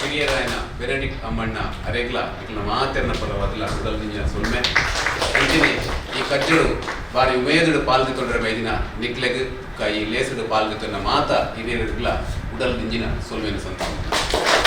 ಹಿರಿಯರಾಯನ ಬೆರೆಡಿಕ್ಟ್ ಅಮ್ಮಣ್ಣ ಅರೆಗ್ಲ ಇಕ್ಲ ಮಾತೆರ್ನ ಪರವಾದಲ ಉಡಲ್ ನಿಂಜಿನ ಸೊಲ್ಮೆ ಅಂಚಿನಿ ಈ ಕಜ್ಜಡು ಬಾರಿ ಉಮೇದುಡು ಪಾಲ್ಗೊಳ್ರೆ ಮೈದಿನ ನಿಕ್ಲೆಗ್ ಕೈ ಲೇಸುಡು ಪಾಲ್ಗೊಳ್ಳ ಮಾತ ಹಿರಿಯರಿಗ್ಲ ಉಡಲ್ ನಿಂಜಿನ ಸೊಲ್ಮೆನ ಸಂಘ